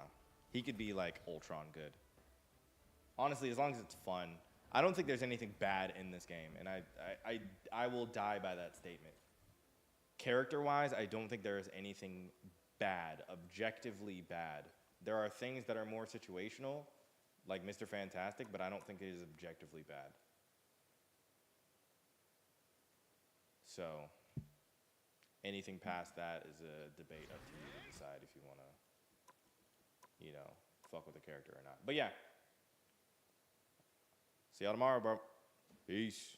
He could be like Ultron good. Honestly, as long as it's fun. I don't think there's anything bad in this game, and I will die by that statement. Character-wise, I don't think there is anything bad, objectively bad. There are things that are more situational, like Mr. Fantastic, but I don't think it is objectively bad. So, anything past that is a debate up to you to decide if you want to, you know, fuck with the character or not. But yeah. See y'all tomorrow, bro. Peace.